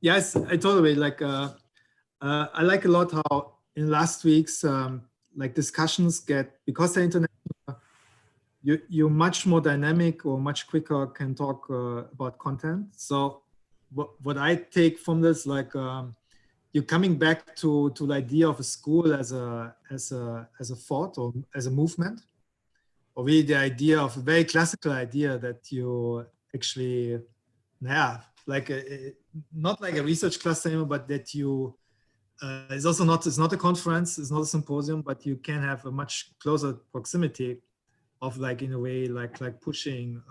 Yes, I totally like. I like a lot how in last week's like discussions get, because the internet, you're much more dynamic or much quicker can talk about content. So what I take from this, like you're coming back to the idea of a school as a thought or as a movement, or really the idea of a very classical idea that you actually have, like not like a research cluster anymore, but that you it's also not, it's not a conference, it's not a symposium, but you can have a much closer proximity of, like, in a way, like pushing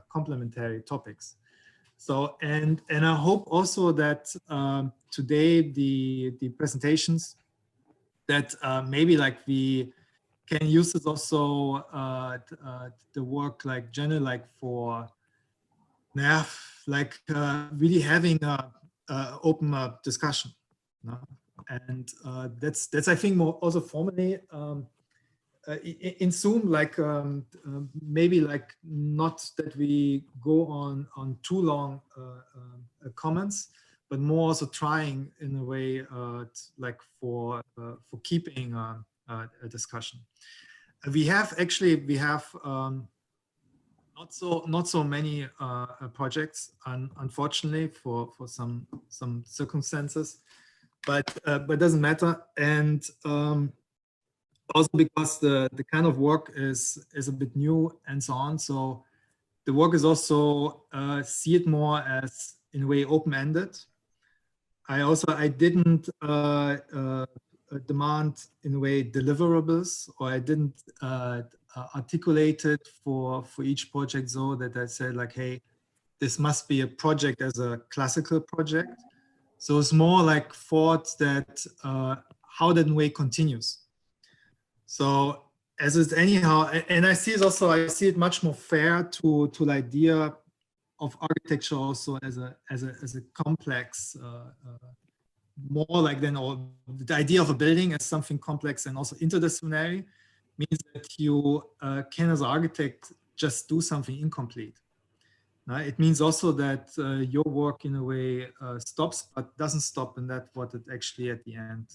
complementary topics. So and I hope also that today the presentations that maybe like we can use this also the work like generally like for really having a open discussion. No? And that's I think more also formally in Zoom, like maybe like not that we go on too long comments, but more also trying in a way like for keeping a discussion. We have not so many projects, unfortunately, for some circumstances, but doesn't matter. And also because the kind of work is a bit new and so on. So the work is also see it more as in a way open-ended. I didn't demand in a way deliverables, or I didn't articulate it for each project, so that I said like, hey, this must be a project as a classical project. So it's more like thoughts that how that way continues. So as it's anyhow, and I see it also, I see it much more fair to the idea of architecture also as a complex, more like then, or the idea of a building as something complex and also interdisciplinary means that you can as an architect just do something incomplete. It means also that your work in a way stops, but doesn't stop in that what it actually at the end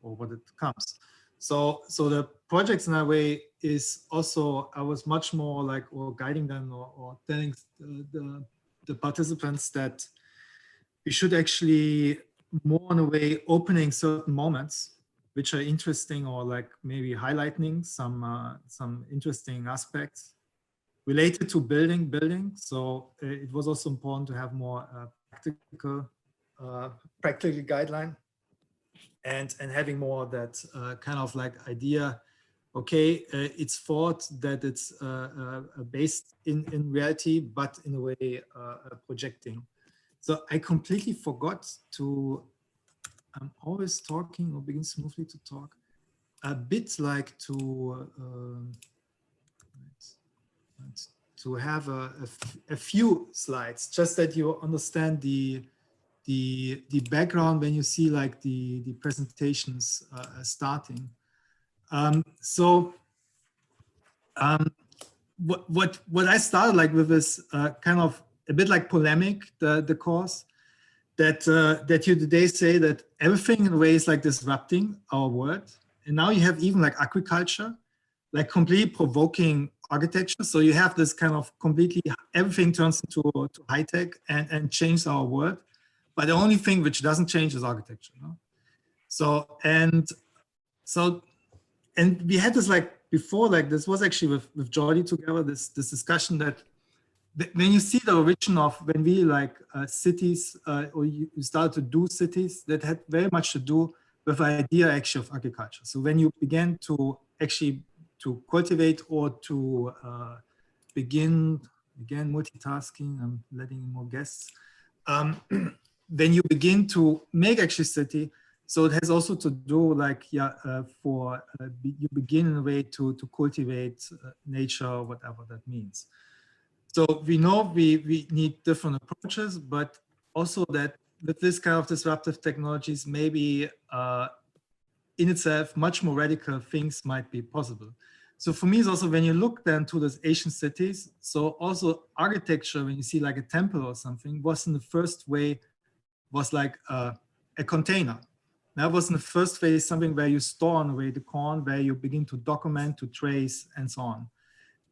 or what it comes. So the projects in a way is also, I was much more like, or guiding them or telling the participants that we should actually more in a way opening certain moments which are interesting, or like maybe highlighting some interesting aspects related to building. So it was also important to have more practical guideline, and having more that kind of like idea. Okay, it's thought that it's based in reality, but in a way projecting. So I completely forgot to. I'm always talking or begin smoothly to talk. A bit like to have a few slides, just that you understand the background when you see like the presentations starting. What I started like with is kind of a bit like polemic, the course, that you today say that everything in a way is like disrupting our world. And now you have even like agriculture, like completely provoking architecture. So you have this kind of completely, everything turns into high tech and changes our world. But the only thing which doesn't change is architecture. No? So we had this like before, like this was actually with Jordi together, this discussion that when you see the origin of when we like cities, or you start to do cities, that had very much to do with the idea actually of agriculture. So when you began to actually to cultivate or to begin, again, multitasking, I'm letting in more guests, then you begin to make actually city. So it has also to do like, you begin in a way to cultivate nature, whatever that means. So we know we need different approaches, but also that with this kind of disruptive technologies, maybe in itself, much more radical things might be possible. So for me, it's also when you look then to those ancient cities, so also architecture, when you see like a temple or something, was in the first way, was like a container. That was in the first phase something where you store in a way the corn, where you begin to document, to trace, and so on.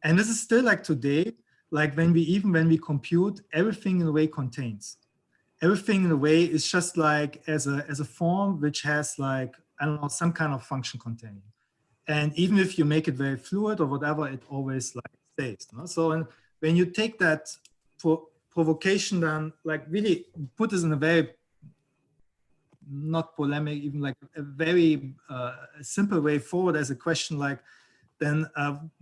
And this is still like today, like when we compute, everything in a way contains. Everything in a way is just like as a form which has like, I don't know, some kind of function containing. And even if you make it very fluid or whatever, it always like stays. No? So when you take that provocation, then like really put this in a very, not polemic, even like a very simple way forward as a question, like then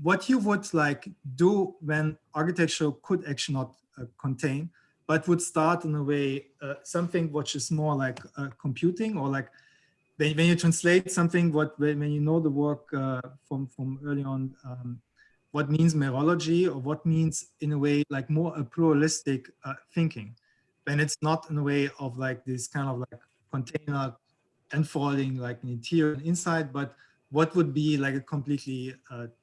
what you would like do when architecture could actually not contain, but would start in a way something which is more like computing, or like when you translate something, when you know the work from early on, what means merology, or what means in a way like more a pluralistic thinking, when it's not in a way of like this kind of like container unfolding like an interior and inside, but what would be like a completely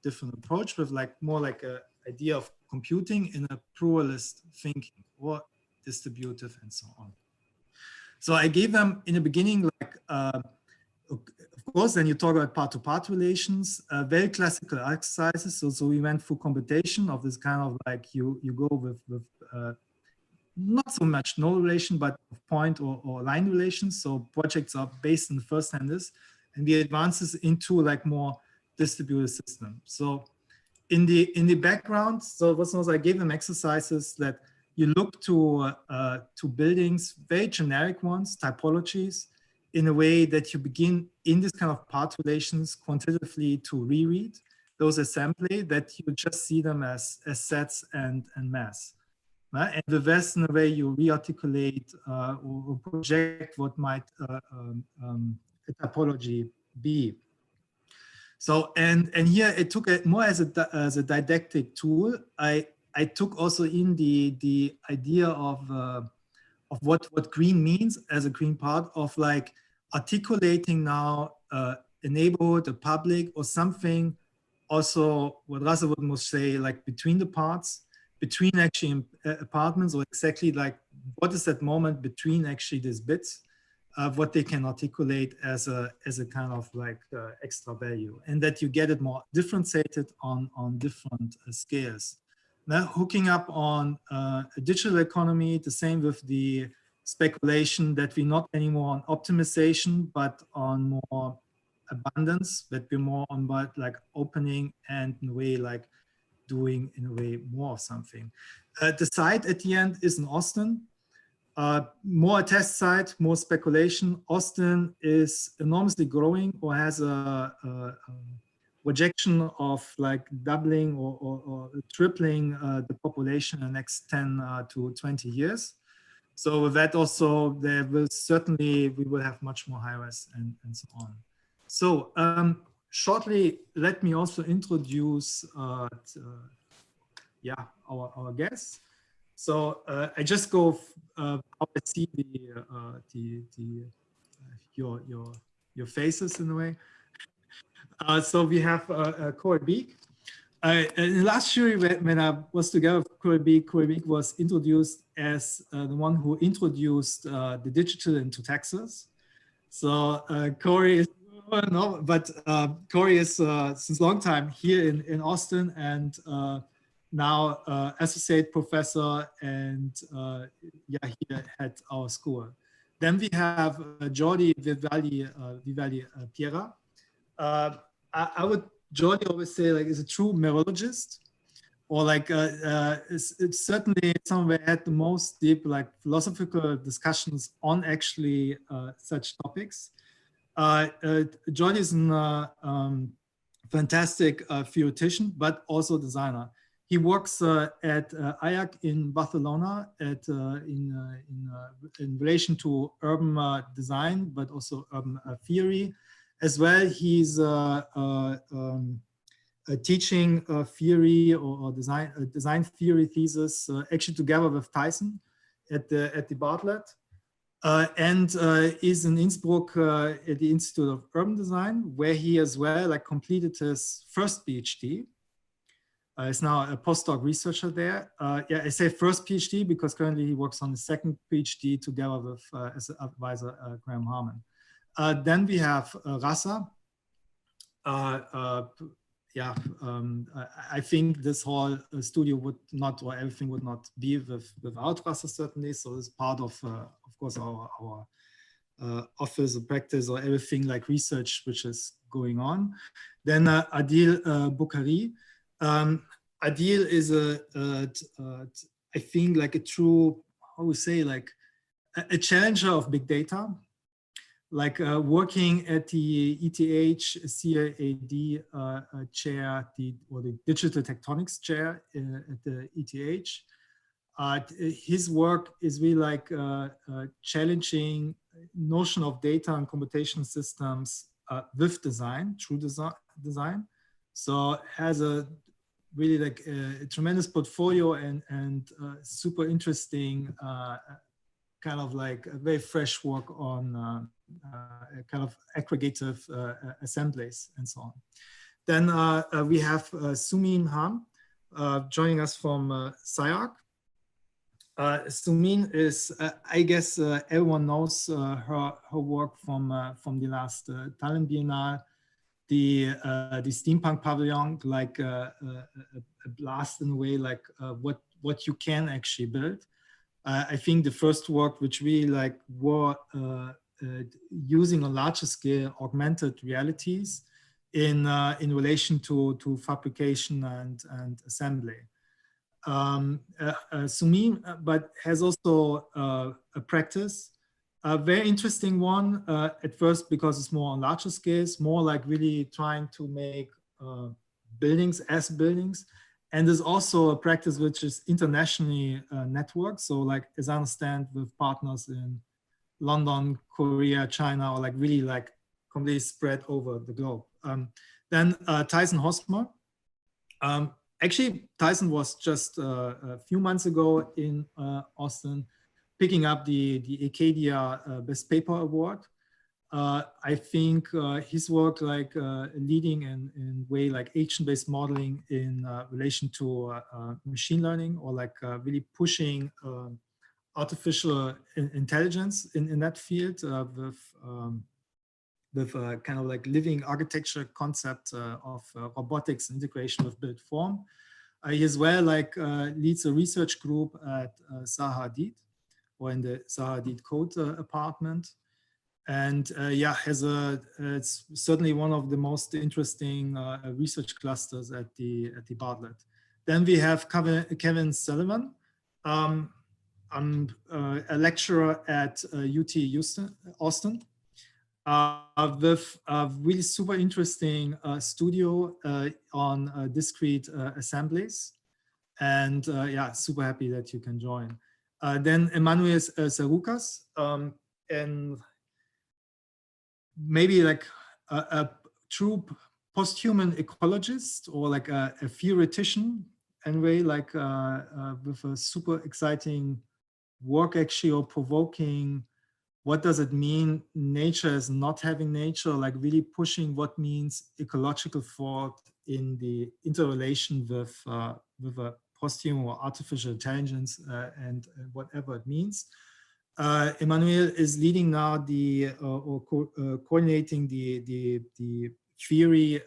different approach with like more like a idea of computing in a pluralist thinking, or distributive and so on. So I gave them in the beginning like, of course, then you talk about part-to-part relations, very classical exercises. So we went through computation of this kind of like you go with not so much no relation, but point or line relations. So projects are based on the first handers, and we advance this into like more distributed system. So in the background, so what was I gave them exercises that you look to buildings, very generic ones, typologies, in a way that you begin in this kind of part relations quantitatively to reread those assembly, that you just see them as sets and mass. Right? And the rest, in a way, you rearticulate or project what might a typology be. So and here it took it more as a didactic tool. I took also in the idea of what green means as a green part of like articulating now a neighborhood, a public, or something. Also, what Russell would most say, like between the parts, between actually apartments, or exactly like what is that moment between actually these bits of what they can articulate as a kind of like extra value, and that you get it more differentiated on different scales. Now hooking up on a digital economy, the same with the speculation that we're not anymore on optimization, but on more abundance, that we're more on like opening and in a way like doing in a way more of something. The site at the end is in Austin. More a test site, more speculation. Austin is enormously growing, or has a projection of like doubling or tripling the population in the next 10 to 20 years. So with that also, there will certainly, we will have much more high-rise and so on. So shortly, let me also introduce yeah, our guests. So I just go how I see your faces in a way. So we have Corey Beek. In the last jury, when I was together with Corey Beek was introduced as the one who introduced the digital into Texas. So Corey is, no, but Corey is since a long time here in Austin, and now associate professor, and yeah, here at our school. Then we have Jordi Vivalli Piera. I would, Jordi always say, like, is a true merologist, or like it's certainly someone who had the most deep like philosophical discussions on actually such topics. Jordi is a fantastic theoretician, but also designer. He works at IAC in Barcelona in relation to urban design, but also urban theory. As well, he's teaching theory or design theory thesis, actually together with Tyson at the Bartlett. and is in Innsbruck at the Institute of Urban Design, where he as well like completed his first PhD. Is now a postdoc researcher there. Yeah, I say first PhD because currently he works on the second PhD together with as advisor Graham Harmon. Then we have Rasa. Yeah, I think this whole studio would not, or everything would not be without Rasa certainly. So it's part of course, our office or practice or everything like research which is going on. Then Adil Bukhari. Adil is I think like a true, how we say, like a challenger of big data, like working at the ETH CAD chair, or the digital tectonics chair at the ETH. His work is really like challenging notion of data and computation systems with design, true design. So has a really like a tremendous portfolio and super interesting kind of like a very fresh work on kind of aggregative assemblies and so on. Then we have Sumin Han joining us from SIARC. Sumin is, I guess everyone knows her work from the last Tallinn Biennale, the steampunk pavilion, like a blast in a way, like what you can actually build. I think the first work which we like were using on larger scale augmented realities in relation to fabrication and assembly. Sumin, but has also a practice, a very interesting one at first because it's more on larger scales, more like really trying to make buildings as buildings. And there's also a practice which is internationally networked. So like, as I understand, with partners in London, Korea, China, or like really like completely spread over the globe. Then Tyson Hosmer. Actually, Tyson was just a few months ago in Austin, picking up the Acadia Best Paper Award. I think his work like leading in way like agent-based modeling in relation to machine learning, or like really pushing artificial intelligence in that field with kind of like living architecture concept of robotics integration with built form. He as well like leads a research group at Zaha Hadid, or in the Zaha Hadid Code apartment. And yeah, it's certainly one of the most interesting research clusters at the Bartlett. Then we have Kevin Sullivan. I'm a lecturer at UT Austin with a really super interesting studio on discrete assemblies. And yeah, super happy that you can join. Then Emmanuel Saroukas, and maybe like a true post-human ecologist, or like a theoretician anyway, like with a super exciting work actually, or provoking what does it mean nature is not having nature, like really pushing what means ecological thought in the interrelation with a post-human or artificial intelligence and whatever it means. Emmanuel is leading now the coordinating the theory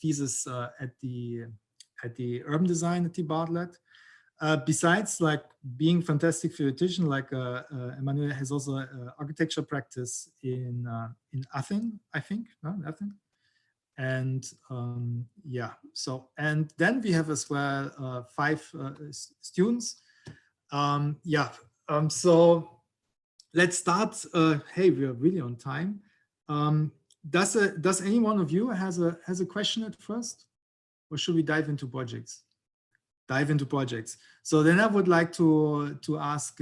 thesis at the urban design at the Bartlett. Besides like being fantastic theoretician, like Emmanuel has also architecture practice in Athens, I think, no? Athens. And yeah, so, and then we have as well 5 students. Yeah, so let's start. Hey, we're really on time. Does any one of you has a question at first, or should we dive into projects? Dive into projects. So then I would like to ask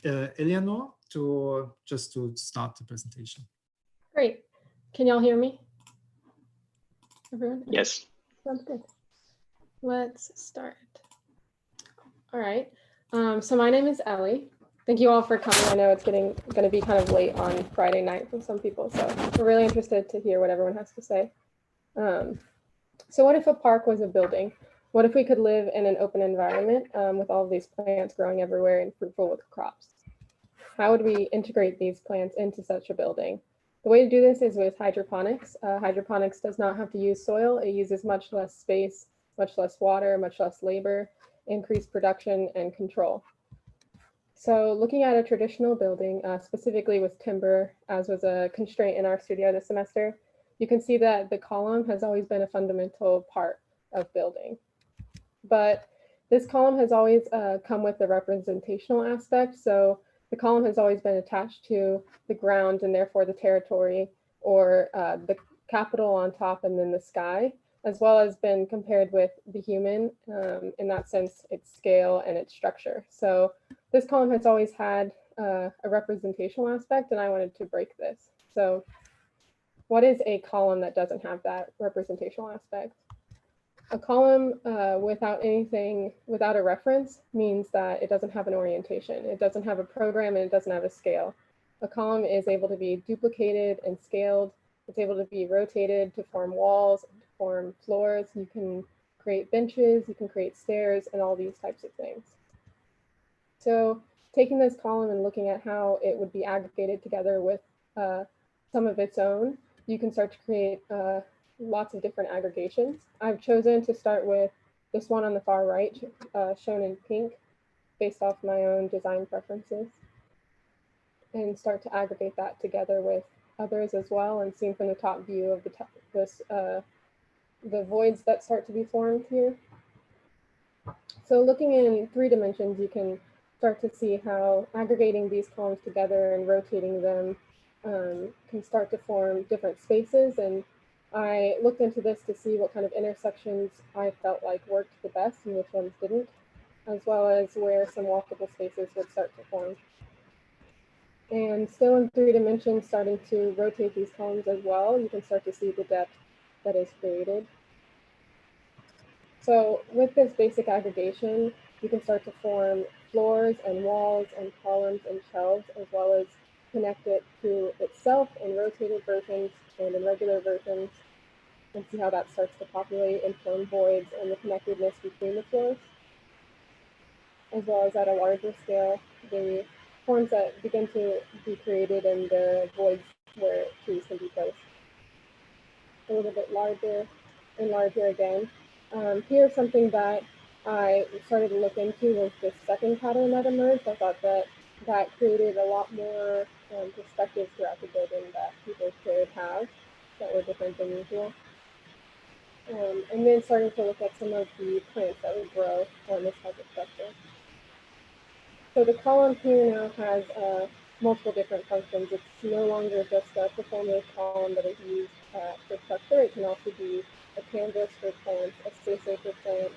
Eleanor to start the presentation. Great. Can y'all hear me? Everyone? Yes. Sounds good. Let's start. All right. So my name is Ellie. Thank you all for coming. I know it's going to be kind of late on Friday night for some people, so we're really interested to hear what everyone has to say. So what if a park was a building? What if we could live in an open environment with all of these plants growing everywhere and fruitful with crops? How would we integrate these plants into such a building? The way to do this is with hydroponics. Hydroponics does not have to use soil. It uses much less space, much less water, much less labor, increased production and control. So looking at a traditional building, specifically with timber, as was a constraint in our studio this semester, you can see that the column has always been a fundamental part of building. But this column has always come with a representational aspect. So the column has always been attached to the ground and therefore the territory, or the capital on top and then the sky, as well as been compared with the human, in that sense, its scale and its structure. So this column has always had a representational aspect, and I wanted to break this. So what is a column that doesn't have that representational aspect? A column without a reference means that it doesn't have an orientation. It doesn't have a program and it doesn't have a scale. A column is able to be duplicated and scaled. It's able to be rotated to form walls, to form floors. You can create benches, you can create stairs, and all these types of things. So taking this column and looking at how it would be aggregated together with some of its own, you can start to create lots of different aggregations. I've chosen to start with this one on the far right, shown in pink, based off my own design preferences, and start to aggregate that together with others as well, and seeing from the top view of the voids that start to be formed here. So looking in 3 dimensions, you can start to see how aggregating these columns together and rotating them can start to form different spaces. And I looked into this to see what kind of intersections I felt like worked the best and which ones didn't, as well as where some walkable spaces would start to form. And still in 3 dimensions, starting to rotate these columns as well, you can start to see the depth that is created. So with this basic aggregation, you can start to form floors and walls and columns and shelves, as well as connect it to itself in rotated versions and in regular versions, and see how that starts to populate and form voids and the connectedness between the floors, as well as at a larger scale, the forms that begin to be created and the voids where trees can be placed. A little bit larger and larger again. Here's something that I started to look into was this second pattern that emerged. I thought that created a lot more perspectives throughout the building that people could have that were different than usual. And then starting to look at some of the plants that would grow on this type of structure. So the column here now has multiple different functions. It's no longer just a performative column that is used for structure. It can also be a canvas for plants, a spacer for plants,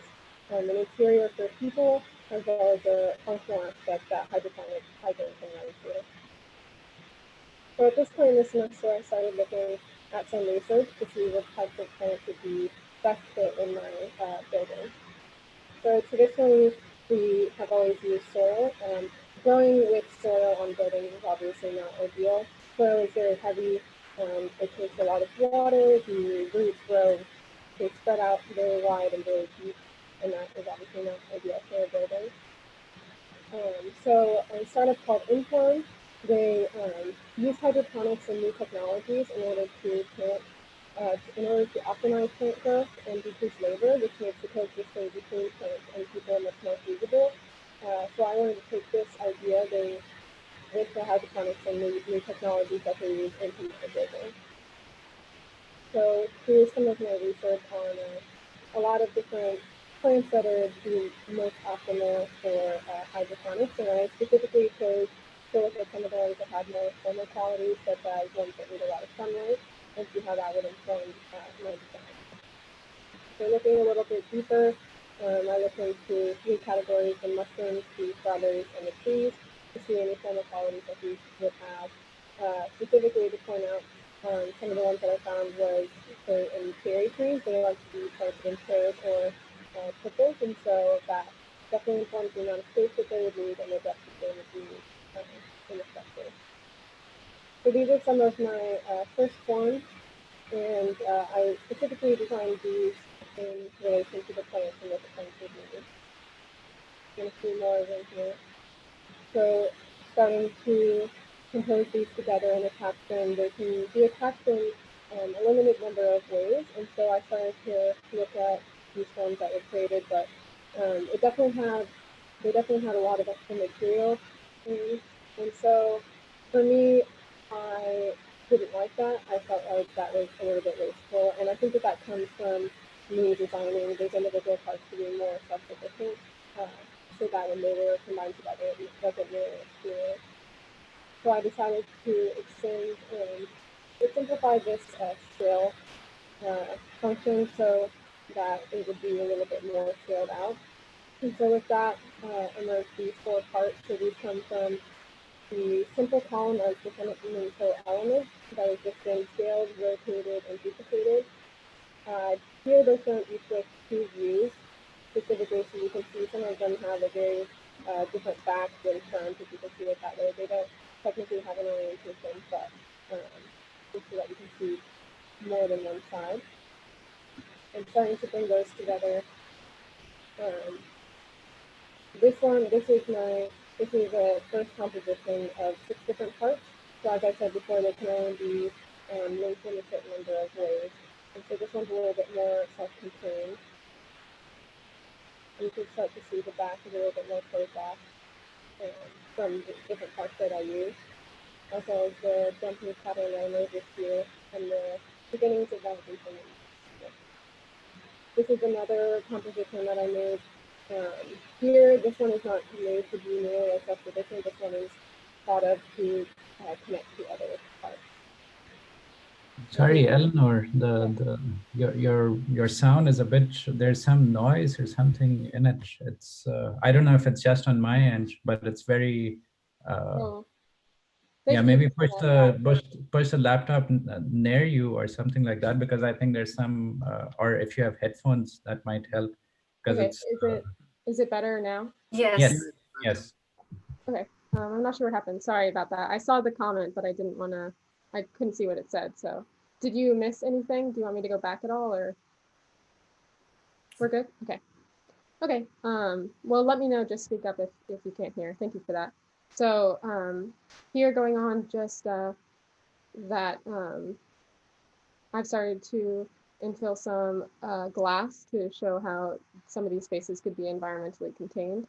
an interior for people, as well as a functional aspect that hydroponic hydrant can run through. So at this point in the semester, I started looking at some research to see what types of plants would be best fit in my building. So traditionally, we have always used soil. Growing with soil on buildings is obviously not ideal. Soil is very heavy. It takes a lot of water. The roots grow, they spread out very wide and very deep, and that is obviously not ideal for a building. So a startup called Inform, they use hydroponics and new technologies in order to optimize plant growth and decrease labor, which makes the coexistence between plants and people much more feasible. So I wanted to take this idea with the hydroponics and the new technologies that they use into the building. So here's some of my research on a lot of different plants that are the most optimal for hydroponics, and I specifically chose to look at some of the ones that had more thermal qualities, such as ones that need a lot of sunlight, and see how that would inform my design. So looking a little bit deeper, I looked into 3 categories: the mushrooms, the strawberries, and the trees, to see any thermal qualities that these would have. Specifically to point out, some of the ones that I found was in cherry trees. They like to be planted in pairs or triples, and so that definitely informs the amount of space that they would need and the depth that they would need. in the structure. So these are some of my first forms, and I specifically designed these in relation to the plants and what the plants would need. And a few more of them here. So starting to compose these together and attach them, they can be attached in a limited number of ways. And so I started to look at these forms that were created, but they definitely had a lot of extra material. And so for me, I didn't like that. I felt like that was a little bit wasteful. And I think that that comes from me designing these individual parts to be more self-sufficient. So that when they were combined together, it wasn't really clear. So I decided to extend and simplify this scale function so that it would be a little bit more scaled out. And so with that emerged these 4 parts. So these come from the simple column of different elements that has just been scaled, rotated, and duplicated. Here they're shown each with 2 views specifically, so you can see some of them have a very different back than front, if you can see it that way. They don't technically have an orientation, but just so that you can see more than one side. And starting to bring those together. This is a first composition of 6 different parts. So as I said before, they can only be linked in a certain number of ways. And so this one's a little bit more self-contained. You can start to see the back is a little bit more closed off from the different parts that I use, as well as the jumping pattern I made this year and the beginnings of that component. This is another composition that I made here. This one is not made to be nearly as self-sufficient. This one is thought of to connect to other parts. Sorry, Eleanor, your sound is a bit, there's some noise or something in it. It's I don't know if it's just on my end, but it's very yeah, maybe push the laptop near you or something like that, because I think there's some or if you have headphones, that might help, because okay. it's is it better now? Yes. Yes. Okay. I'm not sure what happened. Sorry about that. I saw the comment, but I couldn't see what it said. So did you miss anything? Do you want me to go back at all, or we're good? Okay. Okay. Well, let me know. Just speak up if you can't hear. Thank you for that. So here going on just that I've started to infill some glass to show how some of these spaces could be environmentally contained.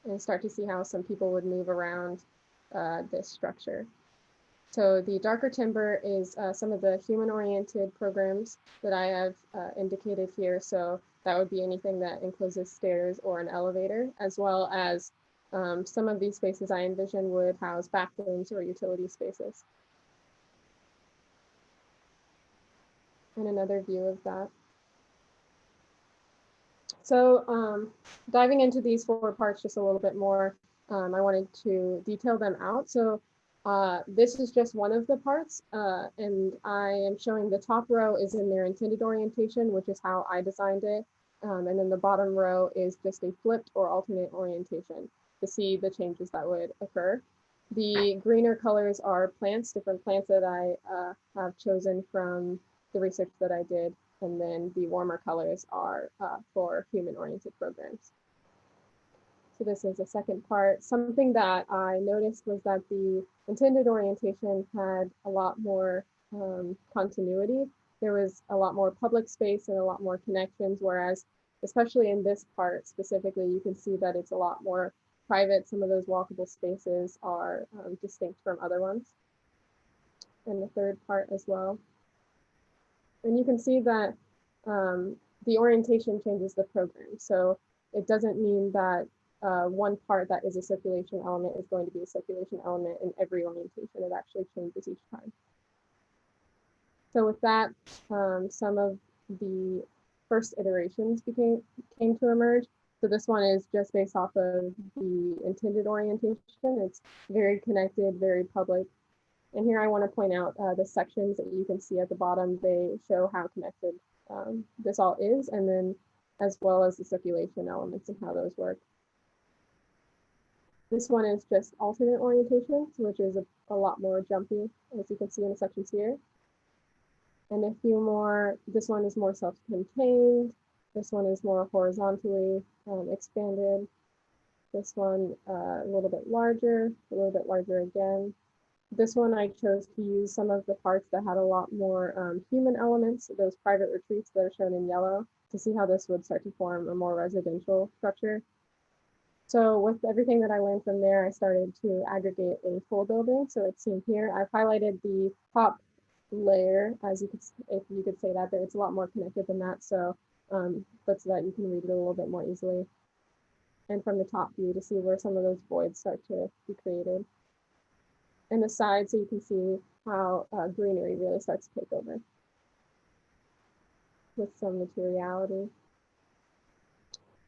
And start to see how some people would move around this structure. So the darker timber is some of the human-oriented programs that I have indicated here. So that would be anything that encloses stairs or an elevator, as well as some of these spaces I envision would house bathrooms or utility spaces. And another view of that. So diving into these 4 parts just a little bit more, I wanted to detail them out. So this is just one of the parts, and I am showing the top row is in their intended orientation, which is how I designed it. And then the bottom row is just a flipped or alternate orientation to see the changes that would occur. The greener colors are plants, different plants that I have chosen from the research that I did. And then the warmer colors are for human-oriented programs. So this is the second part. Something that I noticed was that the intended orientation had a lot more continuity. There was a lot more public space and a lot more connections, whereas especially in this part specifically, you can see that it's a lot more private. Some of those walkable spaces are distinct from other ones. And the third part as well. And you can see that the orientation changes the program. So it doesn't mean that one part that is a circulation element is going to be a circulation element in every orientation. It actually changes each time. So with that, some of the first iterations came to emerge. So this one is just based off of the intended orientation. It's very connected, very public. And here I want to point out the sections that you can see at the bottom. They show how connected this all is, and then as well as the circulation elements and how those work. This one is just alternate orientations, which is a lot more jumpy, as you can see in the sections here. And a few more, this one is more self-contained. This one is more horizontally expanded. This one a little bit larger again. This one I chose to use some of the parts that had a lot more human elements, those private retreats that are shown in yellow, to see how this would start to form a more residential structure. So with everything that I learned from there, I started to aggregate a full building. So it's seen here. I've highlighted the top layer, as you could, if you could say that, but it's a lot more connected than that. So, but so that you can read it a little bit more easily. And from the top view to see where some of those voids start to be created. And the side, so you can see how greenery really starts to take over with some materiality.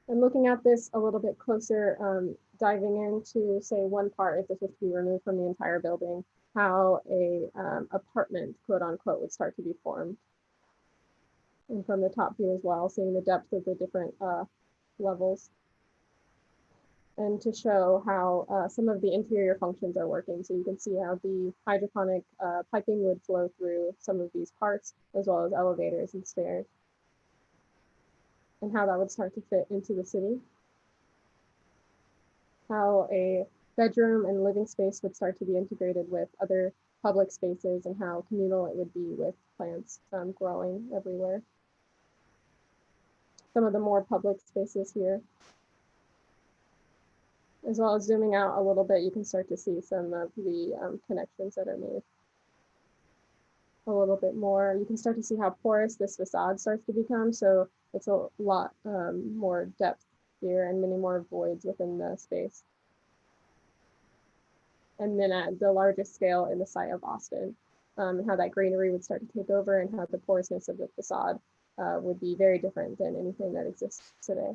And looking at this a little bit closer, diving into, say, one part, if this was to be removed from the entire building, how a apartment, quote unquote, would start to be formed. And from the top view as well, seeing the depth of the different levels. And to show how some of the interior functions are working. So you can see how the hydroponic piping would flow through some of these parts, as well as elevators and stairs. And how that would start to fit into the city. How a bedroom and living space would start to be integrated with other public spaces, and how communal it would be with plants growing everywhere. Some of the more public spaces here. As well as zooming out a little bit, you can start to see some of the connections that are made. A little bit more, you can start to see how porous this facade starts to become. So it's a lot more depth here and many more voids within the space. And then at the largest scale in the site of Austin, how that greenery would start to take over, and how the porousness of the facade would be very different than anything that exists today.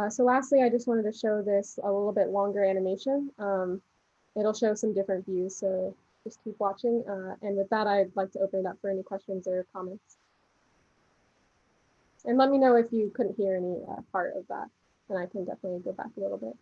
So lastly, I just wanted to show this a little bit longer animation. It'll show some different views, so just keep watching. And with that, I'd like to open it up for any questions or comments. And let me know if you couldn't hear any part of that, and I can definitely go back a little bit.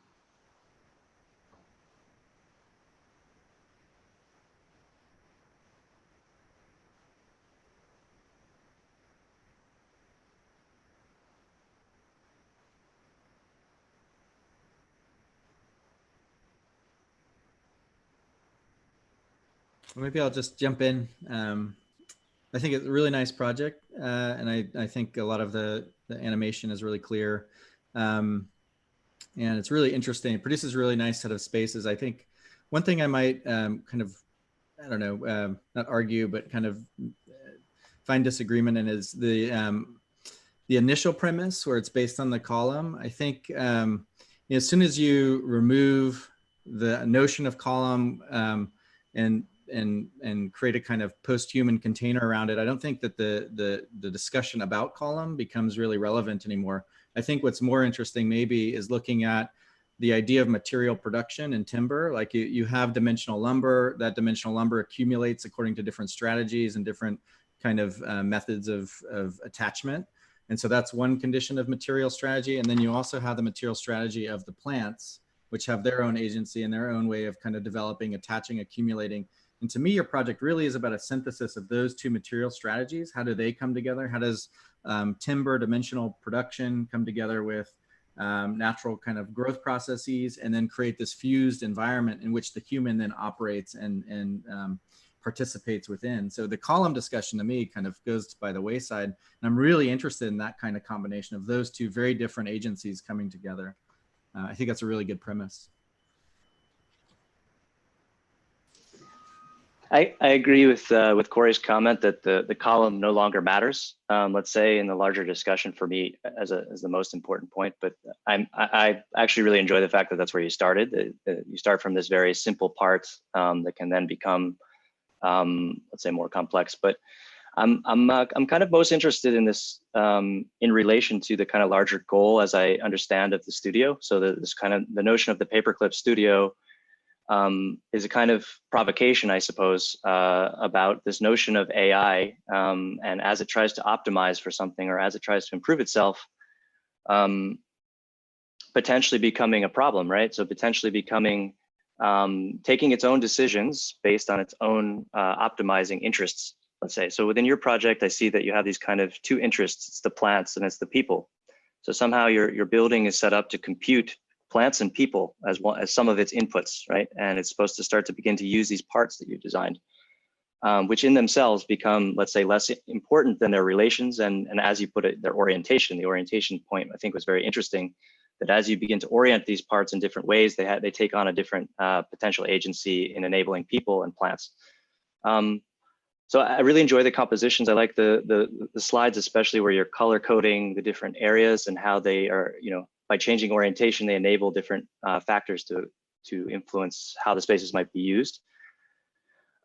Maybe I'll just jump in. I think it's a really nice project, and I think a lot of the animation is really clear, and it's really interesting. It produces a really nice set of spaces. I think one thing I might kind of, I don't know, not argue, but kind of find disagreement in is the initial premise where it's based on the column. I think as soon as you remove the notion of column and create a kind of post-human container around it, I don't think that the discussion about column becomes really relevant anymore. I think what's more interesting maybe is looking at the idea of material production and timber. Like you have dimensional lumber, that dimensional lumber accumulates according to different strategies and different kind of methods of attachment. And so that's one condition of material strategy. And then you also have the material strategy of the plants, which have their own agency and their own way of kind of developing, attaching, accumulating. And to me, your project really is about a synthesis of those two material strategies. How do they come together? How does timber dimensional production come together with natural kind of growth processes, and then create this fused environment in which the human then operates and participates within. So the column discussion to me kind of goes by the wayside. And I'm really interested in that kind of combination of those two very different agencies coming together. I think that's a really good premise. I agree with Corey's comment that the column no longer matters. Let's say in the larger discussion for me as the most important point. But I actually really enjoy the fact that that's where you started. You start from this very simple part that can then become, let's say, more complex. But I'm kind of most interested in this in relation to the kind of larger goal, as I understand, of the studio. So this kind of the notion of the Paperclip studio is a kind of provocation, I suppose, about this notion of AI, and as it tries to optimize for something, or as it tries to improve itself, potentially becoming a problem, right? So potentially becoming, taking its own decisions based on its own optimizing interests, let's say. So within your project, I see that you have these kind of two interests. It's the plants and it's the people. So somehow your building is set up to compute plants and people as well as some of its inputs, right? And it's supposed to start to begin to use these parts that you've designed, which in themselves become, let's say, less important than their relations. And as you put it, their orientation. The orientation point, I think, was very interesting, that as you begin to orient these parts in different ways, they take on a different potential agency in enabling people and plants. So I really enjoy the compositions. I like the slides, especially where you're color coding the different areas and how they are, by changing orientation, they enable different factors to influence how the spaces might be used.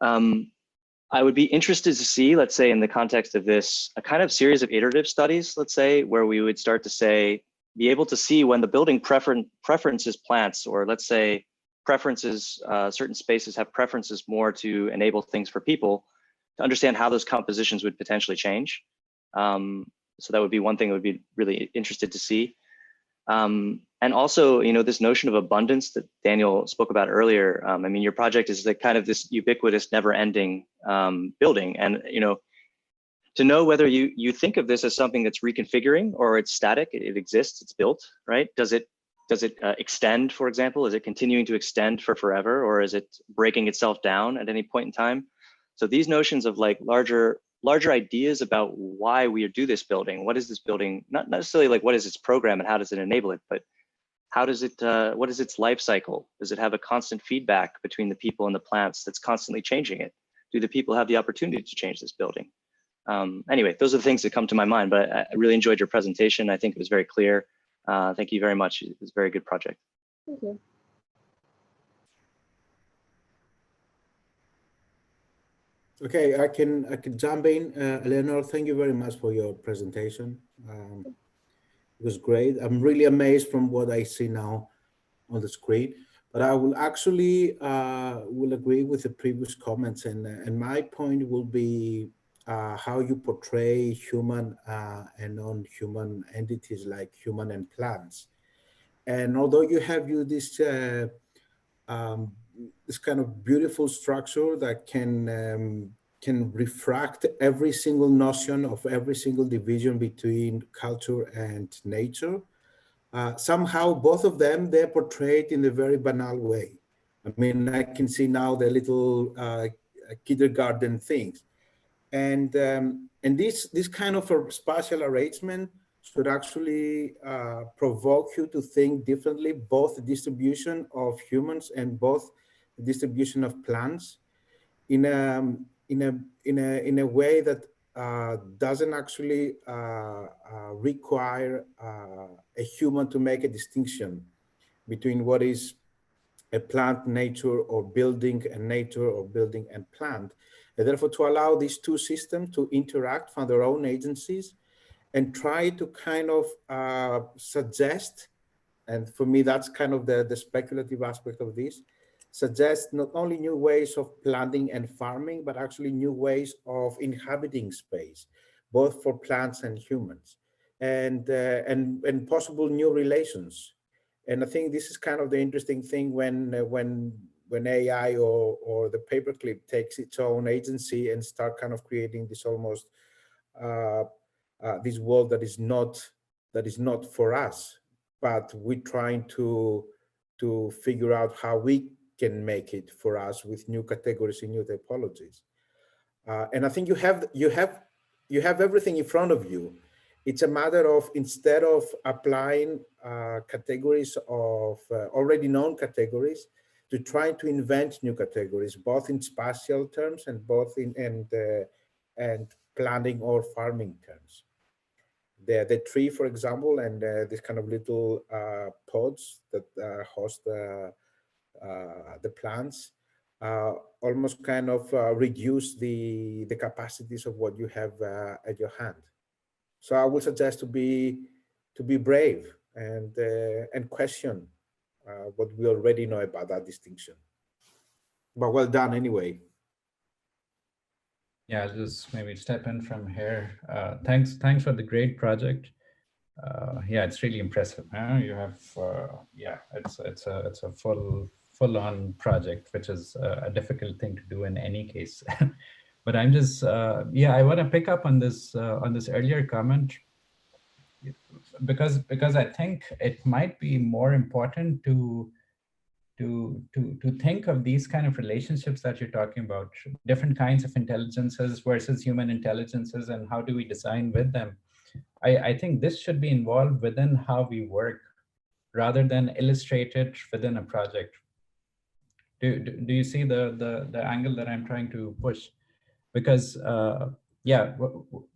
I would be interested to see, let's say, in the context of this, a kind of series of iterative studies, let's say, where we would start to say, be able to see when the building preferences plants, or let's say preferences, certain spaces have preferences more to enable things for people, to understand how those compositions would potentially change. So that would be one thing I would be really interested to see. And also, this notion of abundance that Daniel spoke about earlier. I mean, your project is like kind of this ubiquitous, never-ending building, and to know whether you think of this as something that's reconfiguring or it's static, it exists, it's built, right? Does it extend, for example? Is it continuing to extend for forever, or is it breaking itself down at any point in time? So these notions of like larger ideas about why we do this building, what is this building, not necessarily like what is its program and how does it enable it, but how does it, what is its life cycle? Does it have a constant feedback between the people and the plants that's constantly changing it? Do the people have the opportunity to change this building? Anyway, those are the things that come to my mind, but I really enjoyed your presentation. I think it was very clear. Thank you very much. It was a very good project. Thank you. Okay, I can jump in. Eleanor, thank you very much for your presentation. It was great. I'm really amazed from what I see now on the screen. But I will actually will agree with the previous comments, and my point will be how you portray human and non-human entities like human and plants. And although you have this this kind of beautiful structure that can refract every single notion of every single division between culture and nature, somehow both of them, they're portrayed in a very banal way. I mean, I can see now the little kindergarten things. And this kind of a spatial arrangement should actually provoke you to think differently, both the distribution of humans and both the distribution of plants in a way that doesn't actually require a human to make a distinction between what is a plant nature or building and nature or building and plant, and therefore to allow these two systems to interact from their own agencies and try to kind of suggest, and for me that's kind of the speculative aspect of this, suggest not only new ways of planting and farming, but actually new ways of inhabiting space, both for plants and humans, and possible new relations. And I think this is kind of the interesting thing when AI or the Paperclip takes its own agency and start kind of creating this almost this world that is not for us, but we're trying to figure out how we can make it for us with new categories and new typologies. And I think you have everything in front of you. It's a matter of, instead of applying categories of already known categories, to try to invent new categories, both in spatial terms and both in and planning or farming terms. The tree, for example, and this kind of little pods that host the plants almost kind of reduce the capacities of what you have at your hand. So I would suggest to be brave and question what we already know about that distinction. But well done anyway. Yeah, I'll just maybe step in from here. Thanks for the great project. yeah, it's really impressive. You have, yeah, it's a full-on project, which is a difficult thing to do in any case. But I'm just, yeah, I want to pick up on this earlier comment, because I think it might be more important to think of these kind of relationships that you're talking about, different kinds of intelligences versus human intelligences, and how do we design with them. I think this should be involved within how we work rather than illustrated within a project. Do you see the angle that I'm trying to push? Because yeah,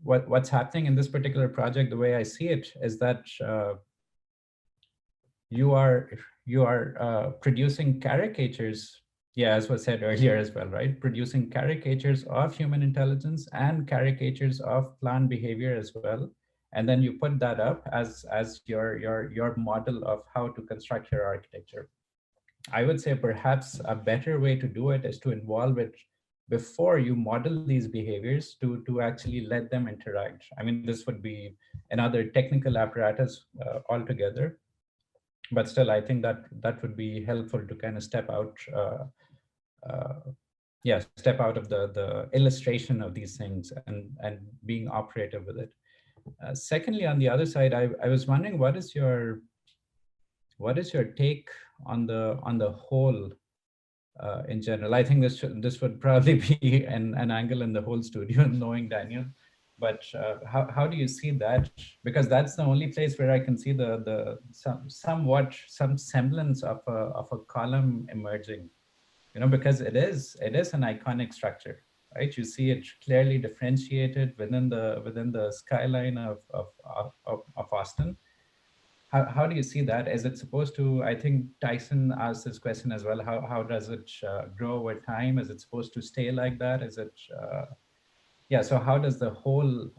what's happening in this particular project, the way I see it, is that you are producing caricatures, yeah, as was said earlier as well, right? Producing caricatures of human intelligence and caricatures of plant behavior as well. And then you put that up as your model of how to construct your architecture. I would say perhaps a better way to do it is to involve it before you model these behaviors, to actually let them interact. I mean, this would be another technical apparatus altogether. But still, I think that would be helpful to kind of step out, yeah, step out of the illustration of these things and being operative with it. Secondly, on the other side, I was wondering, what is your take on the whole in general? I think this would probably be an angle in the whole studio, knowing Daniel. But how do you see that? Because that's the only place where I can see some semblance of a column emerging, you know, because it is an iconic structure, right? You see it clearly differentiated within the skyline of Austin. How do you see that? Is it supposed to? I think Tyson asked this question as well. How does it grow over time? Is it supposed to stay like that? Is it? Yeah, so how does the whole,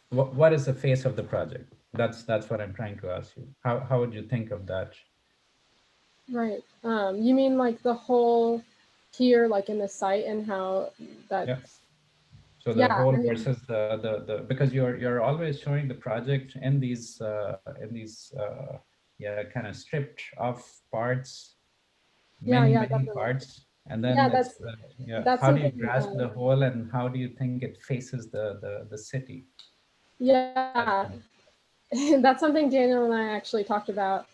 what is the face of the project? That's what I'm trying to ask you. How would you think of that? Right. You mean like the whole here, like in the site, and how that's... Yeah. So the whole versus the because you're always showing the project in these yeah, kind of stripped off parts, many parts. And then how do you grasp the whole, and how do you think it faces the city? Yeah, that's something Daniel and I actually talked about.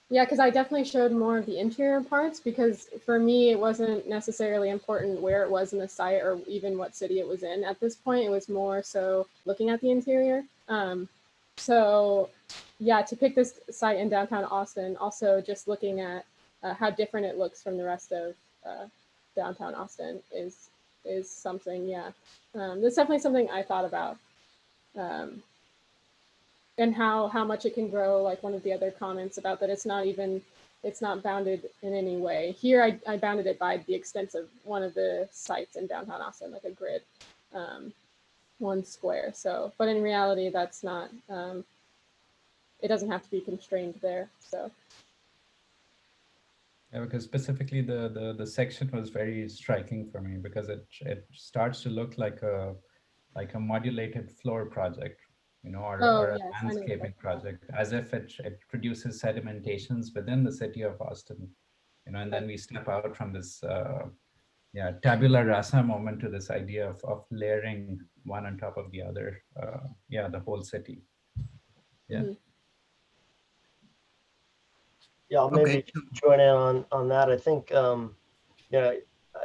Yeah, because I definitely showed more of the interior parts, because for me, it wasn't necessarily important where it was in the site or even what city it was in. At this point, it was more so looking at the interior. So yeah, to pick this site in downtown Austin, also just looking at how different it looks from the rest of downtown Austin is something, yeah. That's definitely something I thought about. And how much it can grow, like one of the other comments about that it's not bounded in any way. Here I bounded it by the extent of one of the sites in downtown Austin, like a grid, 1 square. So, but in reality, that's not, it doesn't have to be constrained there, so. Yeah, because specifically the section was very striking for me, because it starts to look like a modulated floor project, you know, or a landscaping project, as if it produces sedimentations within the city of Austin, you know, and then we step out from this yeah, tabula rasa moment to this idea of layering one on top of the other, yeah, the whole city. Yeah. Mm-hmm. Yeah, I'll maybe join in on that. I think, yeah,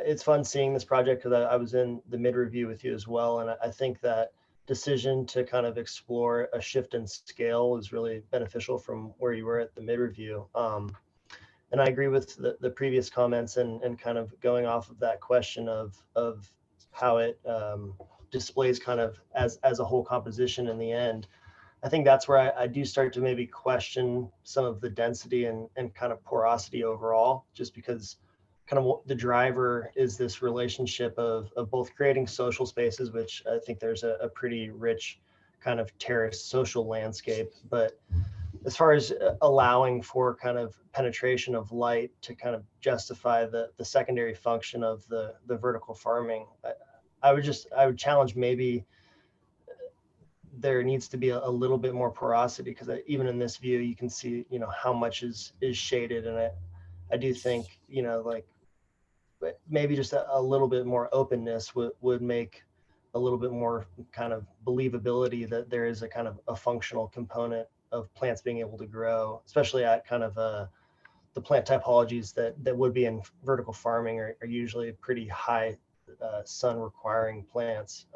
it's fun seeing this project, because I was in the mid review with you as well. And I think that decision to kind of explore a shift in scale is really beneficial from where you were at the mid review. And I agree with the previous comments, and kind of going off of that question of how it displays kind of as a whole composition in the end. I think that's where I do start to maybe question some of the density and kind of porosity overall, just because kind of the driver is this relationship of both creating social spaces, which I think there's a pretty rich kind of terraced social landscape. But as far as allowing for kind of penetration of light to kind of justify the secondary function of the vertical farming, I would challenge maybe there needs to be a little bit more porosity, because even in this view, you can see, you know, how much is shaded. And I do think, you know, like maybe just a little bit more openness would make a little bit more kind of believability that there is a kind of a functional component of plants being able to grow, especially at kind of the plant typologies that would be in vertical farming are usually pretty high sun requiring plants.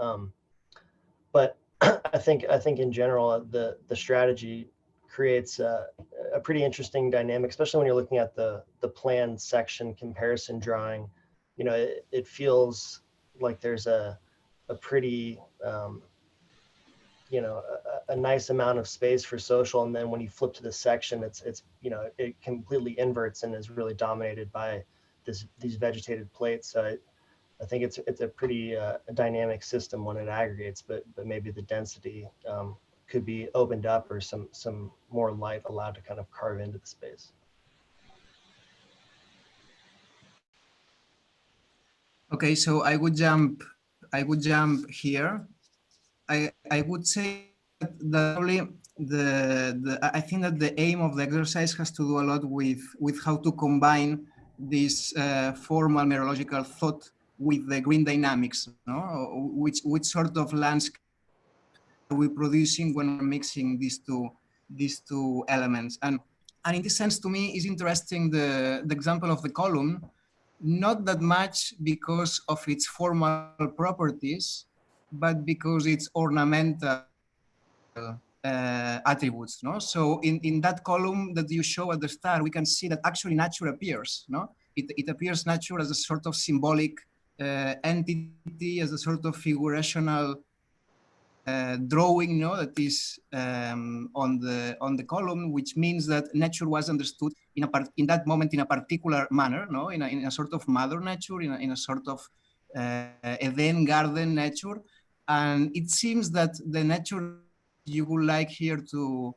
But I think in general, the strategy creates a pretty interesting dynamic, especially when you're looking at the plan section comparison drawing. You know, it feels like there's a pretty, you know, a nice amount of space for social. And then when you flip to the section, it's you know, it completely inverts and is really dominated by these vegetated plates. So I think it's a pretty dynamic system when it aggregates, but maybe the density could be opened up, or some more light allowed to kind of carve into the space. Okay, so I would jump here. I would say that probably I think that the aim of the exercise has to do a lot with how to combine this formal meteorological thought with the green dynamics, no? Which sort of landscape are we producing when we're mixing these two elements? And in this sense, to me, is interesting the example of the column, not that much because of its formal properties, but because it's ornamental attributes. No? So in that column that you show at the start, we can see that actually nature appears. No? It appears nature as a sort of symbolic entity, as a sort of figurational drawing, that is on the column, which means that nature was understood in that moment in a particular manner, no, in a sort of mother nature, in a sort of Eden garden nature, and it seems that the nature you would like here to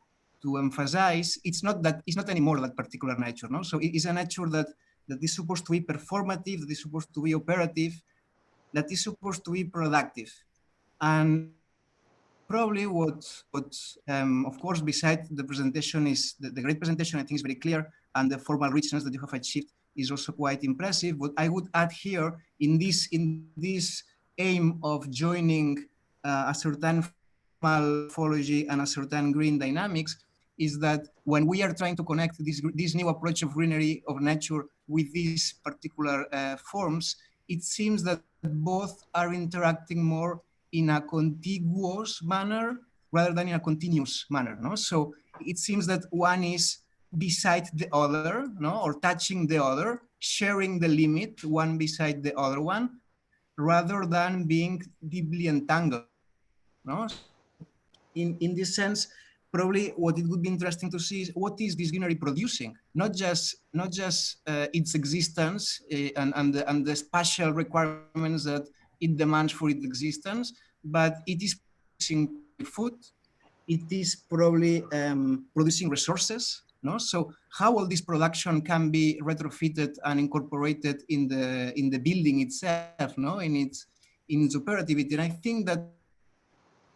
emphasize, it's not anymore that particular nature, no. So it is a nature that is supposed to be performative, that is supposed to be operative, that is supposed to be productive, and probably what of course, beside the presentation is the great presentation, I think is very clear, and the formal richness that you have achieved is also quite impressive. What I would add here in this aim of joining a certain morphology and a certain green dynamics is that when we are trying to connect this new approach of greenery, of nature, with these particular forms, it seems that both are interacting more in a contiguous manner rather than in a continuous manner. No? So it seems that one is beside the other, no? Or touching the other, sharing the limit one beside the other one, rather than being deeply entangled. No? In this sense, probably what it would be interesting to see is what is this greenery producing, not just its existence and the spatial requirements that it demands for its existence, but it is producing food, it is probably producing resources. No? So how all this production can be retrofitted and incorporated in the building itself, no? in its operativity. And I think that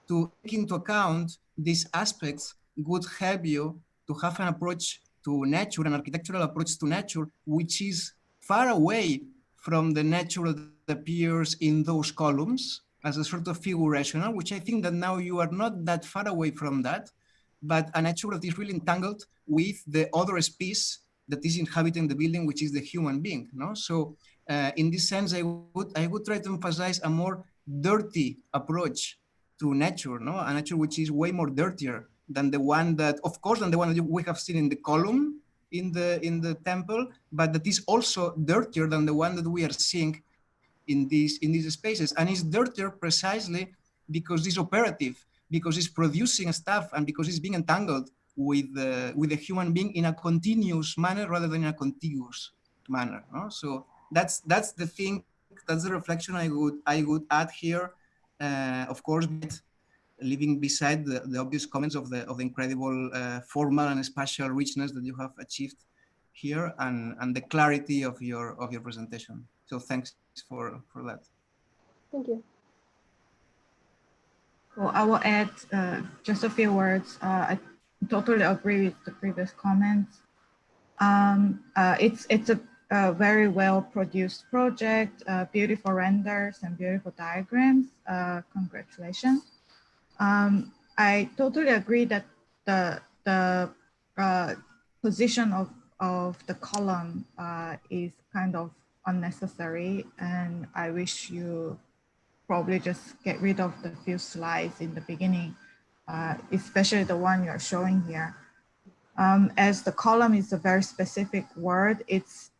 to take into account these aspects would help you to have an approach to nature, an architectural approach to nature, which is far away from the nature that appears in those columns as a sort of figurational, which I think that now you are not that far away from that, but a nature that is really entangled with the other species that is inhabiting the building, which is the human being. No? So in this sense, I would try to emphasize a more dirty approach to nature, no? A nature which is way more dirtier than the one that, of course, than the one that we have seen in the column in the temple, but that is also dirtier than the one that we are seeing in these spaces. And it's dirtier precisely because it's operative, because it's producing stuff, and because it's being entangled with the human being in a continuous manner rather than in a contiguous manner. No? So that's the thing, that's the reflection I would add here. Of course, leaving beside the obvious comments of the incredible formal and spatial richness that you have achieved here, and the clarity of your presentation. So thanks for that. Thank you. Well, I will add just a few words. I totally agree with the previous comments. It's a very well produced project, beautiful renders and beautiful diagrams. Congratulations. I totally agree that the position of the column is kind of unnecessary, and I wish you probably just get rid of the few slides in the beginning, especially the one you're showing here. As the column is a very specific word, it's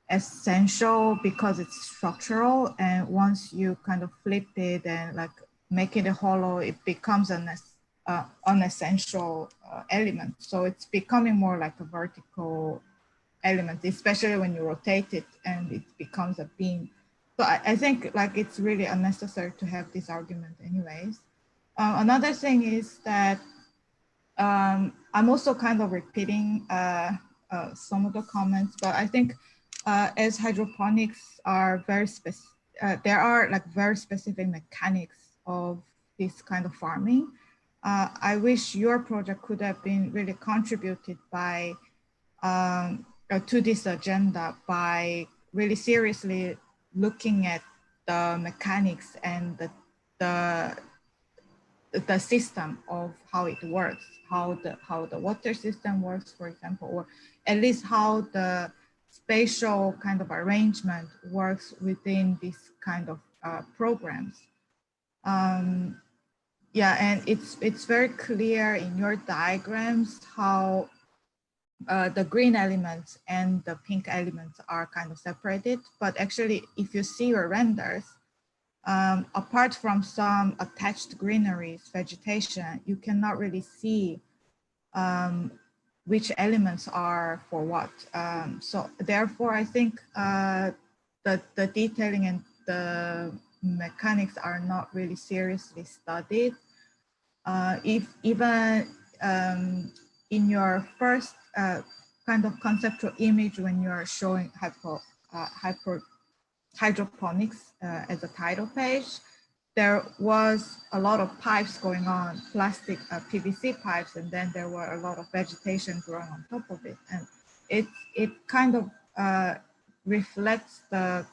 essential because it's structural, and once you kind of flip it and like make it a hollow, it becomes an unessential element. So it's becoming more like a vertical element, especially when you rotate it and it becomes a beam. So I think like it's really unnecessary to have this argument anyways. Another thing is that I'm also kind of repeating some of the comments, but I think as hydroponics are very specific, there are like very specific mechanics of this kind of farming. I wish your project could have been really contributed by to this agenda by really seriously looking at the mechanics and the system of how it works, how the water system works, for example, or at least how the spatial kind of arrangement works within this kind of programs. Yeah, and it's very clear in your diagrams how the green elements and the pink elements are kind of separated, but actually if you see your renders, apart from some attached greeneries, vegetation, you cannot really see which elements are for what. So therefore, I think the detailing and the mechanics are not really seriously studied. If even in your first kind of conceptual image when you're showing hydroponics as a title page, there was a lot of pipes going on, plastic PVC pipes, and then there were a lot of vegetation growing on top of it. And it kind of reflects the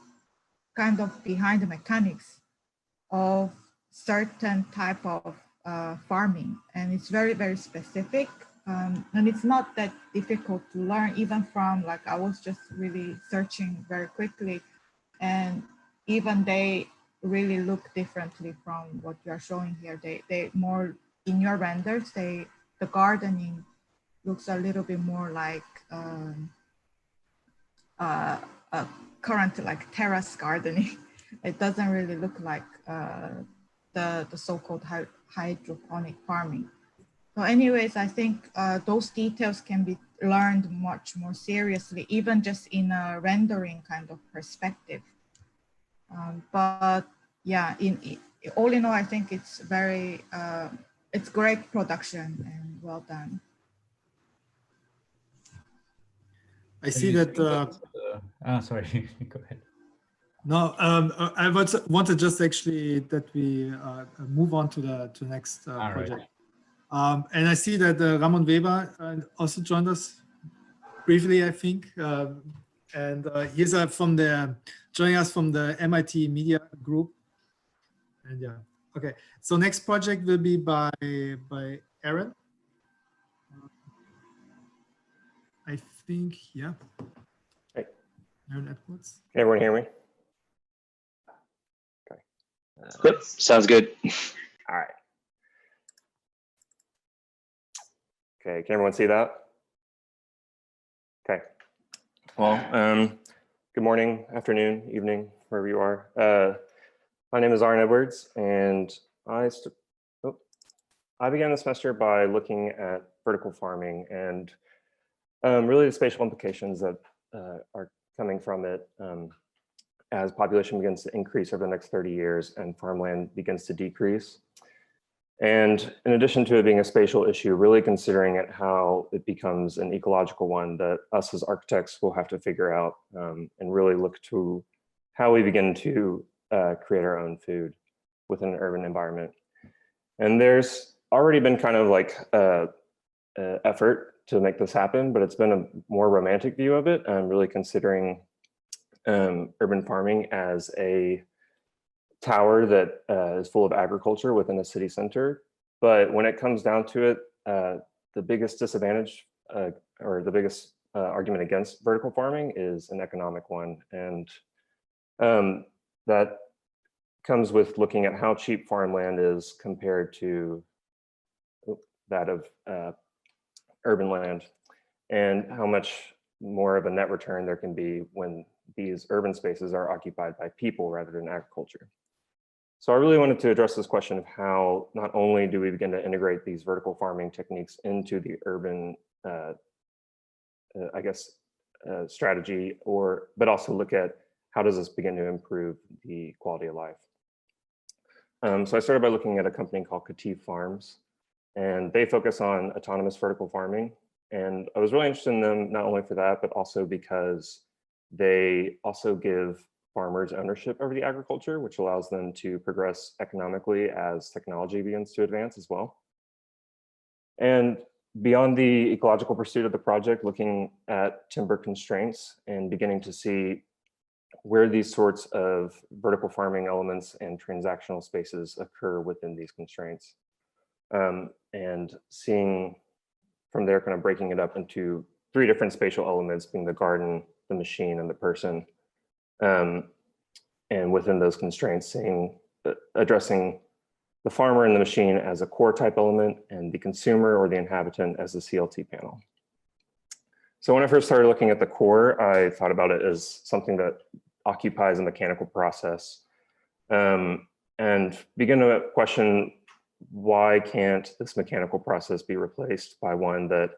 kind of behind the mechanics of certain type of farming. And it's very, very specific. And it's not that difficult to learn, even from like, I was just really searching very quickly, and even they really look differently from what you are showing here. They more in your renders, the gardening looks a little bit more like a current like terrace gardening. It doesn't really look like the so-called hydroponic farming. So anyways, I think those details can be learned much more seriously, even just in a rendering kind of perspective. But yeah, all in all, I think it's very, it's great production and well done. I see that. Sorry, go ahead. No, I wanted just actually that we move on to the next project. Right. And I see that Ramon Weber also joined us briefly, I think. And he's joining us from the MIT Media Group. And yeah, okay. So next project will be by Aaron. I think, yeah. Hey. Aaron Edwards. Can everyone hear me? Okay. Yep, sounds good. All right. Okay, can everyone see that? Okay. Well, good morning, afternoon, evening, wherever you are. My name is Aaron Edwards, and I began the semester by looking at vertical farming and really the spatial implications that are coming from it as population begins to increase over the next 30 years and farmland begins to decrease. And in addition to it being a spatial issue, really considering it how it becomes an ecological one that us as architects will have to figure out and really look to how we begin to create our own food within an urban environment. And there's already been kind of like effort to make this happen, but it's been a more romantic view of it. I'm really considering urban farming as a tower that is full of agriculture within a city center. But when it comes down to it, the biggest disadvantage or the biggest argument against vertical farming is an economic one. And that comes with looking at how cheap farmland is compared to that of urban land, and how much more of a net return there can be when these urban spaces are occupied by people rather than agriculture. So I really wanted to address this question of how not only do we begin to integrate these vertical farming techniques into the urban, I guess, strategy, but also look at how does this begin to improve the quality of life. So I started by looking at a company called Koehler Farms, and they focus on autonomous vertical farming. And I was really interested in them, not only for that, but also because they also give farmers ownership over the agriculture, which allows them to progress economically as technology begins to advance as well. And beyond the ecological pursuit of the project, looking at timber constraints and beginning to see where these sorts of vertical farming elements and transactional spaces occur within these constraints. And seeing from there, kind of breaking it up into 3 different spatial elements, being the garden, the machine, and the person. And within those constraints, addressing the farmer and the machine as a core type element, and the consumer or the inhabitant as the CLT panel. So when I first started looking at the core, I thought about it as something that occupies a mechanical process, and begin to question, why can't this mechanical process be replaced by one that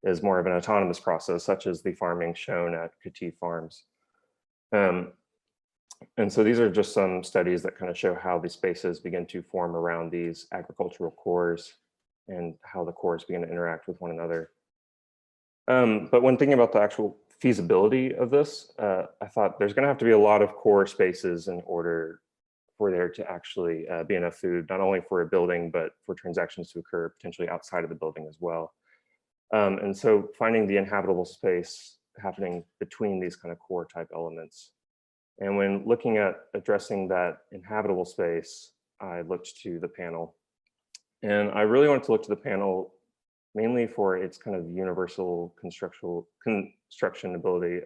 is more of an autonomous process, such as the farming shown at Koehler Farms? And so these are just some studies that kind of show how these spaces begin to form around these agricultural cores and how the cores begin to interact with one another. But when thinking about the actual feasibility of this, I thought there's going to have to be a lot of core spaces in order for there to actually be enough food, not only for a building, but for transactions to occur potentially outside of the building as well. And so finding the inhabitable space happening between these kind of core type elements. And when looking at addressing that inhabitable space, I looked to the panel. And I really wanted to look to the panel mainly for its kind of universal construction ability.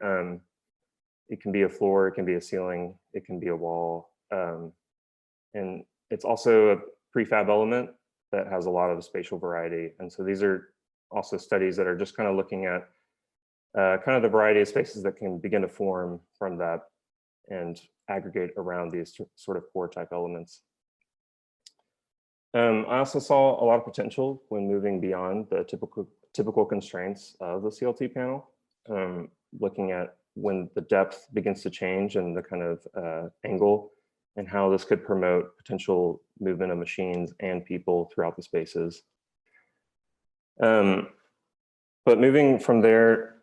It can be a floor, it can be a ceiling, it can be a wall. And it's also a prefab element that has a lot of spatial variety. And so these are also studies that are just kind of looking at kind of the variety of spaces that can begin to form from that and aggregate around these sort of core type elements. I also saw a lot of potential when moving beyond the typical constraints of the CLT panel, looking at when the depth begins to change and the kind of angle, and how this could promote potential movement of machines and people throughout the spaces. But moving from there,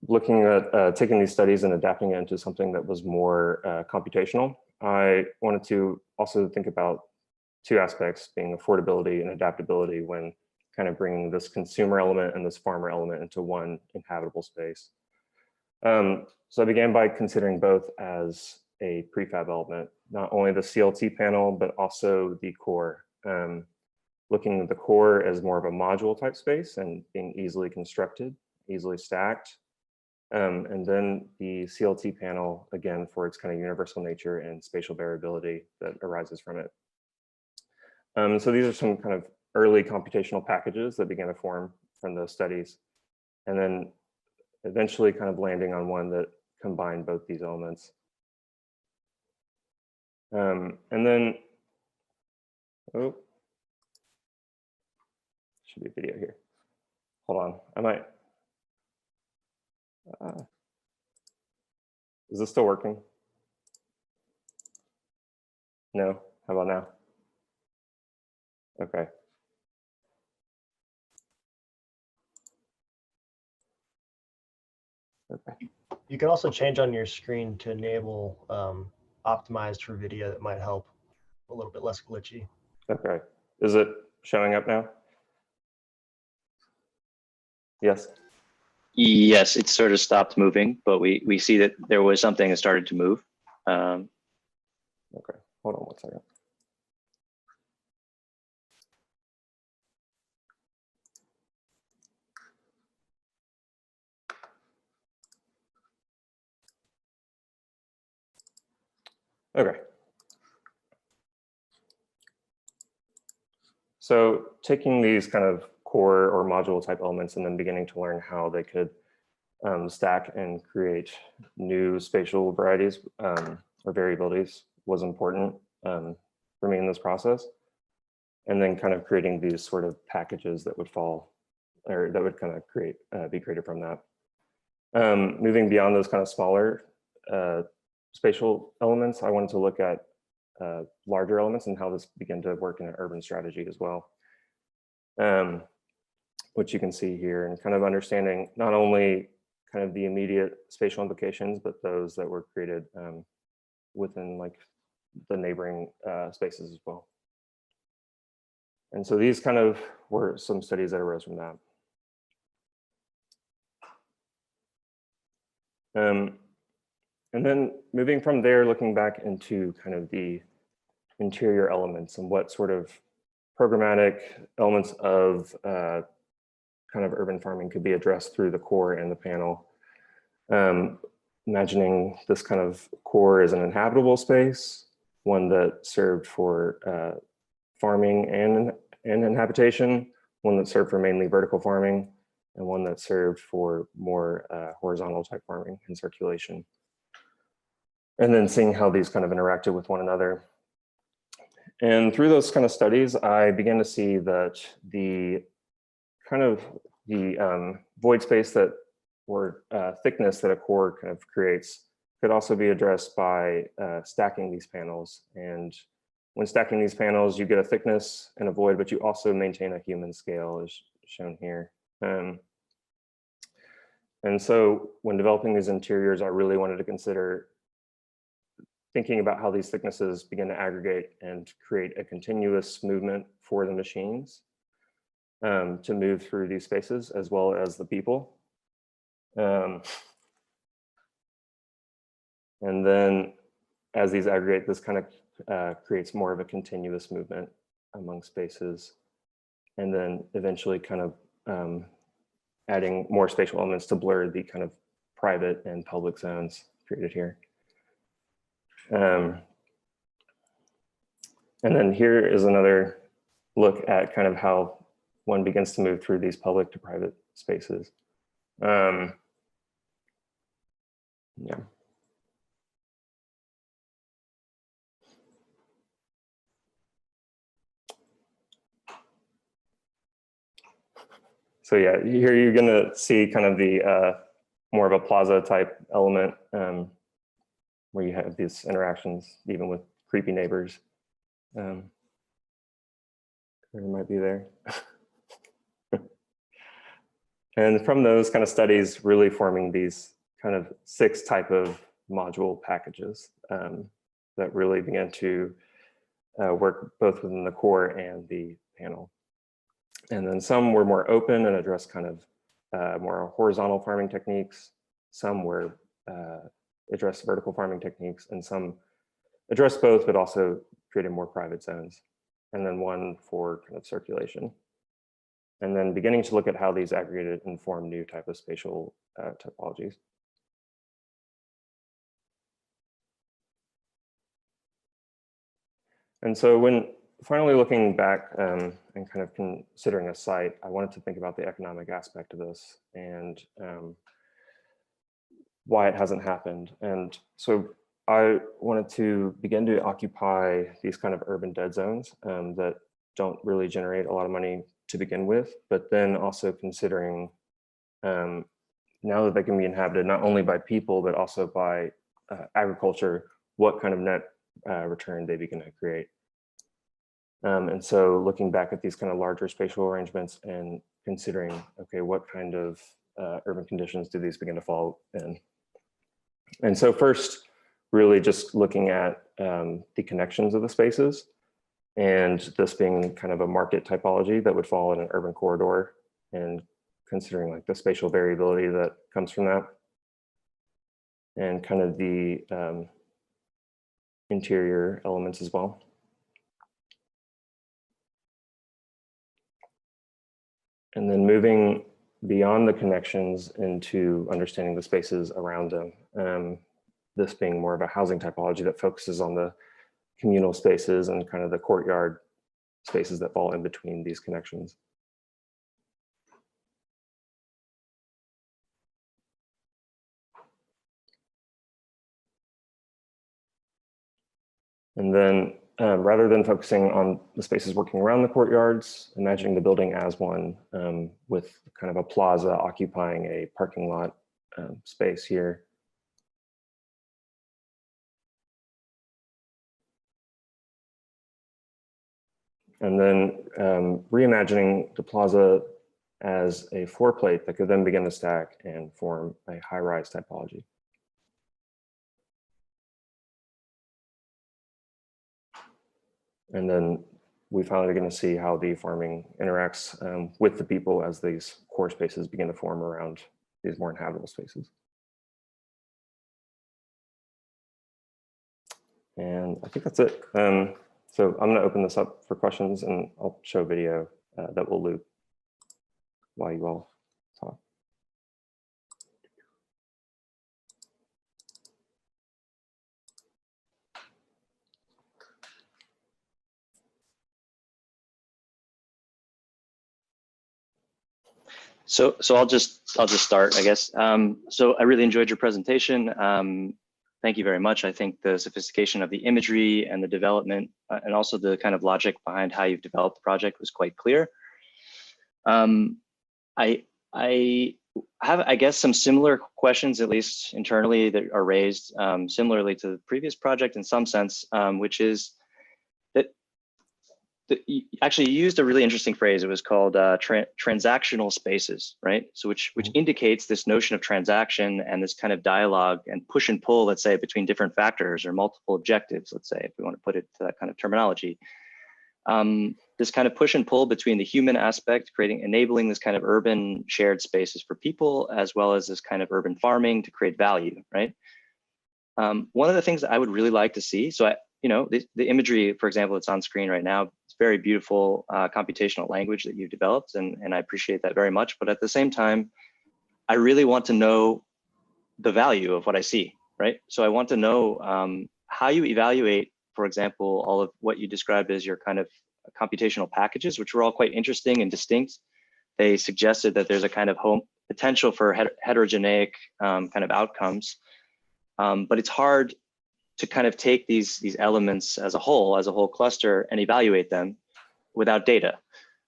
looking at taking these studies and adapting it into something that was more computational, I wanted to also think about 2 aspects, being affordability and adaptability, when kind of bringing this consumer element and this farmer element into one inhabitable space. So I began by considering both as a prefab element, not only the CLT panel, but also the core. Looking at the core as more of a module type space and being easily constructed, easily stacked. And then the CLT panel, again, for its kind of universal nature and spatial variability that arises from it. So these are some kind of early computational packages that began to form from those studies. And then eventually kind of landing on one that combined both these elements. And then, oh, should be a video here. Hold on, I might. Is this still working? No, how about now? Okay. Okay. You can also change on your screen to enable optimized for video. That might help a little bit less glitchy. Okay. Is it showing up now? Yes. Yes, it sort of stopped moving, but we see that there was something that started to move. Okay, hold on one second. Okay. So taking these kind of core or module type elements and then beginning to learn how they could stack and create new spatial varieties or variabilities was important for me in this process. And then kind of creating these sort of packages that would fall, or that would kind of create, be created from that. Moving beyond those kind of smaller spatial elements, I wanted to look at larger elements and how this began to work in an urban strategy as well. Which you can see here, and kind of understanding not only kind of the immediate spatial implications, but those that were created within like the neighboring spaces as well. And so these kind of were some studies that arose from that. And then moving from there, looking back into kind of the interior elements and what sort of programmatic elements of kind of urban farming could be addressed through the core and the panel. Imagining this kind of core as an inhabitable space, one that served for farming and habitation, one that served for mainly vertical farming, and one that served for more horizontal type farming and circulation. And then seeing how these kind of interacted with one another. And through those kind of studies, I began to see that the kind of the void space that, or thickness that a core kind of creates could also be addressed by stacking these panels. And when stacking these panels, you get a thickness and a void, but you also maintain a human scale as shown here. And so when developing these interiors, I really wanted to consider thinking about how these thicknesses begin to aggregate and create a continuous movement for the machines to move through these spaces, as well as the people. And then as these aggregate, this kind of creates more of a continuous movement among spaces. And then eventually kind of adding more spatial elements to blur the kind of private and public zones created here. And then here is another look at kind of how one begins to move through these public to private spaces. Yeah. So yeah, here you're gonna see kind of the more of a plaza type element where you have these interactions even with creepy neighbors. There might be there. And from those kind of studies, really forming these kind of 6 type of module packages that really began to work both within the core and the panel. And then some were more open and addressed kind of more horizontal farming techniques. Some were addressed vertical farming techniques, and some addressed both, but also created more private zones. And then one for kind of circulation. And then beginning to look at how these aggregated and form new type of spatial typologies. And so when finally looking back and kind of considering a site, I wanted to think about the economic aspect of this and why it hasn't happened. And so I wanted to begin to occupy these kind of urban dead zones that don't really generate a lot of money to begin with, but then also considering now that they can be inhabited not only by people, but also by agriculture, what kind of net return they begin to create. And so looking back at these kind of larger spatial arrangements and considering, okay, what kind of urban conditions do these begin to fall in? And so first, really just looking at the connections of the spaces and this being kind of a market typology that would fall in an urban corridor, and considering like the spatial variability that comes from that, and kind of the interior elements as well. And then moving beyond the connections into understanding the spaces around them. This being more of a housing typology that focuses on the communal spaces and kind of the courtyard spaces that fall in between these connections. And then rather than focusing on the spaces working around the courtyards, imagining the building as one with kind of a plaza occupying a parking lot space here. And then reimagining the plaza as a floor plate that could then begin to stack and form a high-rise typology. And then we finally are going to see how the farming interacts with the people as these core spaces begin to form around these more inhabitable spaces. And I think that's it. So I'm going to open this up for questions, and I'll show a video that will loop while you all talk. So I'll just start, I guess. So I really enjoyed your presentation. Thank you very much. I think the sophistication of the imagery and the development and also the kind of logic behind how you've developed the project was quite clear. I have, I guess, some similar questions, at least internally, that are raised similarly to the previous project in some sense, which is that actually you used a really interesting phrase. It was called transactional spaces, right? So which indicates this notion of transaction and this kind of dialogue and push and pull, let's say, between different factors or multiple objectives, let's say, if we want to put it to that kind of terminology. This kind of push and pull between the human aspect, enabling this kind of urban shared spaces for people, as well as this kind of urban farming to create value, right? One of the things that I would really like to see, so the imagery, for example, it's on screen right now. It's very beautiful computational language that you've developed, and I appreciate that very much. But at the same time, I really want to know the value of what I see, right? So I want to know how you evaluate, for example, all of what you described as your kind of computational packages, which were all quite interesting and distinct. They suggested that there's a kind of potential for heterogeneic kind of outcomes, but it's hard to kind of take these elements as a whole cluster, and evaluate them without data.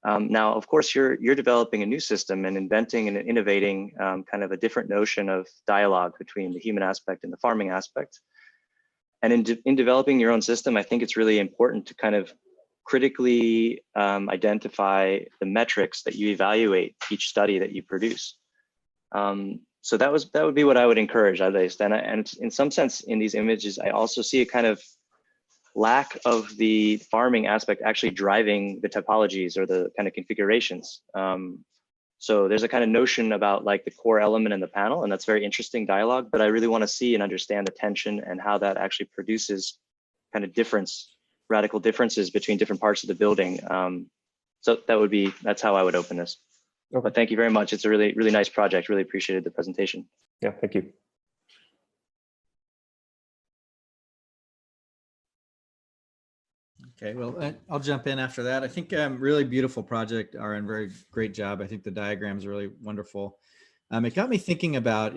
Now, of course, you're developing a new system and inventing and innovating kind of a different notion of dialogue between the human aspect and the farming aspect. And in developing your own system, I think it's really important to kind of critically identify the metrics that you evaluate each study that you produce. So that would be what I would encourage, at least. And in some sense, in these images, I also see a kind of lack of the farming aspect actually driving the typologies or the kind of configurations. So there's a kind of notion about like the core element in the panel, and that's very interesting dialogue, but I really want to see and understand the tension and how that actually produces kind of radical differences between different parts of the building. So that's how I would open this. Okay. But thank you very much. It's a really, really nice project. Really appreciated the presentation. Yeah, thank you. Okay, well, I'll jump in after that. I think really beautiful project, Aaron, very great job. I think the diagrams are really wonderful. It got me thinking about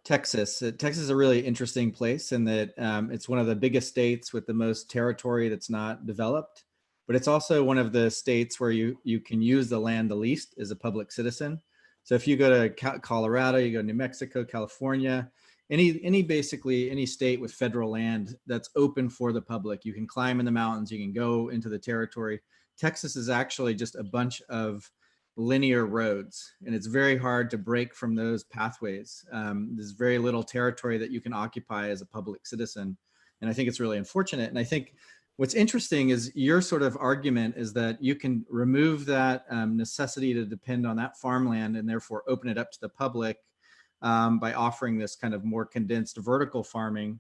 Texas. Texas is a really interesting place in that it's one of the biggest states with the most territory that's not developed, but it's also one of the states where you can use the land the least as a public citizen. So if you go to Colorado, you go to New Mexico, California, basically any state with federal land that's open for the public, you can climb in the mountains, you can go into the territory. Texas is actually just a bunch of linear roads, and it's very hard to break from those pathways. There's very little territory that you can occupy as a public citizen. And I think it's really unfortunate. And I think what's interesting is your sort of argument is that you can remove that necessity to depend on that farmland and therefore open it up to the public by offering this kind of more condensed vertical farming.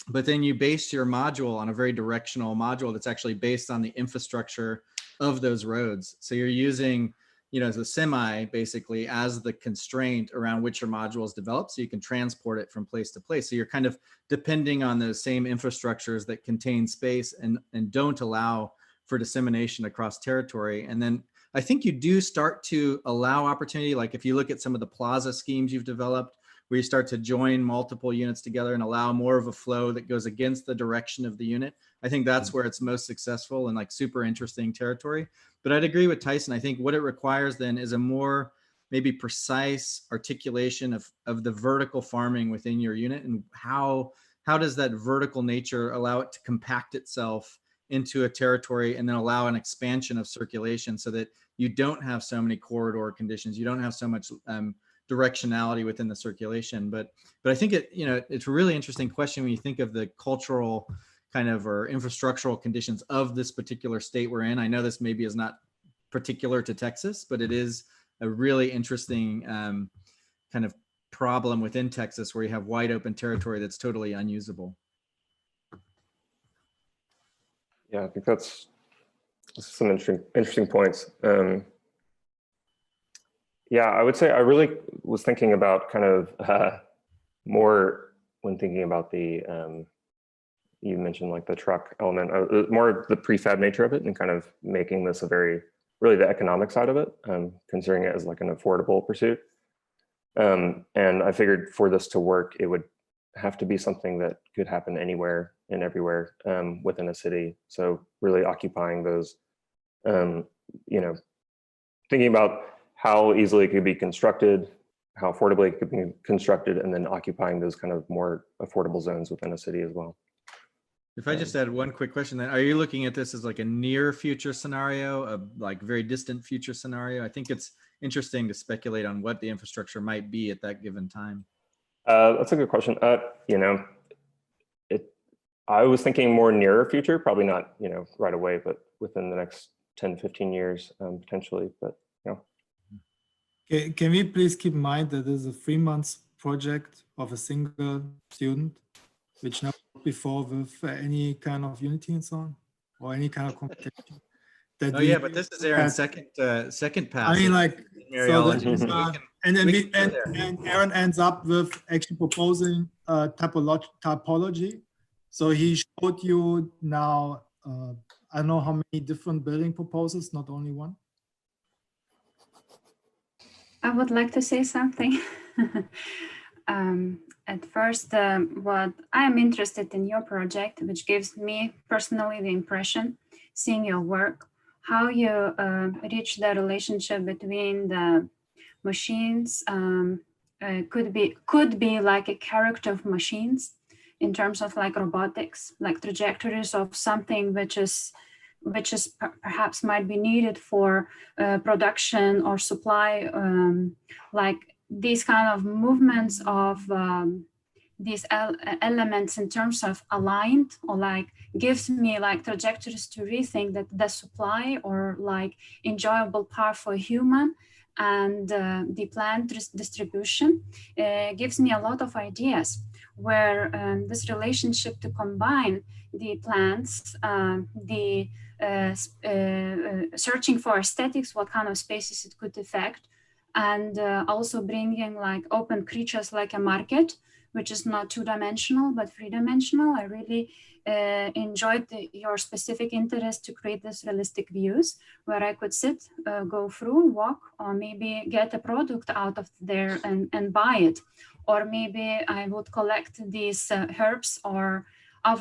But then you base your module on a very directional module that's actually based on the infrastructure of those roads. So you're using, you know, the semi basically as the constraint around which your module is developed, so you can transport it from place to place. So you're kind of depending on those same infrastructures that contain space and don't allow for dissemination across territory. And then I think you do start to allow opportunity, like if you look at some of the plaza schemes you've developed, where you start to join multiple units together and allow more of a flow that goes against the direction of the unit. I think that's where it's most successful and like super interesting territory. But I'd agree with Tyson. I think what it requires then is a more maybe precise articulation of the vertical farming within your unit, and how does that vertical nature allow it to compact itself into a territory and then allow an expansion of circulation so that you don't have so many corridor conditions, you don't have so much directionality within the circulation. But I think it's a really interesting question when you think of the cultural kind of or infrastructural conditions of this particular state we're in. I know this maybe is not particular to Texas, but it is a really interesting kind of problem within Texas where you have wide open territory that's totally unusable. Yeah, I think that's some interesting points. Yeah, I would say I really was thinking about kind of more when thinking about the, you mentioned like the truck element, more the prefab nature of it and kind of making this a really the economic side of it, considering it as like an affordable pursuit. And I figured for this to work, it would have to be something that could happen anywhere and everywhere within a city. So really occupying those, thinking about how easily it could be constructed, how affordably it could be constructed, and then occupying those kind of more affordable zones within a city as well. If I just add one quick question, then, are you looking at this as like a near future scenario, a like very distant future scenario? I think it's interesting to speculate on what the infrastructure might be at that given time. That's a good question. I was thinking more nearer future, probably not, right away, but within the next 10, 15 years, potentially, but Can we please keep in mind that this is a 3 months project of a single student, which never before with any kind of Unity and so on, or any kind of competition. Oh yeah, but this is Aaron's second pass. I mean, like, and Aaron ends up with actually proposing typology. So he showed you now, I don't know how many different building proposals, not only one. I would like to say something. At first, what I am interested in your project, which gives me personally the impression, seeing your work, how you reach the relationship between the machines, could be like a character of machines in terms of like robotics, like trajectories of something which is perhaps might be needed for production or supply, like these kind of movements of these elements in terms of aligned, or like gives me like trajectories to rethink that the supply or like enjoyable part for human and the plant distribution gives me a lot of ideas where this relationship to combine the plants, searching for aesthetics, what kind of spaces it could affect, and also bringing like open creatures like a market, which is not two-dimensional but three-dimensional. I really enjoyed your specific interest to create these realistic views where I could sit, go through, walk, or maybe get a product out of there and buy it. Or maybe I would collect these herbs or of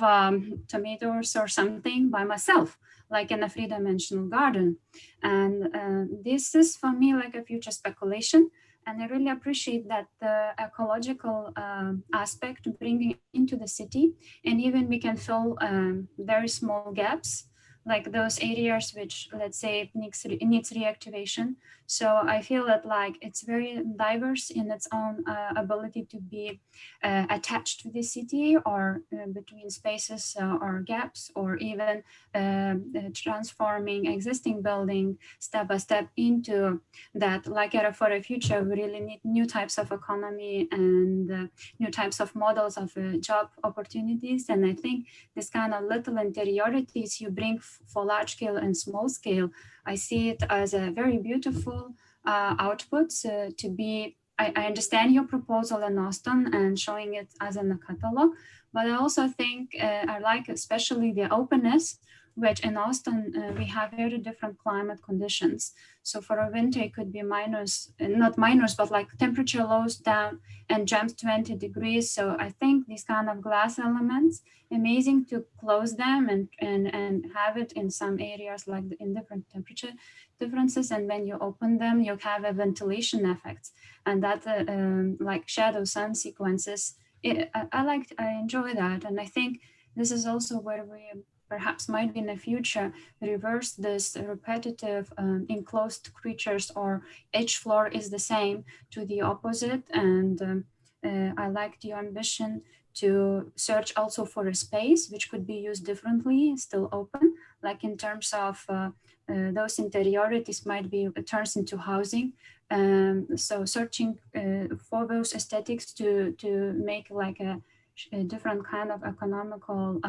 tomatoes or something by myself, like in a three-dimensional garden. And this is for me like a future speculation. And I really appreciate that the ecological aspect bringing into the city, and even we can fill very small gaps, like those areas which, let's say, it needs reactivation. So I feel that like it's very diverse in its own ability to be attached to the city, or between spaces or gaps, or even transforming existing building step by step into that. Like for a future, we really need new types of economy and new types of models of job opportunities. And I think this kind of little interiorities you bring for large scale and small scale, I see it as a very beautiful output to be. I understand your proposal in Austin and showing it as in a catalog, but I also think I like especially the openness, which in Austin we have very different climate conditions. So for a winter it could be minus, not minus, but like temperature lows down and jumps 20 degrees. So I think these kind of glass elements, amazing to close them and have it in some areas like in different temperature differences. And when you open them, you have a ventilation effect, and that like shadow sun sequences. I enjoy that. And I think this is also where we perhaps might in the future reverse this repetitive enclosed creatures, or each floor is the same, to the opposite. And I liked your ambition to search also for a space which could be used differently, still open, like in terms of those interiorities might be turns into housing. So searching for those aesthetics to make like a different kind of economical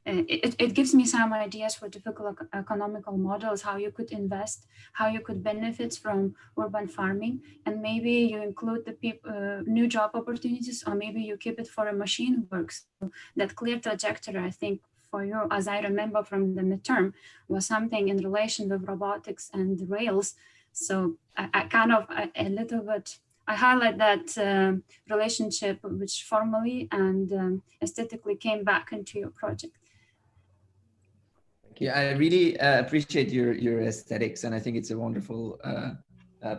it gives me some ideas for difficult economical models, how you could invest, how you could benefit from urban farming, and maybe you include the new job opportunities, or maybe you keep it for a machine works. So that clear trajectory, I think, for you, as I remember from the midterm, was something in relation with robotics and rails. So I kind of a little bit, I highlight that relationship, which formally and aesthetically came back into your project. Yeah, I really appreciate your aesthetics, and I think it's a wonderful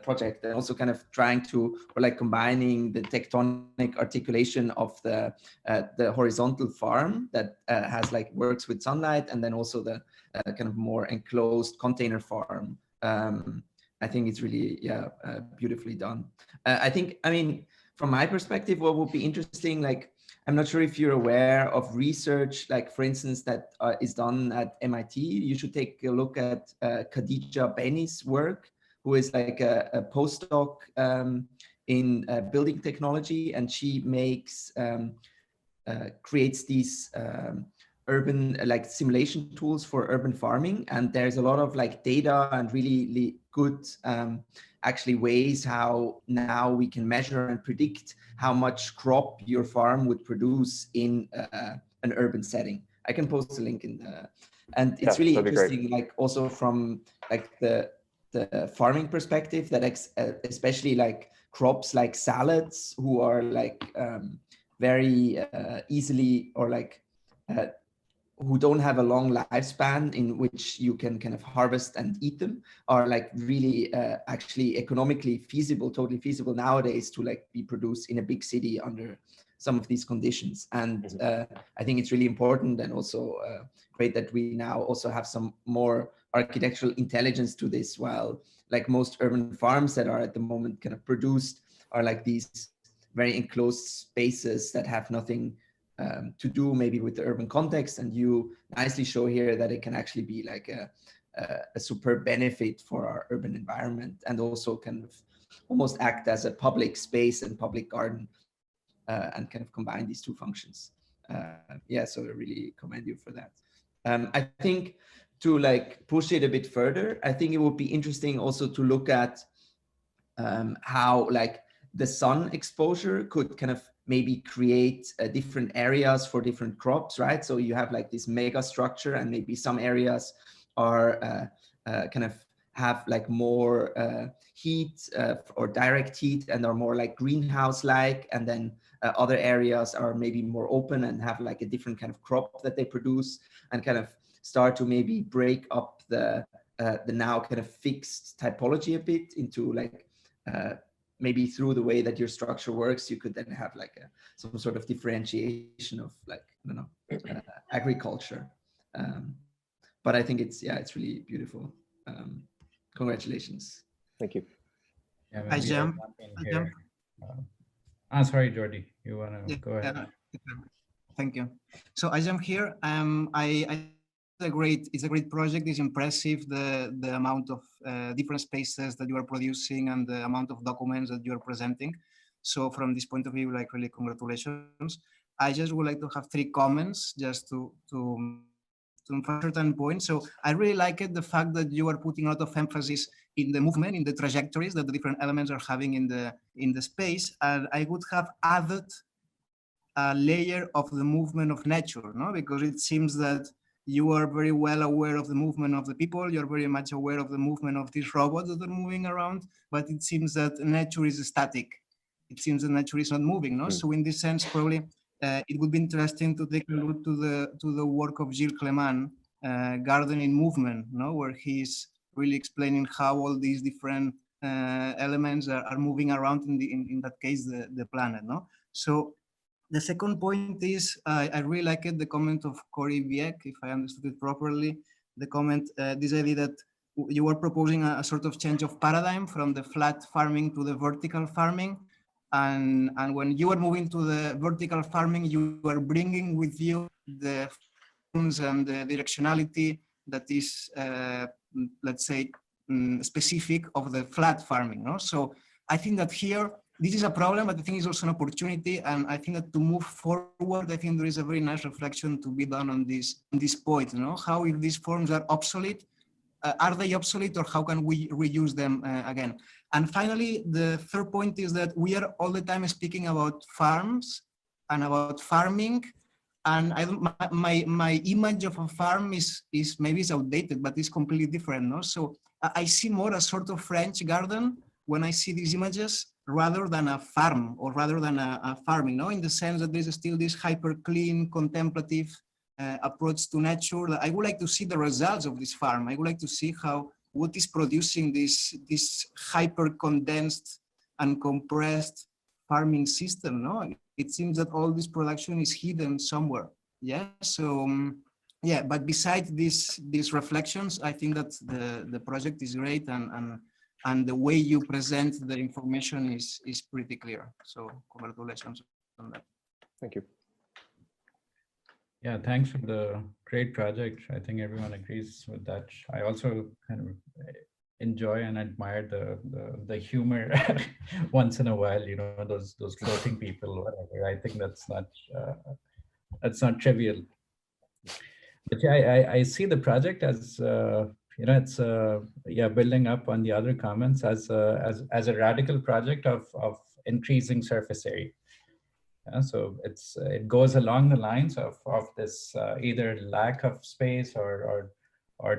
project, and also kind of trying to, or like combining the tectonic articulation of the horizontal farm that has like works with sunlight, and then also the kind of more enclosed container farm. I think it's really, yeah, beautifully done. I think, I mean, from my perspective, what would be interesting, like, I'm not sure if you're aware of research, like for instance, that is done at MIT. You should take a look at Khadija Beni's work, who is like a postdoc in building technology, and she makes, creates these urban like simulation tools for urban farming. And there's a lot of like data and really good actually ways how now we can measure and predict how much crop your farm would produce in an urban setting. I can post a link in the, and it's really interesting, like also from like the farming perspective, that especially like crops like salads, who are like very easily, or like who don't have a long lifespan in which you can kind of harvest and eat them, are like really actually economically feasible, totally feasible nowadays to like be produced in a big city under some of these conditions. And I think it's really important, and also great that we now also have some more architectural intelligence to this, while like most urban farms that are at the moment kind of produced are like these very enclosed spaces that have nothing to do maybe with the urban context. And you nicely show here that it can actually be like a superb benefit for our urban environment, and also kind of almost act as a public space and public garden, and kind of combine these two functions. Yeah, so I really commend you for that. I think to like push it a bit further, I think it would be interesting also to look at how like the sun exposure could kind of maybe create different areas for different crops, right? So you have like this mega structure, and maybe some areas are kind of have like more heat or direct heat, and are more like greenhouse-like, and then other areas are maybe more open and have like a different kind of crop that they produce, and kind of start to maybe break up the now kind of fixed typology a bit into like maybe through the way that your structure works, you could then have like some sort of differentiation of like, I don't know, agriculture. But I think it's, yeah, it's really beautiful. Congratulations. Thank you. Yeah, I maybe jump. here. Sorry, Jordi, you want to go ahead? Thank you. So I jump here. It's a great project. It's impressive the amount of different spaces that you are producing and the amount of documents that you are presenting. So from this point of view, like really congratulations. I just would like to have 3 comments just to a certain point. So I really like it, the fact that you are putting a lot of emphasis in the movement, in the trajectories that the different elements are having in the space. And I would have added a layer of the movement of nature, no? Because it seems that you are very well aware of the movement of the people. You're very much aware of the movement of these robots that are moving around, but it seems that nature is static. It seems that nature is not moving, no? So in this sense, probably it would be interesting to take a look to the work of Gilles Clément, Garden in Movement, no? Where he's really explaining how all these different elements are moving around in that case, the planet, no? So the second point is, I really like it, the comment of Corey Vieck, if I understood it properly, the comment, this idea that you are proposing a sort of change of paradigm from the flat farming to the vertical farming. And when you are moving to the vertical farming, you are bringing with you the forms and the directionality that is, let's say, specific of the flat farming, no? So I think that here, this is a problem, but I think it's also an opportunity. And I think that to move forward, I think there is a very nice reflection to be done on this point, you know, how if these forms are obsolete, are they obsolete, or how can we reuse them again? And finally, the third point is that we are all the time speaking about farms and about farming. And my image of a farm is maybe it's outdated, but it's completely different, no? So I see more a sort of French garden when I see these images, rather than a farm or rather than a farming, no? In the sense that there's still this hyper clean, contemplative approach to nature. I would like to see the results of this farm. I would like to see what is producing this hyper condensed and compressed farming system, no? It seems that all this production is hidden somewhere. Yeah, so yeah, but besides these reflections, I think that the project is great, and the way you present the information is pretty clear. So congratulations on that. Thank you. Yeah, thanks for the great project. I think everyone agrees with that. I also kind of enjoy and admire the humor once in a while, you know, those floating people, whatever. I think that's not trivial. But yeah, I see the project as you know, it's building up on the other comments as a radical project of increasing surface area. So it goes along the lines of this either lack of space or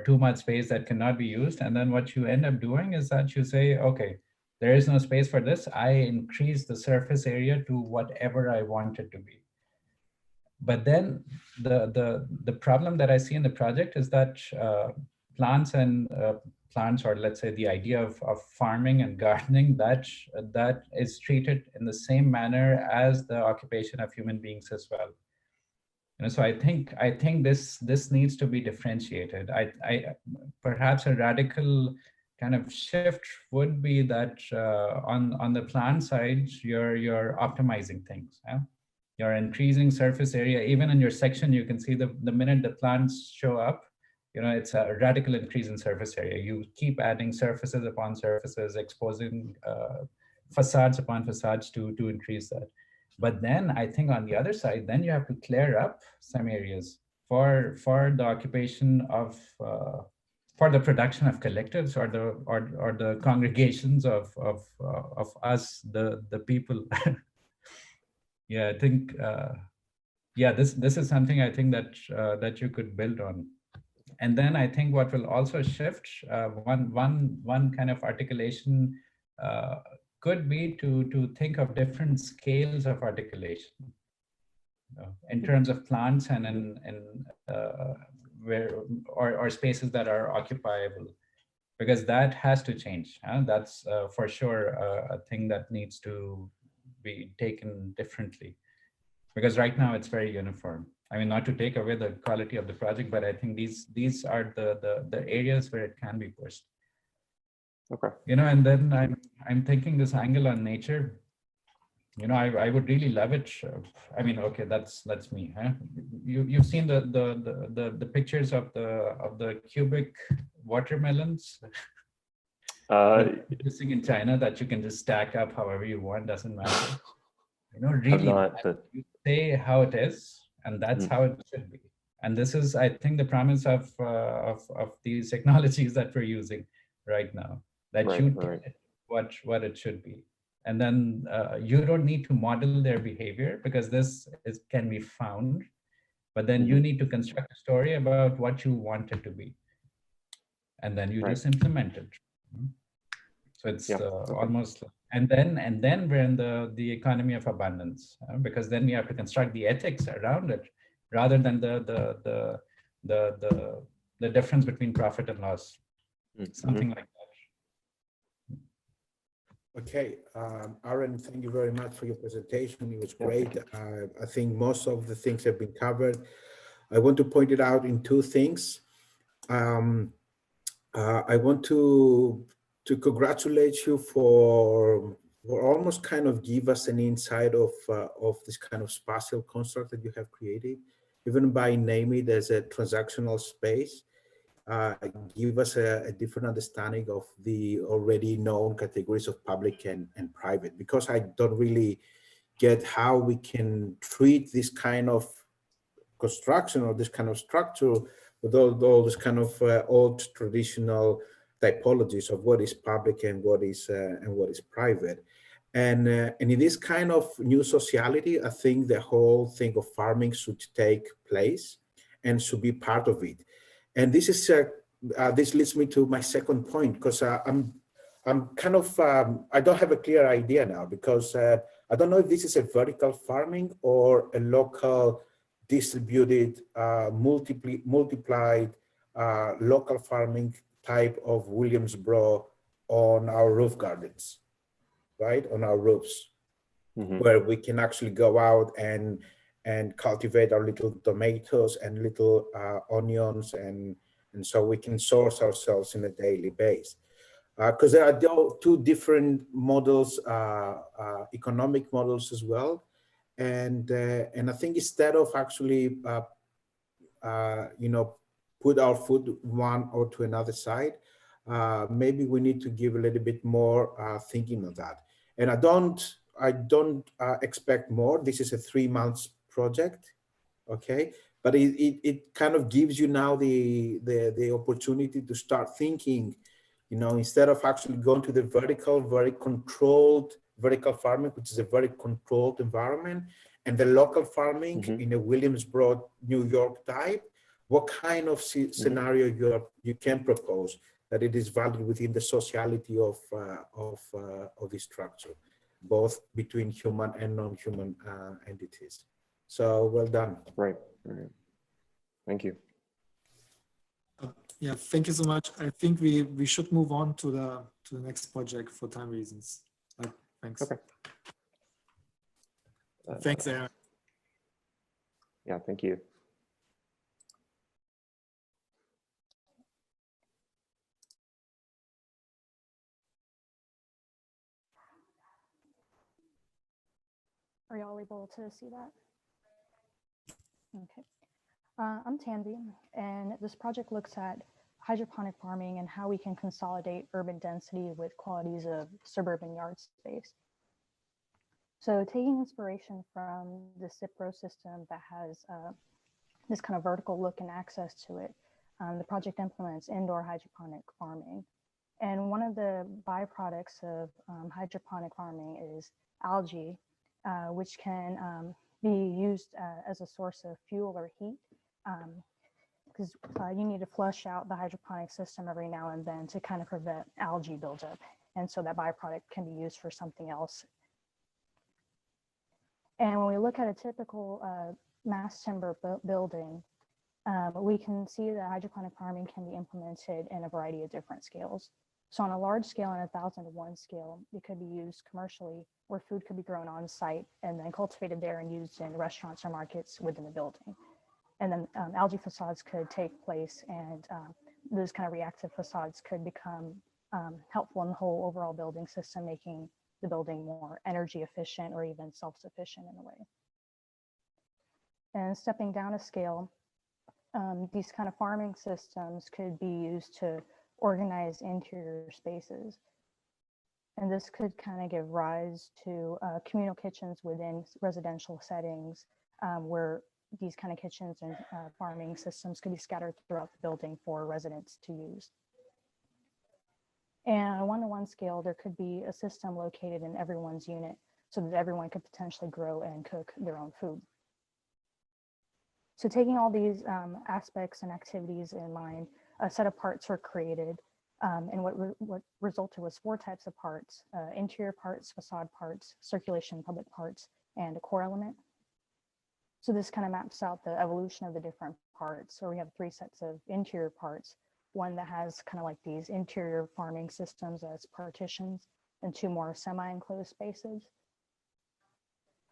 too much space that cannot be used. And then what you end up doing is that you say, okay, there is no space for this. I increase the surface area to whatever I want it to be. But then the problem that I see in the project is that plants, or let's say the idea of farming and gardening, that is treated in the same manner as the occupation of human beings as well. And so I think this needs to be differentiated. I perhaps a radical kind of shift would be that on the plant side, you're optimizing things. Yeah? You're increasing surface area. Even in your section, you can see the minute the plants show up, you know, it's a radical increase in surface area. You keep adding surfaces upon surfaces, exposing facades upon facades to increase that. But then I think on the other side, then you have to clear up some areas for the occupation of, for the production of collectives or the congregations of us, the people. Yeah, I think, yeah, this is something I think that you could build on. And then I think what will also shift, one kind of articulation could be to think of different scales of articulation in terms of plants and in or spaces that are occupiable, because that has to change. That's for sure a thing that needs to be taken differently, because right now it's very uniform. I mean, not to take away the quality of the project, but I think these are the areas where it can be pushed. Okay. And then I'm thinking this angle on nature. I would really love it. I mean, okay, that's me. Huh? You've seen the pictures of the cubic watermelons. Existing in China that you can just stack up however you want, doesn't matter. Really, you say how it is, and that's how it should be. And this is, I think, the promise of these technologies that we're using right now. That you tell it what it should be, and then you don't need to model their behavior because this can be found, but then you need to construct a story about what you want it to be, and then you just implement it. So it's almost, and then we're in the economy of abundance, because then we have to construct the ethics around it, rather than the difference between profit and loss, something like that. Okay, Aaron, thank you very much for your presentation. It was great. I think most of the things have been covered. I want to point it out in two things. I want to congratulate you for almost kind of give us an insight of this kind of spatial construct that you have created, even by naming it as a transactional space. Give us a different understanding of the already known categories of public and private, because I don't really get how we can treat this kind of construction or this kind of structure with all this kind of old traditional typologies of what is public and what is private. And in this kind of new sociality, I think the whole thing of farming should take place and should be part of it. And this is this leads me to my second point, because I'm kind of I don't have a clear idea now, because I don't know if this is a vertical farming or a local distributed multiplied local farming type of Williamsboro on our roof gardens, right, on our roofs, where we can actually go out and cultivate our little tomatoes and little onions, and so we can source ourselves in a daily basis. Because there are two different models, economic models as well, and I think instead of actually put our foot one or to another side, maybe we need to give a little bit more thinking on that. And I don't expect more. This is a 3 months project, okay? But it kind of gives you now the opportunity to start thinking, instead of actually going to the very controlled vertical farming, which is a very controlled environment, and the local farming in a Williamsboro, New York type, what kind of scenario you can propose that it is valid within the sociality of this structure, both between human and non-human entities. So well done. Right. Thank you. Yeah, thank you so much. I think we should move on to the next project for time reasons. Thanks. Okay. Thanks, Aaron. Yeah, thank you. Are y'all able to see that? Okay. I'm Tanvi, and this project looks at hydroponic farming and how we can consolidate urban density with qualities of suburban yard space. So taking inspiration from the Cipro system that has this kind of vertical look and access to it, the project implements indoor hydroponic farming. And one of the byproducts of hydroponic farming is algae, which can be used as a source of fuel or heat, because you need to flush out the hydroponic system every now and then to kind of prevent algae buildup. And so that byproduct can be used for something else. And when we look at a typical mass timber building, we can see that hydroponic farming can be implemented in a variety of different scales. So on a large scale and 1,000:1 scale, it could be used commercially, where food could be grown on site and then cultivated there and used in restaurants or markets within the building. And then algae facades could take place, and those kind of reactive facades could become helpful in the whole overall building system, making the building more energy efficient or even self-sufficient in a way. And stepping down a scale, these kind of farming systems could be used to organize interior spaces. And this could kind of give rise to communal kitchens within residential settings, where these kind of kitchens and farming systems could be scattered throughout the building for residents to use. And on a one-to-one scale, there could be a system located in everyone's unit so that everyone could potentially grow and cook their own food. So taking all these aspects and activities in mind, a set of parts were created. And what resulted was 4 types of parts: interior parts, facade parts, circulation public parts, and a core element. So this kind of maps out the evolution of the different parts. So we have 3 sets of interior parts, one that has kind of like these interior farming systems as partitions, and 2 more semi-enclosed spaces.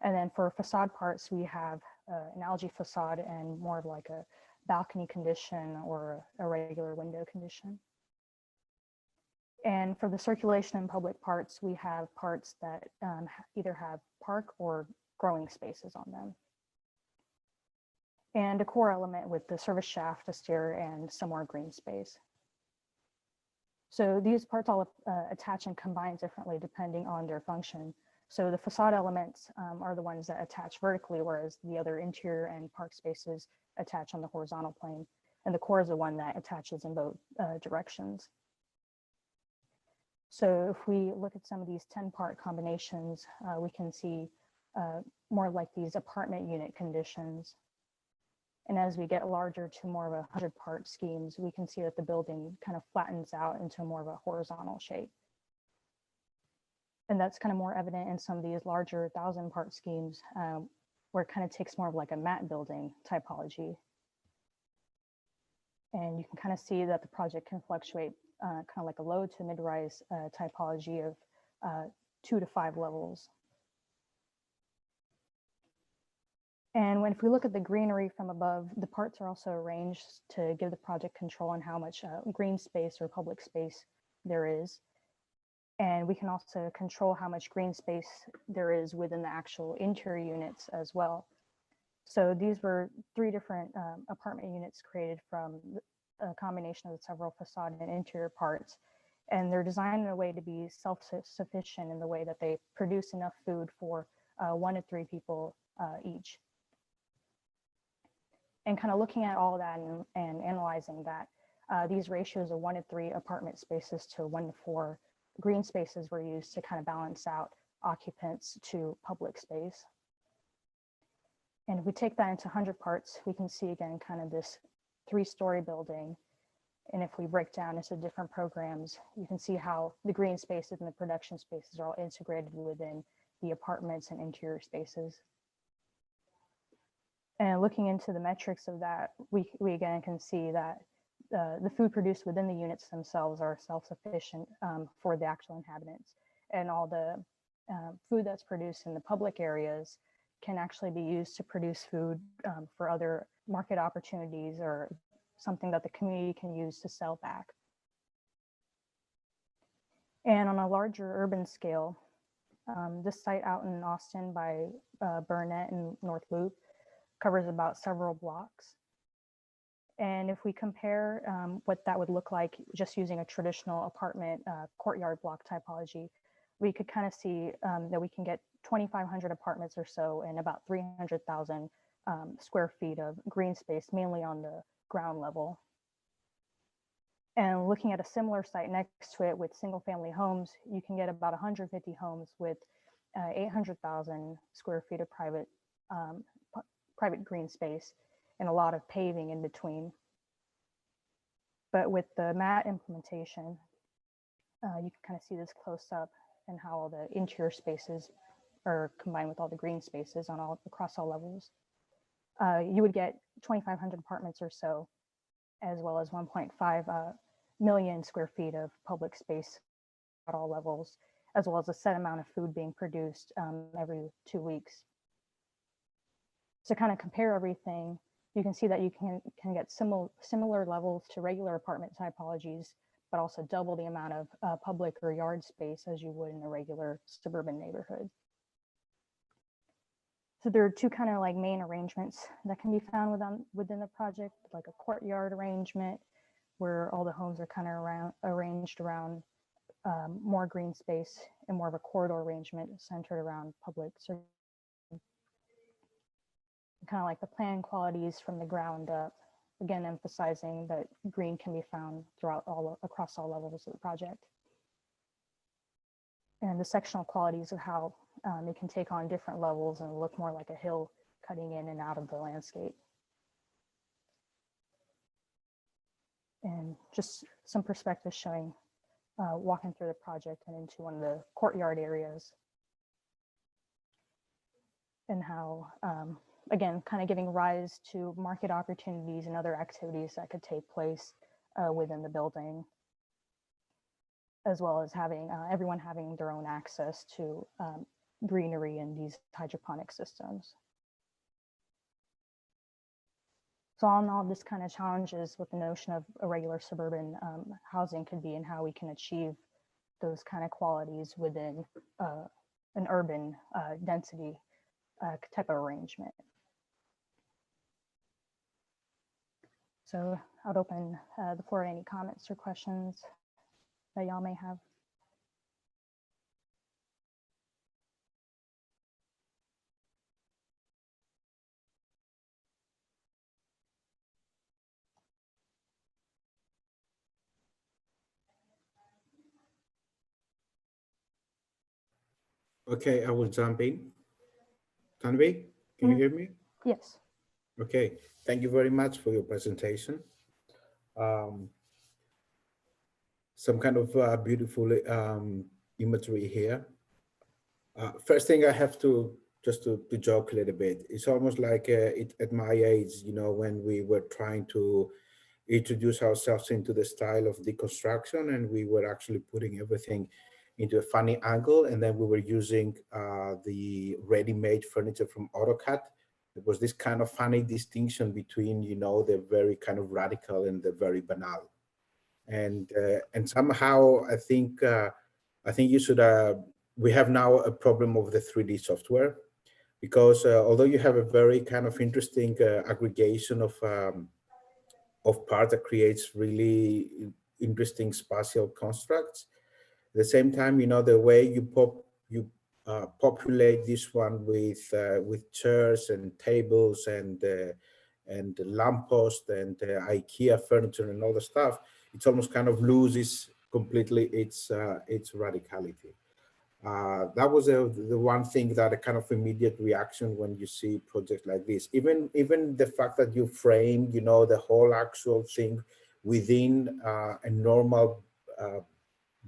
And then for facade parts, we have an algae facade and more of like a balcony condition or a regular window condition. And for the circulation and public parts, we have parts that either have park or growing spaces on them. And a core element with the service shaft, a stair, and some more green space. So these parts all attach and combine differently depending on their function. So the facade elements are the ones that attach vertically, whereas the other interior and park spaces attach on the horizontal plane. And the core is the one that attaches in both directions. So if we look at some of these 10-part combinations, we can see more like these apartment unit conditions. And as we get larger to more of a 100-part schemes, we can see that the building kind of flattens out into more of a horizontal shape. And that's kind of more evident in some of these larger 1,000-part schemes, where it kind of takes more of like a mat building typology. And you can kind of see that the project can fluctuate kind of like a low to mid-rise typology of 2 to 5 levels. And if we look at the greenery from above, the parts are also arranged to give the project control on how much green space or public space there is. And we can also control how much green space there is within the actual interior units as well. So these were 3 different apartment units created from a combination of several facade and interior parts. And they're designed in a way to be self-sufficient in the way that they produce enough food for 1 to 3 people each. And kind of looking at all that and analyzing that, these ratios of 1 to 3 apartment spaces to 1 to 4 green spaces were used to kind of balance out occupants to public space. And if we take that into 100 parts, we can see again kind of this 3-story building. And if we break down into different programs, you can see how the green spaces and the production spaces are all integrated within the apartments and interior spaces. And looking into the metrics of that, we again can see that the food produced within the units themselves are self-sufficient for the actual inhabitants. And all the food that's produced in the public areas can actually be used to produce food for other market opportunities or something that the community can use to sell back. And on a larger urban scale, this site out in Austin by Burnett and North Loop covers about several blocks. And if we compare what that would look like just using a traditional apartment courtyard block typology, we could kind of see that we can get 2,500 apartments or so and about 300,000 square feet of green space, mainly on the ground level. And looking at a similar site next to it with single family homes, you can get about 150 homes with 800,000 square feet of private green space and a lot of paving in between. But with the mat implementation, you can kind of see this close up and how all the interior spaces are combined with all the green spaces on across all levels. You would get 2,500 apartments or so, as well as 1.5 million square feet of public space at all levels, as well as a set amount of food being produced every 2 weeks. To kind of compare everything, you can see that you can get similar levels to regular apartment typologies but also double the amount of public or yard space as you would in a regular suburban neighborhood. So there are two kind of like main arrangements that can be found within the project, like a courtyard arrangement, where all the homes are kind of arranged around more green space, and more of a corridor arrangement centered around public service. Kind of like the plan qualities from the ground up, again emphasizing that green can be found across all levels of the project. And the sectional qualities of how it can take on different levels and look more like a hill cutting in and out of the landscape. And just some perspective showing walking through the project and into one of the courtyard areas, and how, again, kind of giving rise to market opportunities and other activities that could take place within the building, as well as having everyone having their own access to greenery in these hydroponic systems. So all in all, this kind of challenges what the notion of a regular suburban housing could be, and how we can achieve those kind of qualities within an urban density type of arrangement. So I'd open the floor to any comments or questions that y'all may have. Okay, I will jump in. Tanvi, can you hear me? Yes. Okay, thank you very much for your presentation. Some kind of beautiful imagery here. First thing I have to just to joke a little bit. It's almost like at my age, you know, when we were trying to introduce ourselves into the style of deconstruction, and we were actually putting everything into a funny angle, and then we were using the ready-made furniture from AutoCAD. There was this kind of funny distinction between, you know, the very kind of radical and the very banal. And somehow I think you should. We have now a problem of the 3D software, because although you have a very kind of interesting aggregation of parts that creates really interesting spatial constructs, at the same time, you know, the way you populate this one with chairs and tables and lamppost and IKEA furniture and all the stuff, it almost kind of loses completely its radicality. That was the one thing that a kind of immediate reaction when you see projects like this. Even the fact that you frame, you know, the whole actual thing within a normal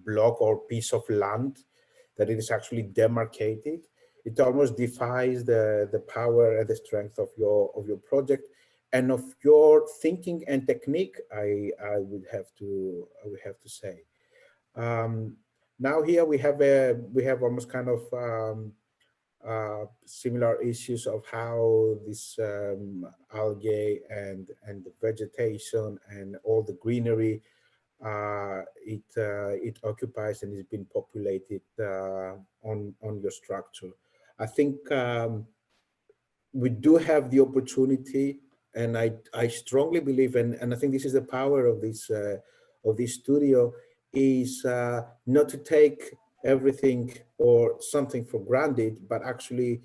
block or piece of land, that it is actually demarcated, it almost defies the power and the strength of your project and of your thinking and technique. I would have to say. Now here we have almost kind of similar issues of how this algae and the vegetation and all the greenery it occupies and is being populated on your structure. I think we do have the opportunity, and I strongly believe, and I think this is the power of this studio, is not to take everything or something for granted, but actually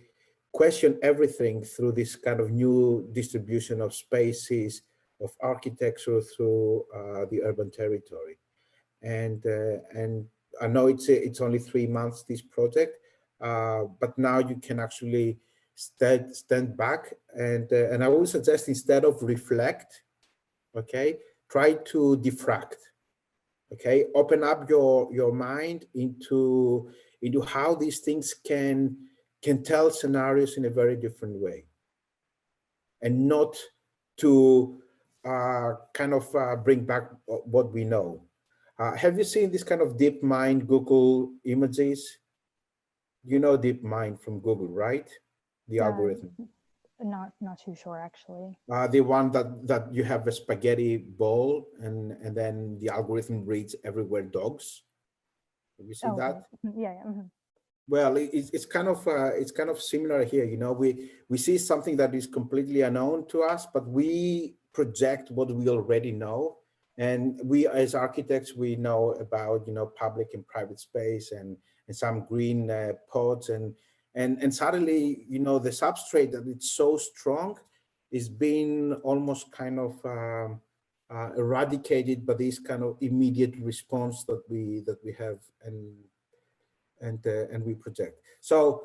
question everything through this kind of new distribution of spaces, of architecture through the urban territory. And I know it's only 3 months, this project, but now you can actually stand back and I would suggest, instead of reflect, okay, try to diffract. Okay, open up your mind into how these things can tell scenarios in a very different way, and not to kind of bring back what we know. Have you seen this kind of DeepMind Google images? You know DeepMind from Google, right? The algorithm. Not too sure actually. The one that you have a spaghetti bowl and then the algorithm reads everywhere dogs. Have you seen that? Okay. Yeah. Yeah. Mm-hmm. Well, it's kind of similar here. You know, we see something that is completely unknown to us, but we project what we already know. And we, as architects, we know about, you know, public and private space and some green pods and suddenly, you know, the substrate that it's so strong is being almost kind of eradicated by this kind of immediate response that we have and we project. So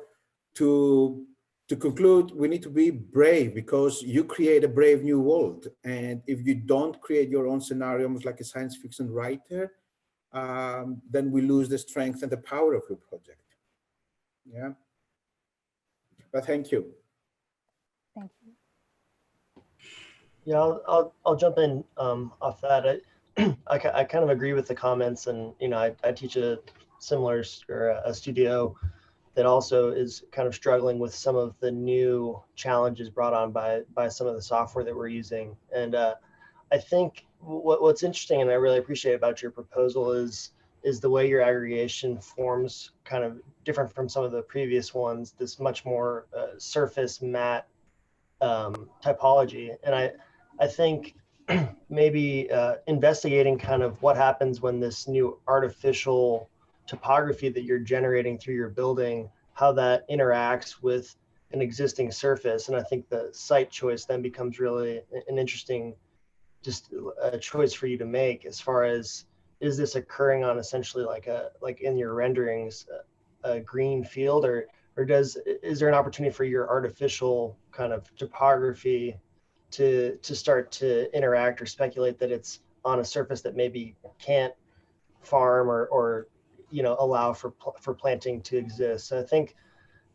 to conclude, we need to be brave because you create a brave new world. And if you don't create your own scenarios like a science fiction writer, then we lose the strength and the power of your project. Yeah. But thank you. Thank you. Yeah, I'll jump in off that. I kind of agree with the comments, and you know, I teach a similar or a studio that also is kind of struggling with some of the new challenges brought on by some of the software that we're using. And I think what's interesting and I really appreciate about your proposal is the way your aggregation forms kind of different from some of the previous ones, this much more surface matte typology. And I think maybe investigating kind of what happens when this new artificial topography that you're generating through your building, how that interacts with an existing surface. And I think the site choice then becomes really an interesting just a choice for you to make as far as, is this occurring on essentially like in your renderings, a green field, or is there an opportunity for your artificial kind of topography to start to interact or speculate that it's on a surface that maybe can't farm or you know, allow for planting to exist. So I think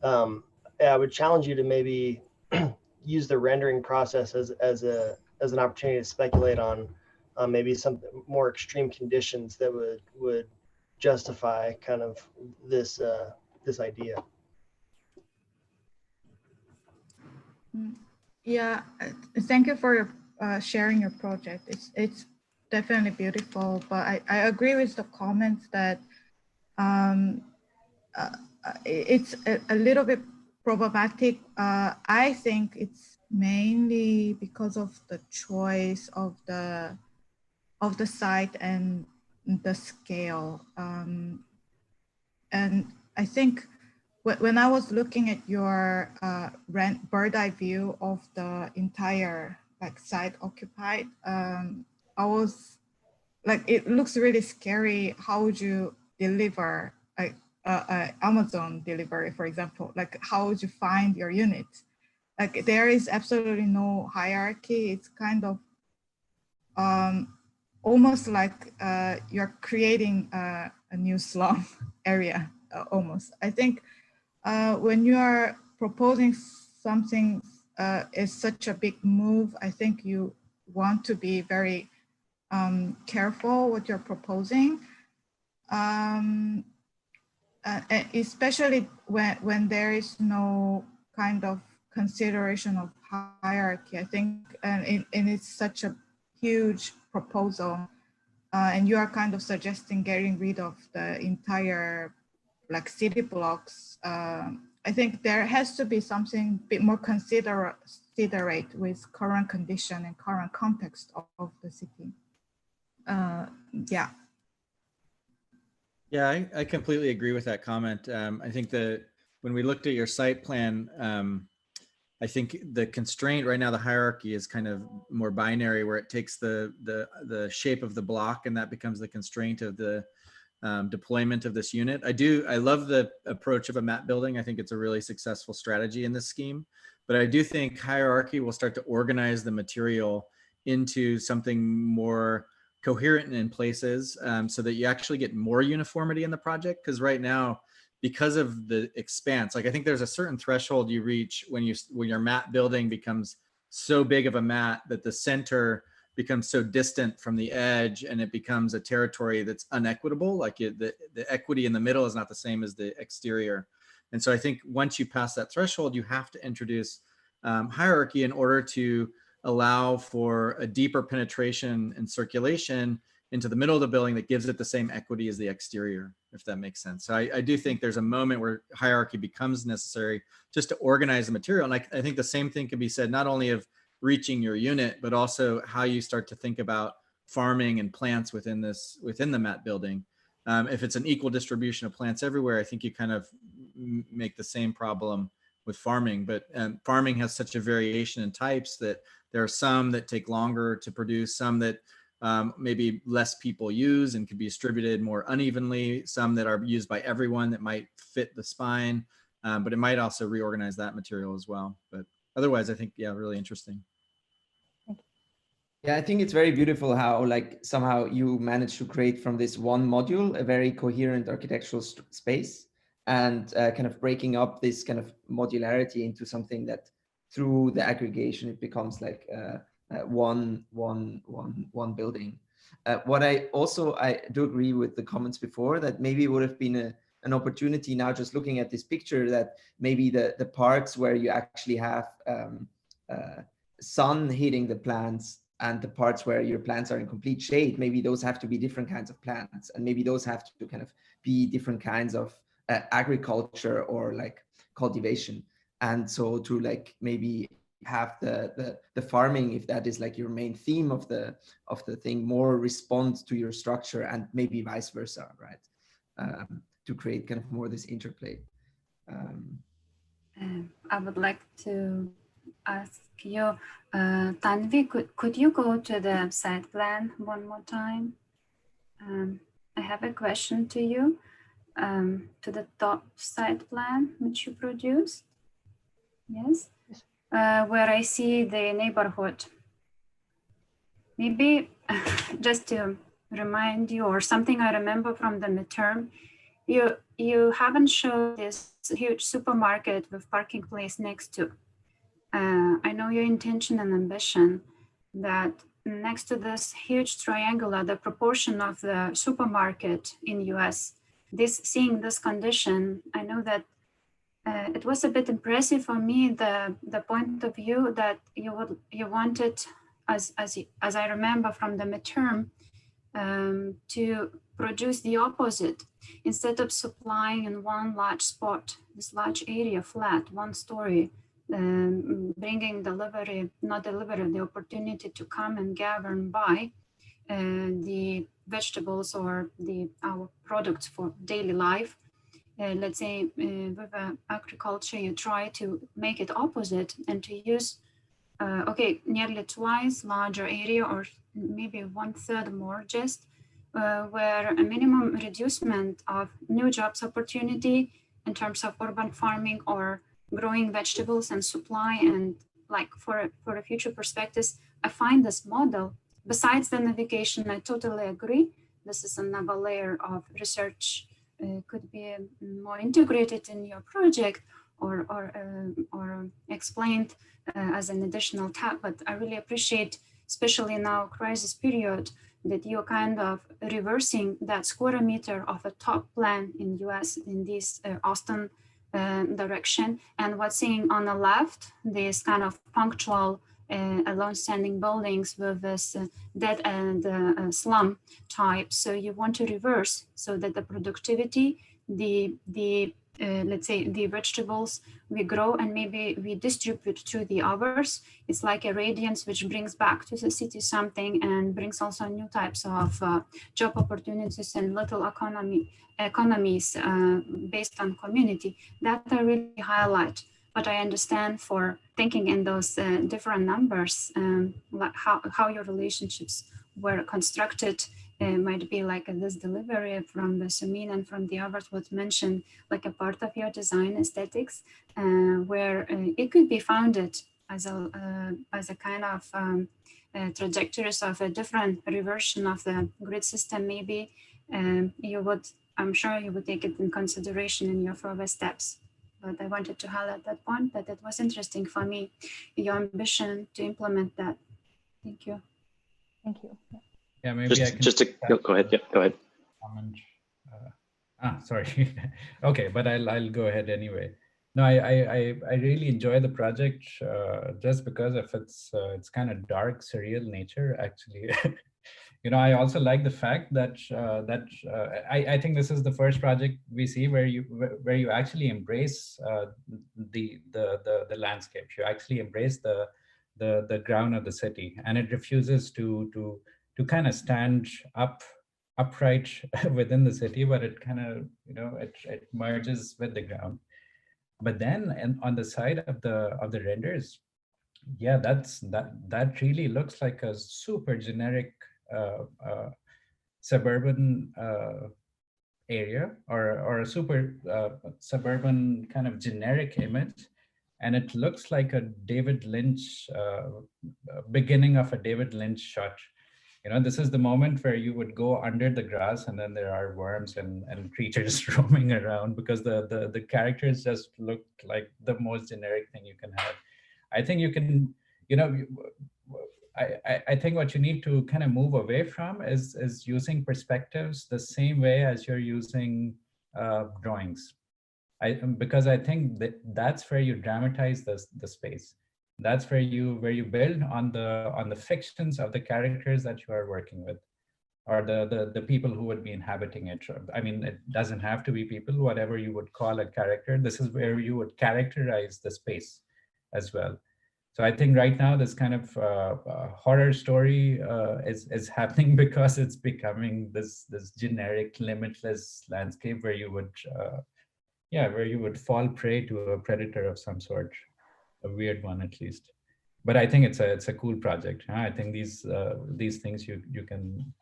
I would challenge you to maybe use the rendering process as an opportunity to speculate on maybe some more extreme conditions that would justify kind of this idea. Yeah, thank you for your sharing your project. It's definitely beautiful, but I agree with the comments that it's a little bit problematic. I think it's mainly because of the choice of the site and the scale. And I think when I was looking at your bird eye view of the entire like site occupied, I was like, it looks really scary. How would you deliver like Amazon delivery, for example? Like, how would you find your units? Like, there is absolutely no hierarchy. It's kind of almost like you're creating a new slum area, almost. I think when you are proposing something is such a big move, I think you want to be very careful what you're proposing, especially when there is no kind of consideration of hierarchy. I think, and it's such a huge proposal, and you are kind of suggesting getting rid of the entire like city blocks. I think there has to be something a bit more considerate with current condition and current context of the city. Yeah. Yeah, I completely agree with that comment. I think that when we looked at your site plan, I think the constraint right now, the hierarchy is kind of more binary, where it takes the shape of the block, and that becomes the constraint of the deployment of this unit. I love the approach of a map building. I think it's a really successful strategy in this scheme, but I do think hierarchy will start to organize the material into something more coherent in places, so that you actually get more uniformity in the project. Because right now, because of the expanse, like I think there's a certain threshold you reach when your mat building becomes so big of a mat that the center becomes so distant from the edge, and it becomes a territory that's unequitable. Like the equity in the middle is not the same as the exterior. And so I think once you pass that threshold, you have to introduce hierarchy in order to allow for a deeper penetration and circulation into the middle of the building that gives it the same equity as the exterior, if that makes sense. So I do think there's a moment where hierarchy becomes necessary just to organize the material. And I think the same thing can be said not only of reaching your unit, but also how you start to think about farming and plants within the mat building. If it's an equal distribution of plants everywhere, I think you kind of make the same problem with farming. But farming has such a variation in types that there are some that take longer to produce, some that maybe less people use and can be distributed more unevenly, some that are used by everyone that might fit the spine, but it might also reorganize that material as well. But otherwise, I think, yeah, really interesting. Yeah, I think it's very beautiful how like somehow you managed to create from this one module a very coherent architectural space, and kind of breaking up this kind of modularity into something that through the aggregation it becomes like one building. What I do agree with the comments before that maybe it would have been an opportunity now just looking at this picture that maybe the parts where you actually have sun hitting the plants and the parts where your plants are in complete shade, maybe those have to be different kinds of plants, and maybe those have to kind of be different kinds of agriculture or like cultivation. And so to like maybe have the farming, if that is like your main theme of the thing, more respond to your structure, and maybe vice versa, right? To create kind of more this interplay. I would like to ask you, Tanvi, could you go to the site plan one more time? I have a question to you, to the top site plan which you produced. Yes, where I see the neighborhood. Maybe just to remind you, or something I remember from the midterm, you haven't shown this huge supermarket with parking place next to. I know your intention and ambition that next to this huge triangular, the proportion of the supermarket in US, seeing this condition, I know that it was a bit impressive for me, the point of view that you wanted, as I remember from the midterm, to produce the opposite. Instead of supplying in one large spot, this large area flat, one story, bringing the opportunity to come and gather and buy the vegetables or our products for daily life. Let's say with agriculture, you try to make it opposite and to use, nearly twice larger area, or maybe 1/3 more just, where a minimum reducement of new jobs opportunity in terms of urban farming or growing vegetables and supply, and like for a future perspectives, I find this model, besides the navigation, I totally agree. This is another layer of research, could be more integrated in your project or explained as an additional tab. But I really appreciate, especially now crisis period, that you're kind of reversing that square meter of a top plan in US in this Austin direction, and what's seeing on the left, this kind of punctual alone standing buildings with this dead end slum type. So you want to reverse so that the productivity, let's say the vegetables we grow and maybe we distribute to the others. It's like a radiance which brings back to the city something and brings also new types of job opportunities and little economies based on community. That I really highlight. But I understand for thinking in those different numbers, like how your relationships were constructed. Might be like this delivery from the Sumin and from the others was mentioned, like a part of your design aesthetics, where it could be founded as a kind of trajectories of a different reversion of the grid system. Maybe I'm sure you would take it in consideration in your further steps. But I wanted to highlight that point, that it was interesting for me, your ambition to implement that. Thank you. Thank you. Yeah, maybe go ahead. Yeah, go ahead. Comment. Sorry. Okay, but I'll go ahead anyway. No, I really enjoy the project just because of its kind of dark, surreal nature. Actually, you know, I also like the fact that I think this is the first project we see where you actually embrace the landscape. You actually embrace the ground of the city, and it refuses to kind of stand upright within the city, but it kind of, you know, it merges with the ground. But then, and on the side of the renders, yeah, that really looks like a super generic suburban area, or a super suburban kind of generic image, and it looks like a David Lynch beginning of a David Lynch shot. You know, this is the moment where you would go under the grass and then there are worms and creatures roaming around, because the characters just look like the most generic thing you can have. I think you can, you know, I think what you need to kind of move away from is using perspectives the same way as you're using drawings. Because I think that's where you dramatize the space. That's where you build on the fictions of the characters that you are working with, or the people who would be inhabiting it. I mean, it doesn't have to be people, whatever you would call a character. This is where you would characterize the space as well. So I think right now this kind of horror story is happening because it's becoming this generic, limitless landscape where you would where you would fall prey to a predator of some sort. A weird one, at least. But I think it's a cool project. I think these things you can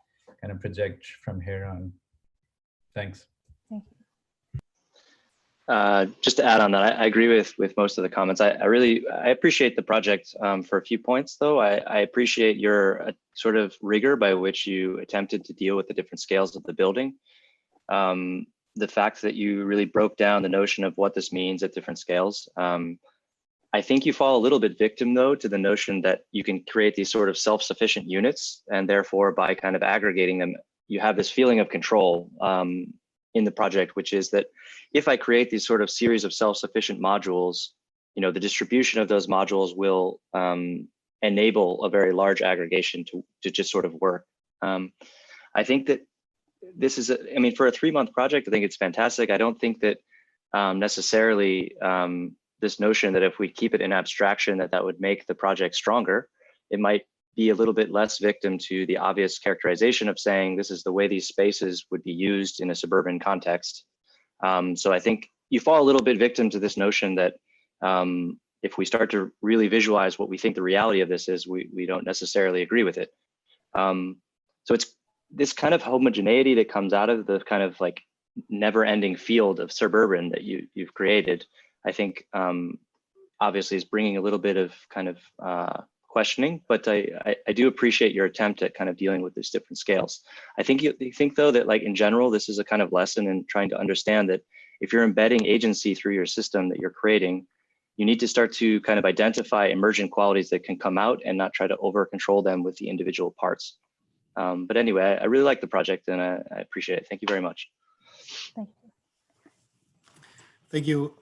kind of project from here on. Thanks. Thank you. Just to add on that, I agree with most of the comments. I appreciate the project for a few points, though. I appreciate your sort of rigor by which you attempted to deal with the different scales of the building. The fact that you really broke down the notion of what this means at different scales. I think you fall a little bit victim, though, to the notion that you can create these sort of self-sufficient units, and therefore by kind of aggregating them, you have this feeling of control in the project, which is that if I create these sort of series of self-sufficient modules, you know, the distribution of those modules will enable a very large aggregation to just sort of work. I think that this is, I mean, for a 3-month project, I think it's fantastic. I don't think that necessarily this notion that if we keep it in abstraction, that would make the project stronger. It might be a little bit less victim to the obvious characterization of saying this is the way these spaces would be used in a suburban context. So I think you fall a little bit victim to this notion that if we start to really visualize what we think the reality of this is, we don't necessarily agree with it. So it's this kind of homogeneity that comes out of the kind of like never-ending field of suburban that you've created, I think obviously is bringing a little bit of kind of questioning, but I do appreciate your attempt at kind of dealing with these different scales. I think you think though that like in general, this is a kind of lesson in trying to understand that if you're embedding agency through your system that you're creating, you need to start to kind of identify emergent qualities that can come out and not try to over control them with the individual parts. But anyway, I really like the project and I appreciate it. Thank you very much. Thank you. Thank you.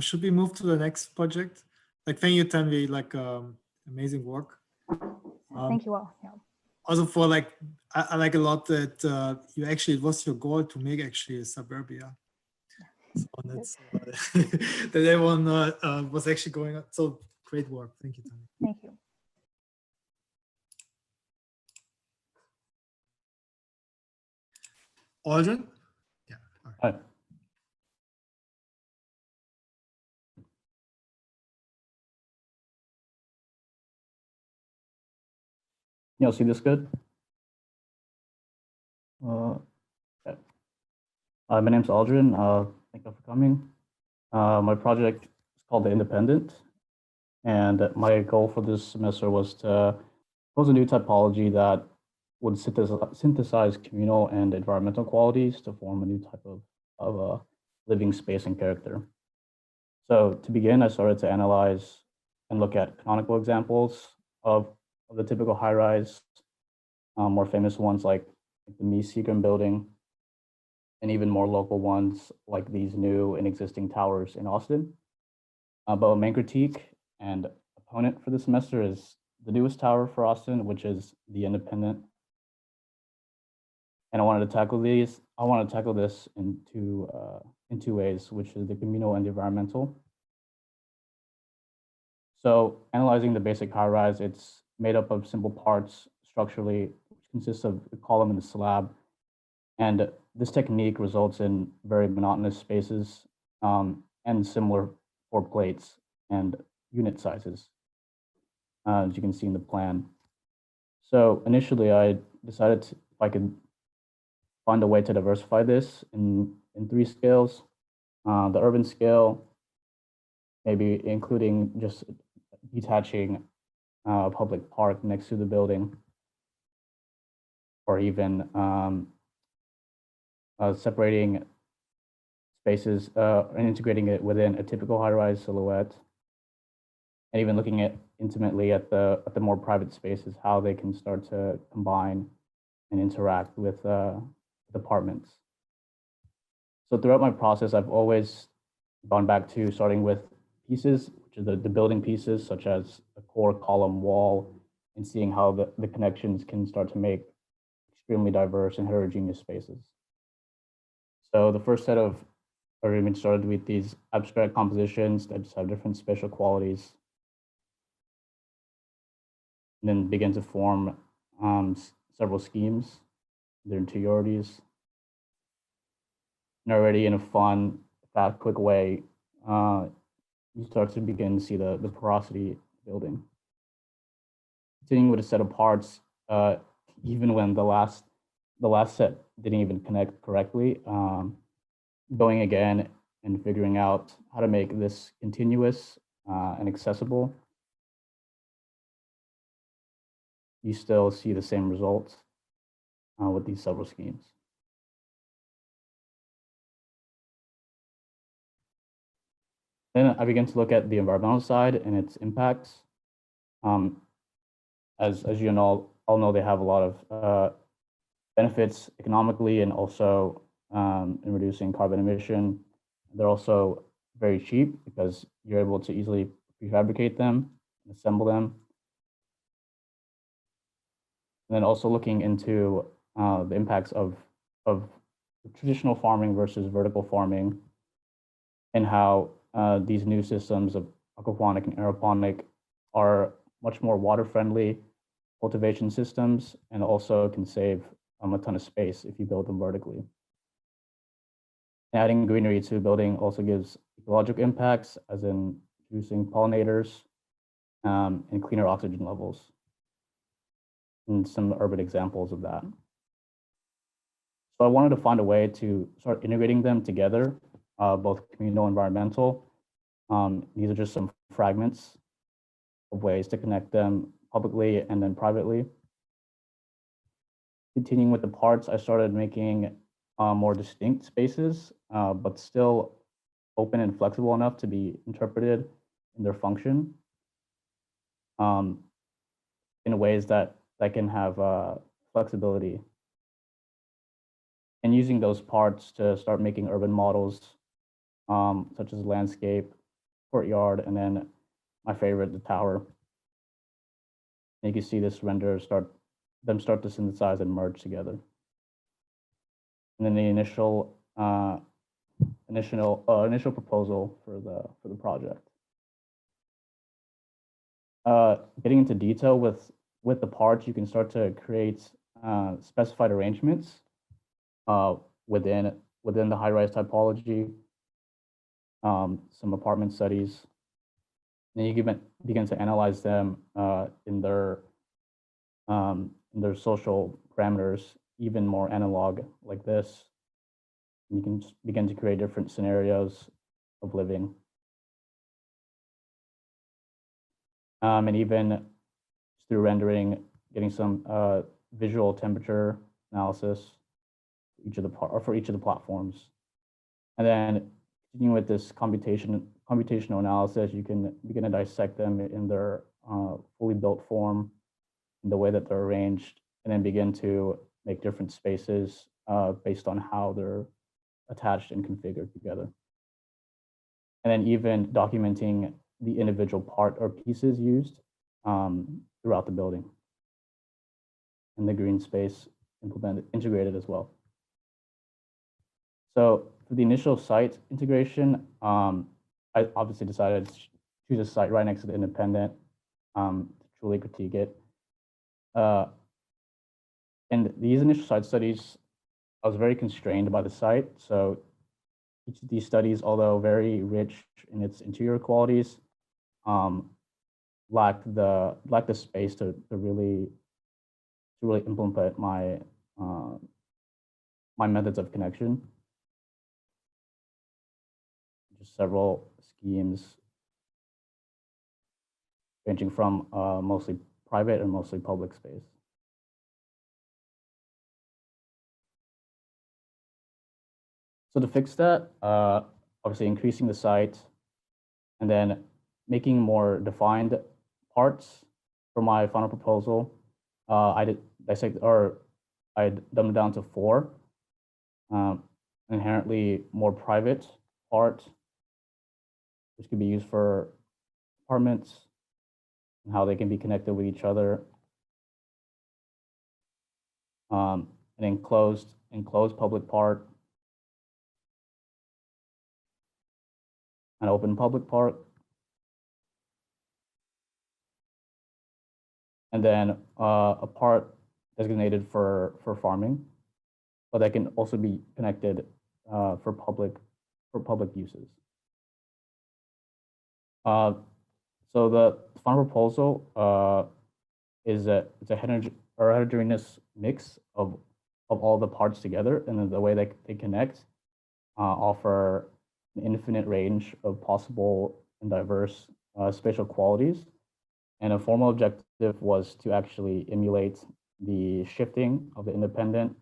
Should we move to the next project? Like, thank you, Tanvi, like amazing work. Thank you all. Yeah. Also for like, I like a lot that you actually, it was your goal to make actually a suburbia. So that's that everyone was actually going on. So great work. Thank you, Tanvi. Thank you. Aldrin? Yeah. Hi. Y'all see this good? Okay. My name's Aldrin. Thank you for coming. My project is called The Independent. And my goal for this semester was to propose a new typology that would synthesize communal and environmental qualities to form a new type of living space and character. So to begin, I started to analyze and look at canonical examples of the typical high-rise, more famous ones like the Mies-Seagrim building, and even more local ones like these new and existing towers in Austin. But a main critique and opponent for the semester is the newest tower for Austin, which is the Independent. And I wanted to tackle these. I want to tackle this in two ways, which is the communal and the environmental. So analyzing the basic high-rise, it's made up of simple parts structurally, which consists of a column and a slab. And this technique results in very monotonous spaces and similar for plates and unit sizes, as you can see in the plan. So initially, I decided if I could find a way to diversify this in 3 scales. The urban scale, maybe including just detaching a public park next to the building, or even separating spaces and integrating it within a typical high-rise silhouette, and even looking at intimately at the more private spaces, how they can start to combine and interact with apartments. So throughout my process, I've always gone back to starting with pieces, which are the building pieces, such as a core, column, wall, and seeing how the connections can start to make extremely diverse and heterogeneous spaces. So the first set of arrangements started with these abstract compositions that just have different spatial qualities, and then begin to form several schemes, their interiorities. And already in a fun, fast, quick way, you start to begin to see the porosity building. Continuing with a set of parts, even when the last set didn't even connect correctly, going again and figuring out how to make this continuous and accessible, you still see the same results with these several schemes. Then I began to look at the environmental side and its impacts. As you all know, they have a lot of benefits economically and also in reducing carbon emission. They're also very cheap because you're able to easily prefabricate them and assemble them. And then also looking into the impacts of traditional farming versus vertical farming, and how these new systems of aquaponic and aeroponic are much more water-friendly cultivation systems, and also can save a ton of space if you build them vertically. Adding greenery to a building also gives ecological impacts, as in producing pollinators and cleaner oxygen levels, and some urban examples of that. So I wanted to find a way to start integrating them together, both communal and environmental. These are just some fragments of ways to connect them publicly and then privately. Continuing with the parts, I started making more distinct spaces, but still open and flexible enough to be interpreted in their function in ways that can have flexibility. And using those parts to start making urban models, such as landscape, courtyard, and then my favorite, the tower. And you can see this render start to synthesize and merge together. And then the initial proposal for the project. Getting into detail with the parts, you can start to create specified arrangements within the high-rise typology, some apartment studies. Then you can begin to analyze them in their social parameters, even more analog like this. And you can just begin to create different scenarios of living. And even through rendering, getting some visual temperature analysis for each of the platforms. And then continuing with this computational analysis, you can begin to dissect them in their fully built form, in the way that they're arranged, and then begin to make different spaces based on how they're attached and configured together. and then even documenting the individual part or pieces used throughout the building. And the green space integrated as well. So for the initial site integration, I obviously decided to choose a site right next to the independent to truly critique it. And these initial site studies, I was very constrained by the site. So each of these studies, although very rich in its interior qualities, lacked the space to really implement my my methods of connection. Just several schemes ranging from mostly private and mostly public space. So to fix that, obviously increasing the site and then making more defined parts for my final proposal. I dumbed it down to 4. Inherently more private part, which could be used for apartments and how they can be connected with each other. An enclosed public part, an open public part, and then a part designated for farming, but that can also be connected for public uses. So the final proposal is it's a heterogeneous mix of all the parts together, and then the way that they connect offer an infinite range of possible and diverse spatial qualities. And a formal objective was to actually emulate the shifting of the independent,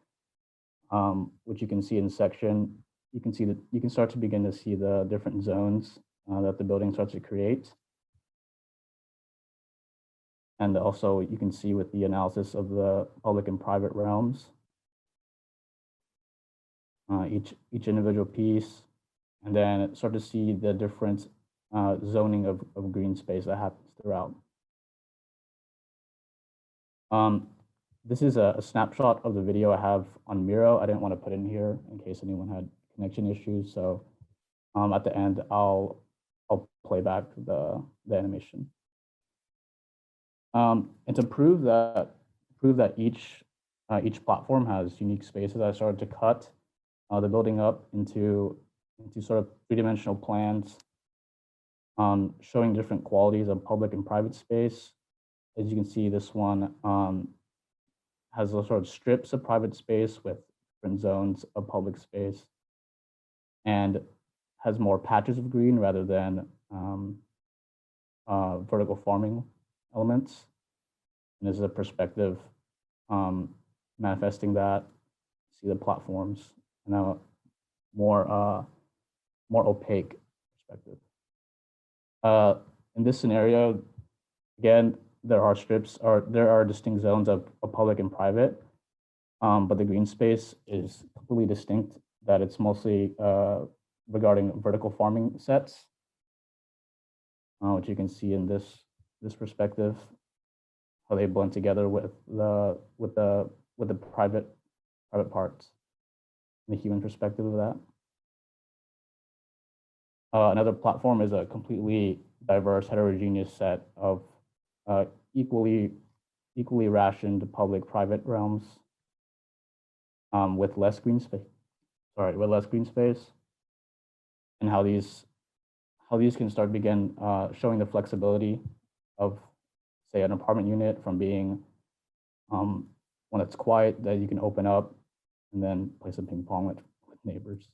which you can see in section. You can start to begin to see the different zones that the building starts to create. And also you can see with the analysis of the public and private realms, each individual piece, and then start to see the different zoning of green space that happens throughout. This is a snapshot of the video I have on Miro. I didn't want to put in here in case anyone had connection issues. So at the end, I'll play back the animation. And to prove that each platform has unique spaces, I started to cut the building up into sort of 3-dimensional plans, showing different qualities of public and private space. As you can see, this one has those sort of strips of private space with different zones of public space, and has more patches of green rather than vertical farming elements. And this is a perspective manifesting that. See the platforms in a more opaque perspective. In this scenario, again, there are distinct zones of public and private, but the green space is completely distinct, that it's mostly regarding vertical farming sets, which you can see in this perspective, how they blend together with the private parts, the human perspective of that. Another platform is a completely diverse, heterogeneous set of equally rationed public-private realms with less green space. And how these can start to begin showing the flexibility of, say, an apartment unit from being when it's quiet that you can open up and then play some ping pong with neighbors,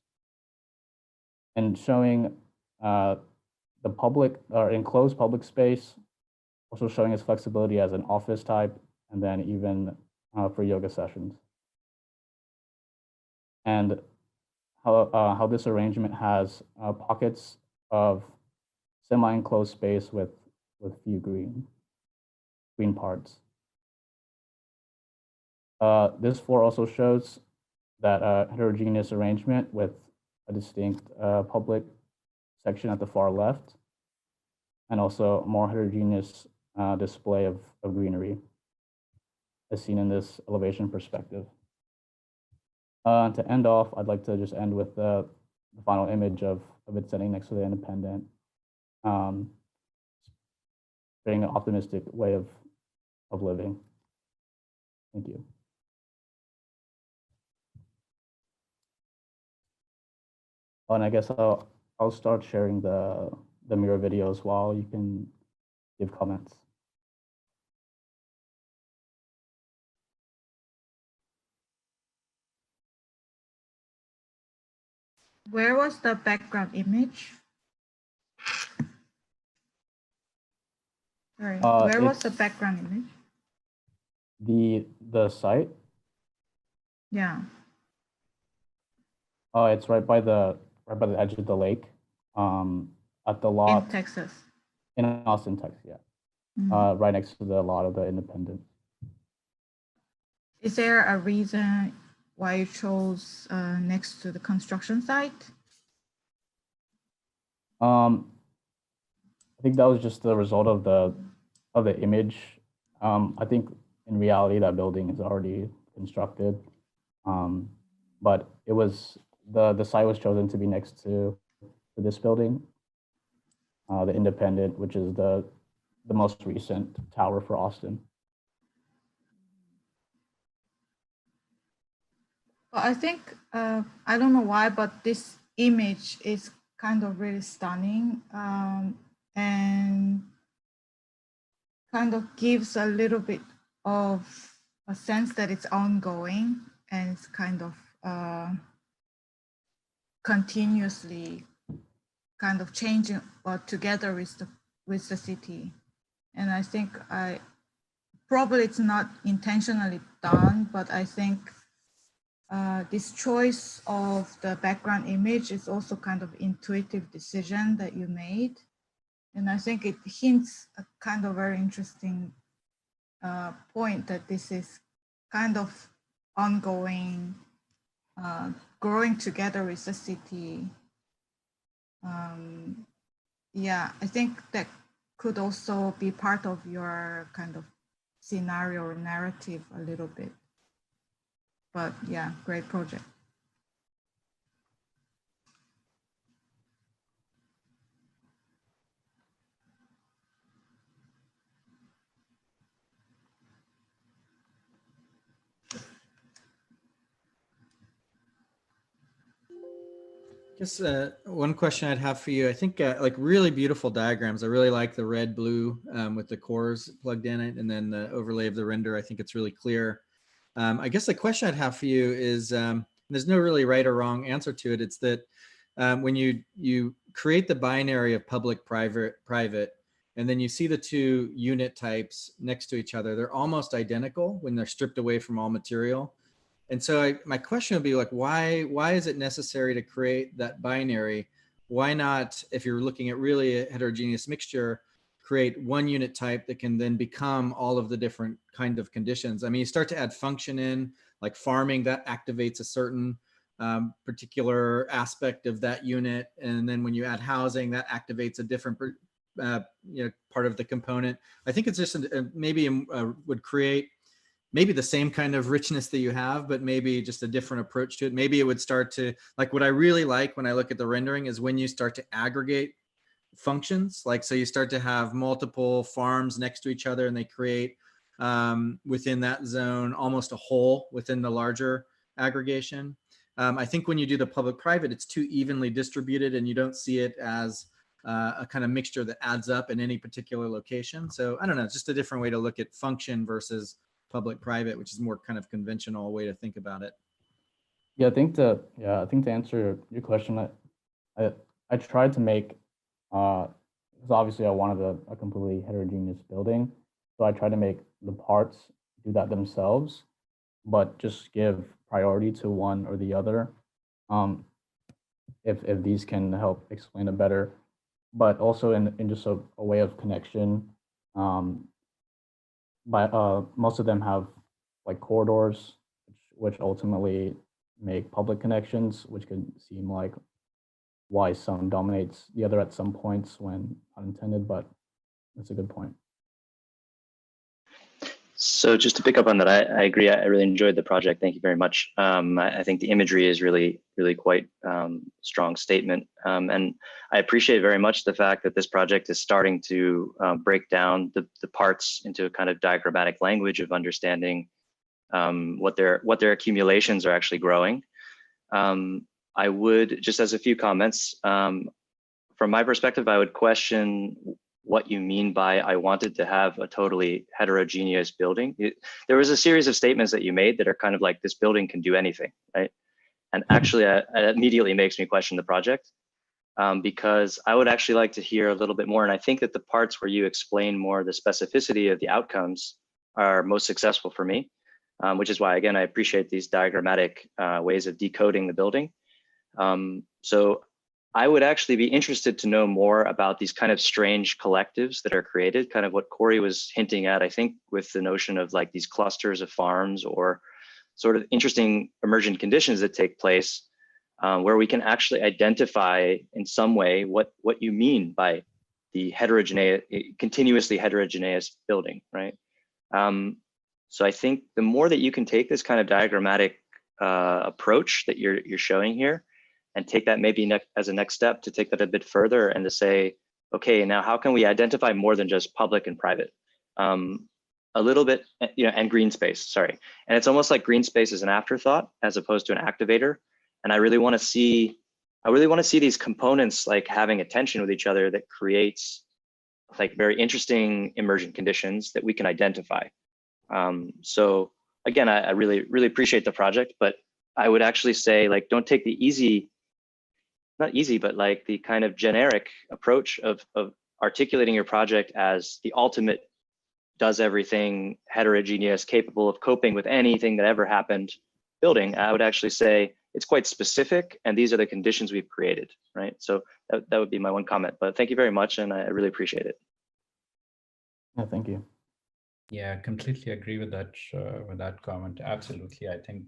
and showing the public or enclosed public space also showing its flexibility as an office type, and then even for yoga sessions. And how this arrangement has pockets of semi-enclosed space with few green parts. This floor also shows that heterogeneous arrangement with a distinct public section at the far left, and also a more heterogeneous display of greenery, as seen in this elevation perspective. To end off, I'd like to just end with the final image of it sitting next to the independent, creating an optimistic way of living. Thank you. And I guess I'll start sharing the mirror videos while you can give comments. Where was the background image? Sorry, where was the background image? The site? Yeah. Oh, it's right by the edge of the lake, at the lot in Texas. In Austin, Texas, yeah. Mm-hmm. Right next to the lot of the Independent. Is there a reason why you chose next to the construction site? I think that was just the result of the image. I think in reality that building is already constructed, but it was the site was chosen to be next to this building, the Independent, which is the most recent tower for Austin. Well, I think I don't know why, but this image is kind of really stunning, and kind of gives a little bit of a sense that it's ongoing and it's kind of continuously kind of changing together with the city. And I think probably it's not intentionally done, but I think this choice of the background image is also kind of intuitive decision that you made. And I think it hints a kind of very interesting point that this is kind of ongoing, growing together with the city. Yeah, I think that could also be part of your kind of scenario or narrative a little bit. But yeah, great project. Just one question I'd have for you. I think like really beautiful diagrams. I really like the red blue with the cores plugged in it, and then the overlay of the render. I think it's really clear. I guess the question I'd have for you is, there's no really right or wrong answer to it. It's that when you create the binary of public, private, and then you see the two unit types next to each other, they're almost identical when they're stripped away from all material. And so my question would be like, why is it necessary to create that binary? Why not, if you're looking at really a heterogeneous mixture, create one unit type that can then become all of the different kind of conditions? I mean, you start to add function in, like farming, that activates a certain particular aspect of that unit. And then when you add housing, that activates a different part of the component. I think it's just maybe would create maybe the same kind of richness that you have, but maybe just a different approach to it. Maybe it would start to, like, what I really like when I look at the rendering is when you start to aggregate functions. Like, so you start to have multiple farms next to each other and they create within that zone almost a whole within the larger aggregation. I think when you do the public-private, it's too evenly distributed and you don't see it as a kind of mixture that adds up in any particular location. So I don't know, it's just a different way to look at function versus public-private, which is more kind of conventional way to think about it. Yeah, I think to answer your question, I tried to make, because obviously I wanted a completely heterogeneous building, so I tried to make the parts do that themselves, but just give priority to one or the other, if these can help explain it better, but also in just a way of connection. Most of them have like corridors, which ultimately make public connections, which can seem like why some dominates the other at some points when unintended, but that's a good point. So just to pick up on that, I agree. I really enjoyed the project. Thank you very much. I think the imagery is really quite strong statement. And I appreciate very much the fact that this project is starting to break down the parts into a kind of diagrammatic language of understanding what their accumulations are actually growing. I would, just as a few comments, from my perspective, I would question what you mean by I wanted to have a totally heterogeneous building. There was a series of statements that you made that are kind of like, this building can do anything, right? And actually, it immediately makes me question the project, because I would actually like to hear a little bit more. And I think that the parts where you explain more the specificity of the outcomes are most successful for me, which is why, again, I appreciate these diagrammatic ways of decoding the building. So I would actually be interested to know more about these kind of strange collectives that are created, kind of what Corey was hinting at, I think, with the notion of like these clusters of farms or sort of interesting emergent conditions that take place, where we can actually identify in some way what you mean by the heterogeneous, continuously heterogeneous building, right? So I think the more that you can take this kind of diagrammatic approach that you're showing here, and take that maybe as a next step to take that a bit further and to say, okay, now how can we identify more than just public and private? A little bit, and green space, sorry. And it's almost like green space is an afterthought as opposed to an activator. And I really want to see these components like having a tension with each other that creates like very interesting emergent conditions that we can identify. So again, I really appreciate the project, but I would actually say, like, don't take the easy, not easy, but like the kind of generic approach of articulating your project as the ultimate does everything, heterogeneous, capable of coping with anything that ever happened building. I would actually say it's quite specific, and these are the conditions we've created, right? So that would be my one comment, but thank you very much, and I really appreciate it. Yeah, thank you. Yeah, completely agree with that comment. Absolutely, I think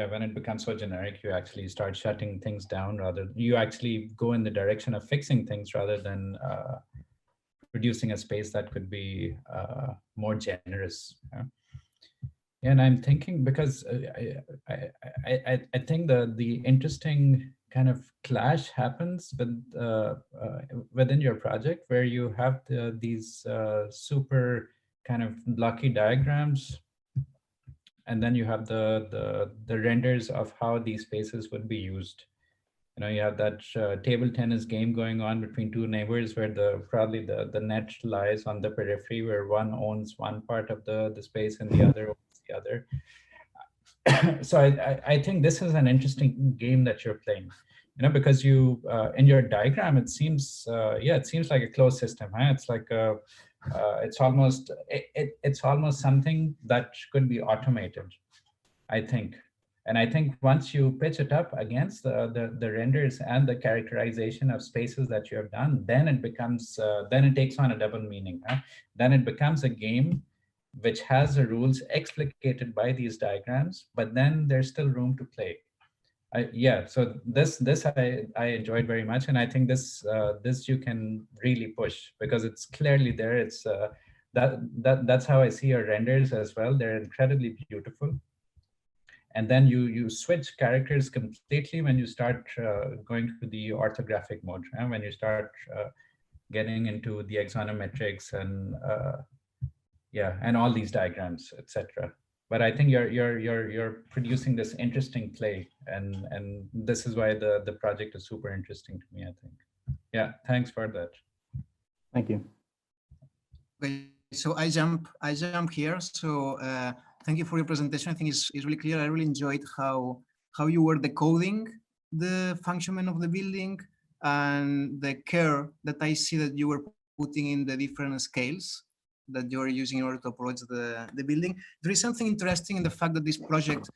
when it becomes so generic, you actually start shutting things down. You actually go in the direction of fixing things rather than producing a space that could be more generous. And I'm thinking, because I think the interesting kind of clash happens within your project, where you have these super kind of blocky diagrams, and then you have the renders of how these spaces would be used. You have that table tennis game going on between two neighbors, where probably the net lies on the periphery, where one owns one part of the space and the other owns the other. So I think this is an interesting game that you're playing, because you in your diagram, it seems like a closed system. Huh? It's like it's almost something that could be automated, I think. And I think once you pitch it up against the renders and the characterization of spaces that you have done, then it becomes, then it takes on a double meaning. Huh? Then it becomes a game which has the rules explicated by these diagrams, but then there's still room to play. So this I enjoyed very much, and I think this you can really push, because it's clearly there. It's that's how I see your renders as well. They're incredibly beautiful. And then you switch characters completely when you start going to the orthographic mode, when you start getting into the axonometrics and and all these diagrams, etc. But I think you're producing this interesting play, and this is why the project is super interesting to me, I think. Yeah, thanks for that. Thank you. Okay, so I jump here. So thank you for your presentation. I think it's really clear. I really enjoyed how you were decoding the function of the building and the care that I see that you were putting in the different scales that you're using in order to approach the building. There is something interesting in the fact that this project,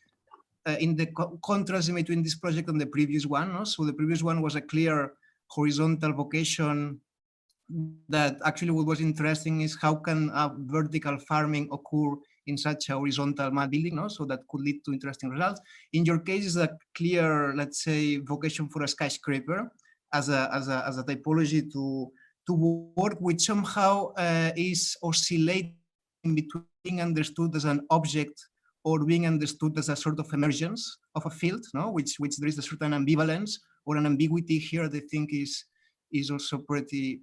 in the contrast between this project and the previous one. No? So the previous one was a clear horizontal vocation, that actually what was interesting is how can vertical farming occur in such a horizontal map building, no? So that could lead to interesting results. In your case, is a clear, let's say, vocation for a skyscraper as a typology to work with somehow is oscillating between being understood as an object or being understood as a sort of emergence of a field, no? Which there is a certain ambivalence or an ambiguity here that I think is also pretty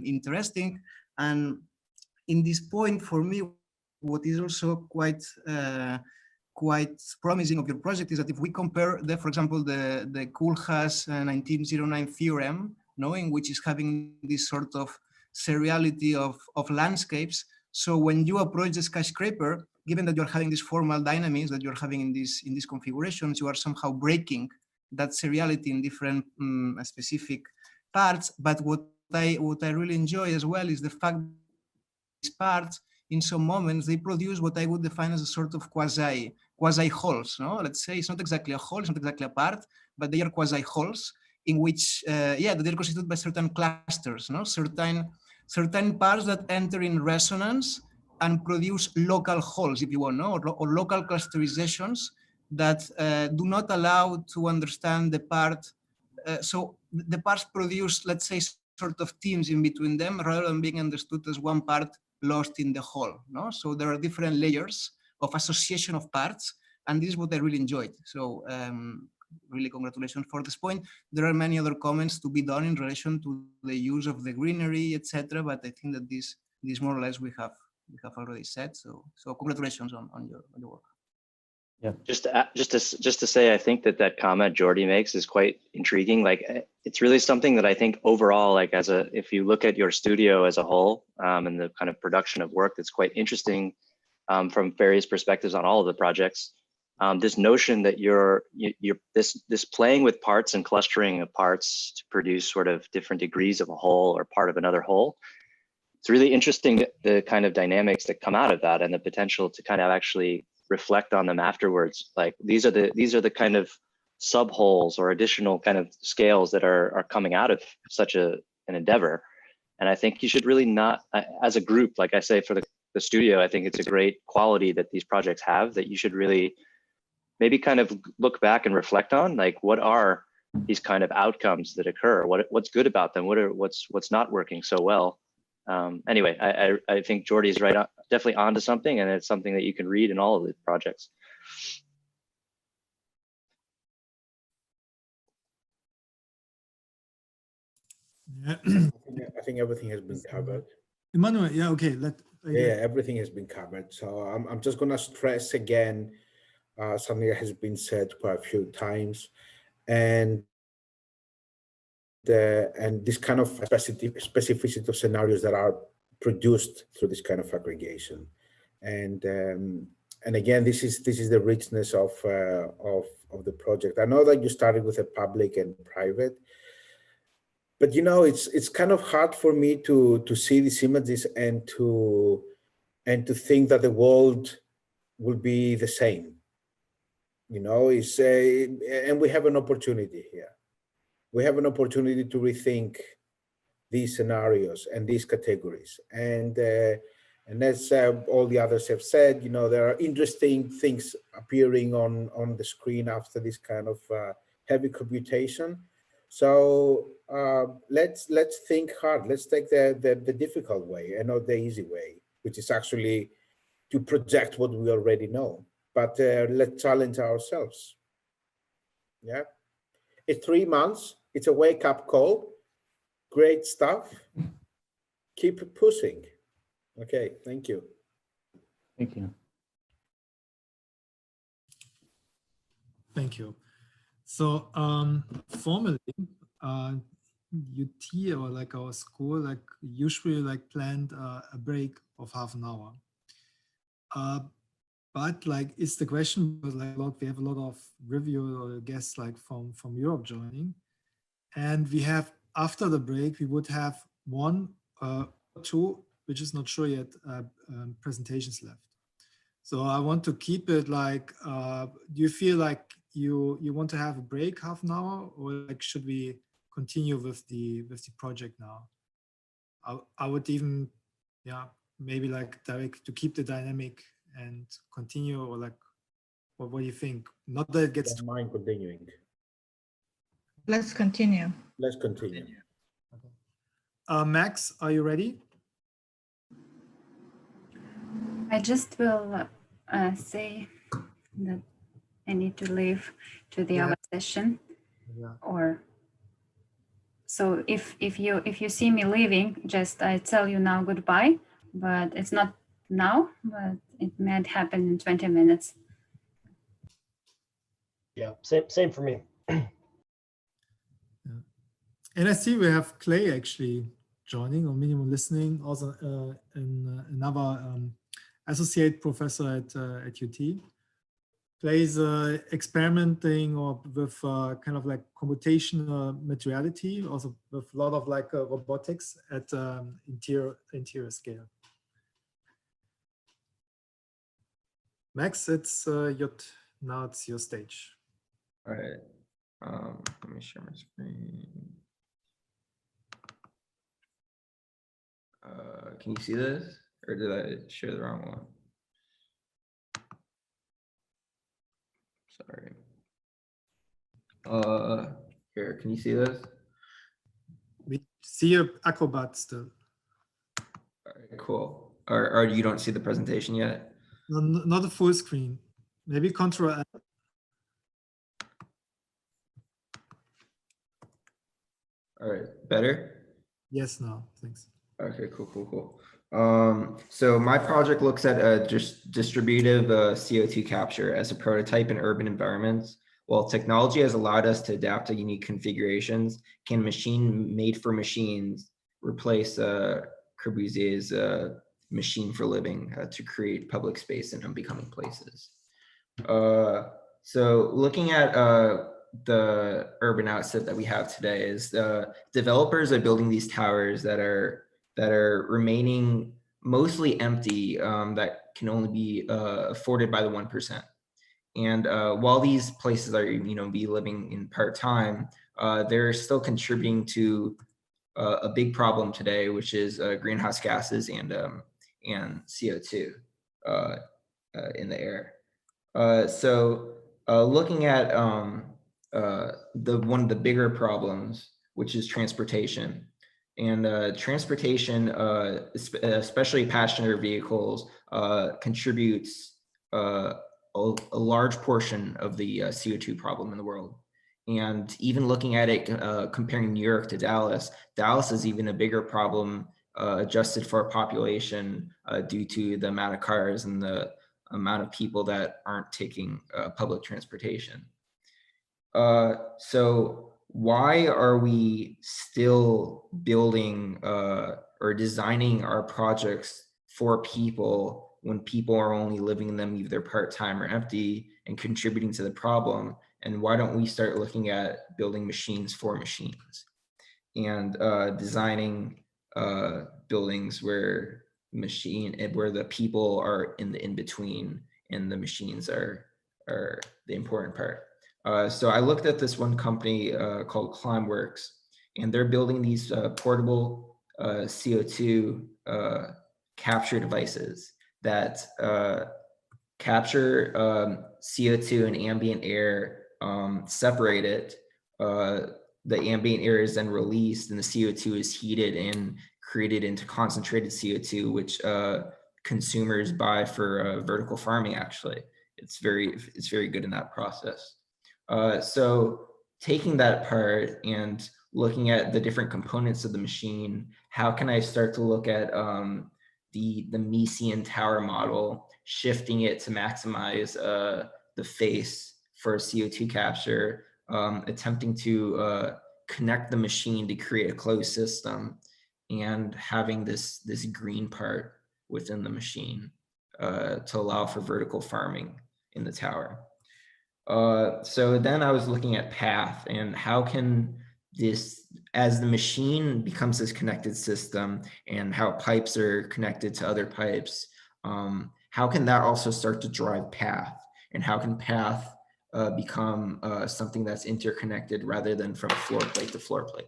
interesting. And in this point, for me, what is also quite promising of your project is that if we compare for example, the Koehler's 1909 theorem, knowing which is having this sort of seriality of landscapes. So when you approach the skyscraper, given that you're having these formal dynamics that you're having in these configurations, you are somehow breaking that seriality in different specific parts. But what I really enjoy as well is the fact that these parts, in some moments, they produce what I would define as a sort of quasi wholes. No, let's say it's not exactly a whole, it's not exactly a part, but they are quasi wholes in which, they're constituted by certain clusters. No, certain parts that enter in resonance and produce local wholes, if you want, no, or local clusterizations that do not allow to understand the part. So the parts produce, let's say, sort of teams in between them rather than being understood as one part lost in the whole. No, so there are different layers of association of parts, and this is what I really enjoyed. So really congratulations for this point. There are many other comments to be done in relation to the use of the greenery, etc. But I think that this more or less we have already said. So congratulations on your work. Yeah. Just to say, I think that comment Jordi makes is quite intriguing. Like, it's really something that I think overall, like if you look at your studio as a whole, and the kind of production of work, that's quite interesting from various perspectives on all of the projects. This notion that you're this playing with parts and clustering of parts to produce sort of different degrees of a whole or part of another whole. It's really interesting, the kind of dynamics that come out of that and the potential to kind of actually reflect on them afterwards. Like these are the kind of sub wholes or additional kind of scales that are coming out of such an endeavor. And I think you should really not, as a group, like I say, for the studio, I think it's a great quality that these projects have that you should really maybe kind of look back and reflect on, like what are these kind of outcomes that occur? What's good about them? What's not working so well? Anyway, I think Jordi is right on, definitely onto something, and it's something that you can read in all of the projects. Yeah. I think everything has been covered. Emmanuel, yeah, okay. Everything has been covered. So I'm just going to stress again something that has been said quite a few times, and this kind of specificity of scenarios that are produced through this kind of aggregation, and again, this is the richness of the project. I know that you started with a public and private, but you know, it's kind of hard for me to see these images and to think that the world will be the same. You know, and we have an opportunity here. We have an opportunity to rethink these scenarios and these categories. And as all the others have said, you know, there are interesting things appearing on the screen after this kind of heavy computation. So let's think hard. Let's take the difficult way and not the easy way, which is actually to project what we already know. But let's challenge ourselves. Yeah, it's 3 months. It's a wake-up call. Great stuff. Keep pushing. Okay, thank you. Thank you. Thank you. So formally, UT or like our school, like usually like planned a break of half an hour. But like, it's the question, like we have a lot of review or guests like from Europe joining, and we have, after the break, we would have one or two, which is not sure yet, presentations left. So I want to keep it like, do you feel like you want to have a break half an hour, or like should we continue with the project now? I would even, yeah, maybe like direct to keep the dynamic and continue, or like, what do you think? Not that it gets Don't mind continuing. Let's continue. Let's continue. Max, are you ready? I just will say that I need to leave to the other session, or so if you see me leaving, just I tell you now goodbye, but it's not now, but it might happen in 20 minutes. Yeah, same for me. And I see we have Clay actually joining, or minimum listening, also another associate professor at UT. Clay is experimenting with kind of like computational materiality, also with a lot of like robotics at interior scale. Max, it's now it's your stage. All right. Let me share my screen. Can you see this, or did I share the wrong one? Sorry. Here, can you see this? We see your Acrobat still. All right, cool. Or you don't see the presentation yet? No, not a full screen. Maybe Control L. All right, better? Yes, no, thanks. Okay, cool. So my project looks at just distributive CO2 capture as a prototype in urban environments. While technology has allowed us to adapt to unique configurations, can machine made for machines replace Corbusier's machine for living to create public space in unbecoming places? So looking at the urban outset that we have today is developers are building these towers that are remaining mostly empty, that can only be afforded by the 1%. And while these places are, be living in part-time, they're still contributing to a big problem today, which is greenhouse gases and CO2 in the air. So looking at one of the bigger problems, which is transportation. And transportation, especially passenger vehicles, contributes a large portion of the CO2 problem in the world. And even looking at it, comparing New York to Dallas, Dallas is even a bigger problem adjusted for population due to the amount of cars and the amount of people that aren't taking public transportation. So why are we still building or designing our projects for people when people are only living in them either part-time or empty and contributing to the problem? And why don't we start looking at building machines for machines and designing buildings where the people are in the in-between and the machines are the important part. So I looked at this one company called Climeworks, and they're building these portable CO2 capture devices that capture CO2 and ambient air, separate it. The ambient air is then released, and the CO2 is heated and created into concentrated CO2, which consumers buy for vertical farming. Actually, it's very good in that process. So taking that apart and looking at the different components of the machine, how can I start to look at the Miesian tower model, shifting it to maximize the face for CO2 capture, attempting to connect the machine to create a closed system, and having this green part within the machine to allow for vertical farming in the tower. So then I was looking at path and how can this, as the machine becomes this connected system and how pipes are connected to other pipes, how can that also start to drive path, and how can path become something that's interconnected rather than from floor plate to floor plate?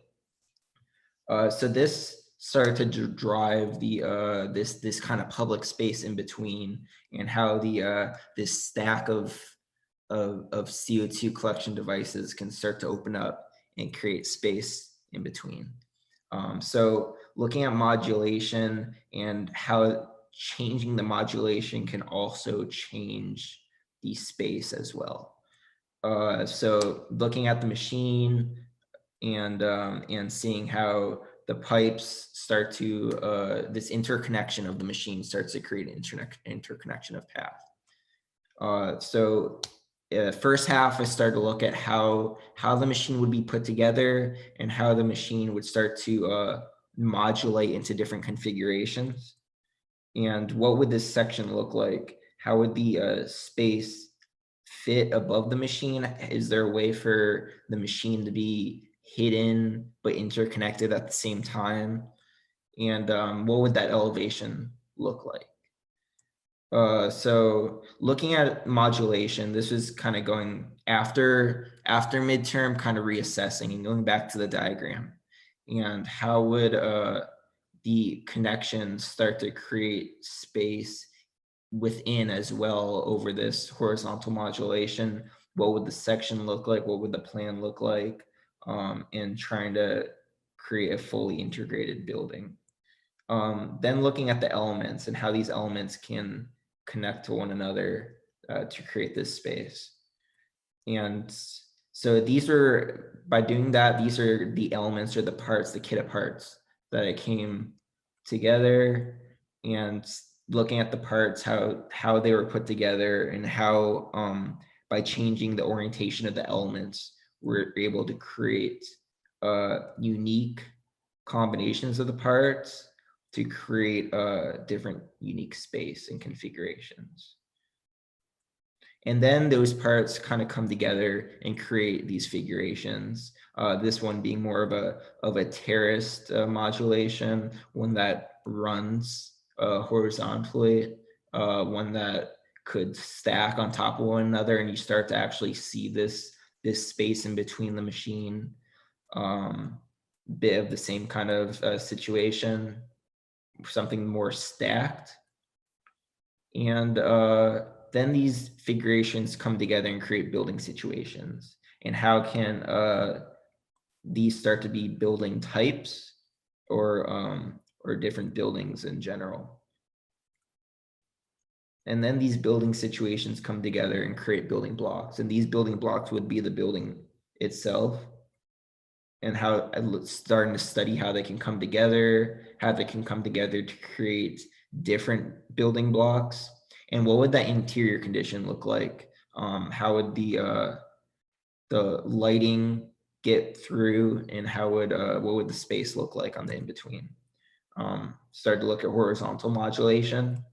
So this start to drive the this kind of public space in between, and how the this stack of CO2 collection devices can start to open up and create space in between. So looking at modulation and how changing the modulation can also change the space as well. So looking at the machine and seeing how the pipes start to, this interconnection of the machine starts to create an interconnection of path. So first half, I started to look at how the machine would be put together and how the machine would start to modulate into different configurations. And what would this section look like? How would the space fit above the machine? Is there a way for the machine to be hidden but interconnected at the same time? And what would that elevation look like? So looking at modulation, this is kind of going after midterm, kind of reassessing and going back to the diagram. And how would the connections start to create space within as well over this horizontal modulation? What would the section look like? What would the plan look like? And trying to create a fully integrated building. Then looking at the elements and how these elements can connect to one another to create this space. And so these are, by doing that, these are the elements or the parts, the kit of parts that it came together, and looking at the parts, how they were put together, and how by changing the orientation of the elements, we're able to create unique combinations of the parts to create different unique space and configurations. And then those parts kind of come together and create these figurations. This one being more of a terraced modulation, one that runs horizontally, one that could stack on top of one another, and you start to actually see this space in between the machine. Bit of the same kind of situation, something more stacked. And then these figurations come together and create building situations. And how can these start to be building types or different buildings in general? And then these building situations come together and create building blocks. And these building blocks would be the building itself. And how I'm starting to study how they can come together, to create different building blocks. And what would that interior condition look like? How would the lighting get through, and how would what would the space look like on the in-between? Start to look at horizontal modulation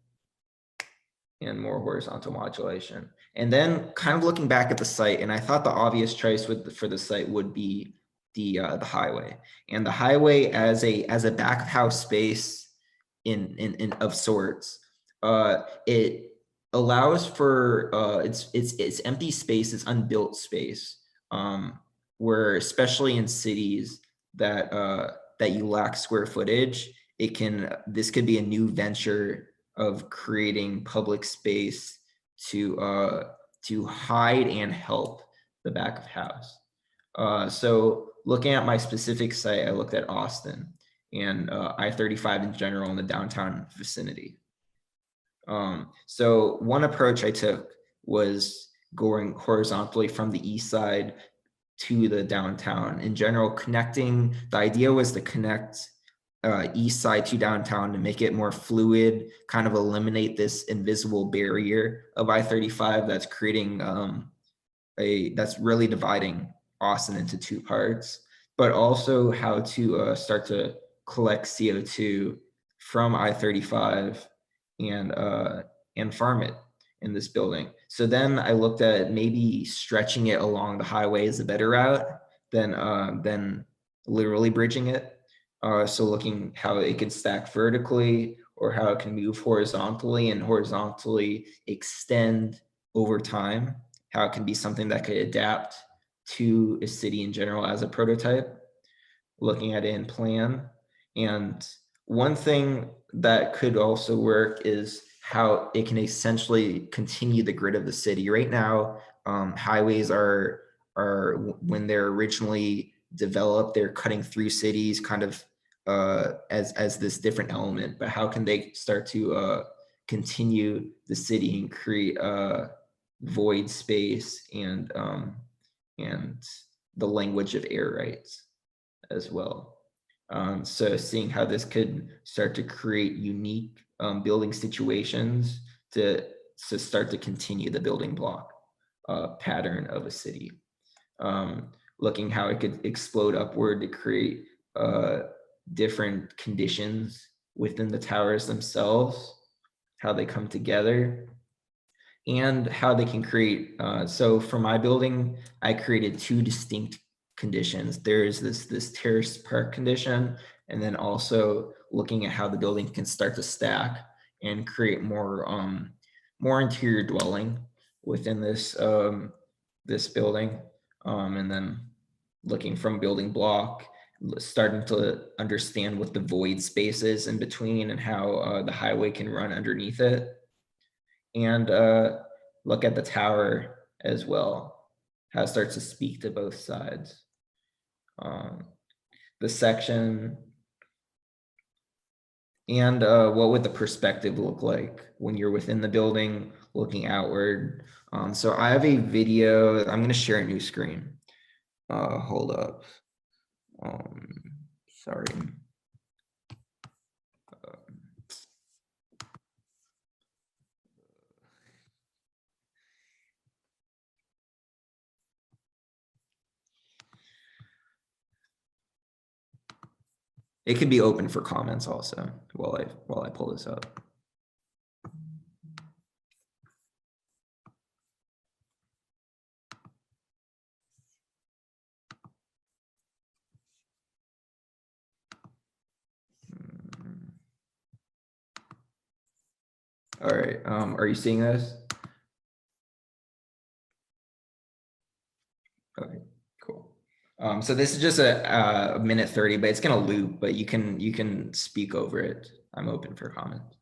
and more horizontal modulation. And then kind of looking back at the site, and I thought the obvious choice for the site would be the highway. And the highway as a back of house space in of sorts, it allows for it's empty space, it's unbuilt space, where especially in cities that you lack square footage, this could be a new venture of creating public space to hide and help the back of house. So looking at my specific site, I looked at Austin and I-35 in general in the downtown vicinity. So one approach I took was going horizontally from the east side to the downtown. In general, the idea was to connect east side to downtown to make it more fluid, kind of eliminate this invisible barrier of I-35 that's creating that's really dividing Austin into two parts, but also how to start to collect CO2 from I-35 and farm it in this building. So then I looked at maybe stretching it along the highway is a better route than literally bridging it. So looking how it can stack vertically or how it can move horizontally and horizontally extend over time, how it can be something that could adapt to a city in general as a prototype, looking at it in plan. And one thing that could also work is how it can essentially continue the grid of the city. Right now, highways are when they're originally developed, they're cutting through cities kind of as this different element, but how can they start to continue the city and create void space and the language of air rights as well. So seeing how this could start to create unique building situations to start to continue the building block pattern of a city. Looking how it could explode upward to create different conditions within the towers themselves, how they come together, and how they can create. So for my building, I created two distinct conditions. There's this terrace park condition, and then also looking at how the building can start to stack and create more interior dwelling within this this building, and then looking from building block, starting to understand what the void space is in between and how the highway can run underneath it, and look at the tower as well, how it starts to speak to both sides. The section, and what would the perspective look like when you're within the building looking outward. So I have a video, I'm going to share a new screen. Hold up. Sorry. It could be open for comments also while I pull this up. All right, are you seeing this? Okay, cool. So this is just a minute 30, but it's gonna loop, but you can speak over it. I'm open for comments.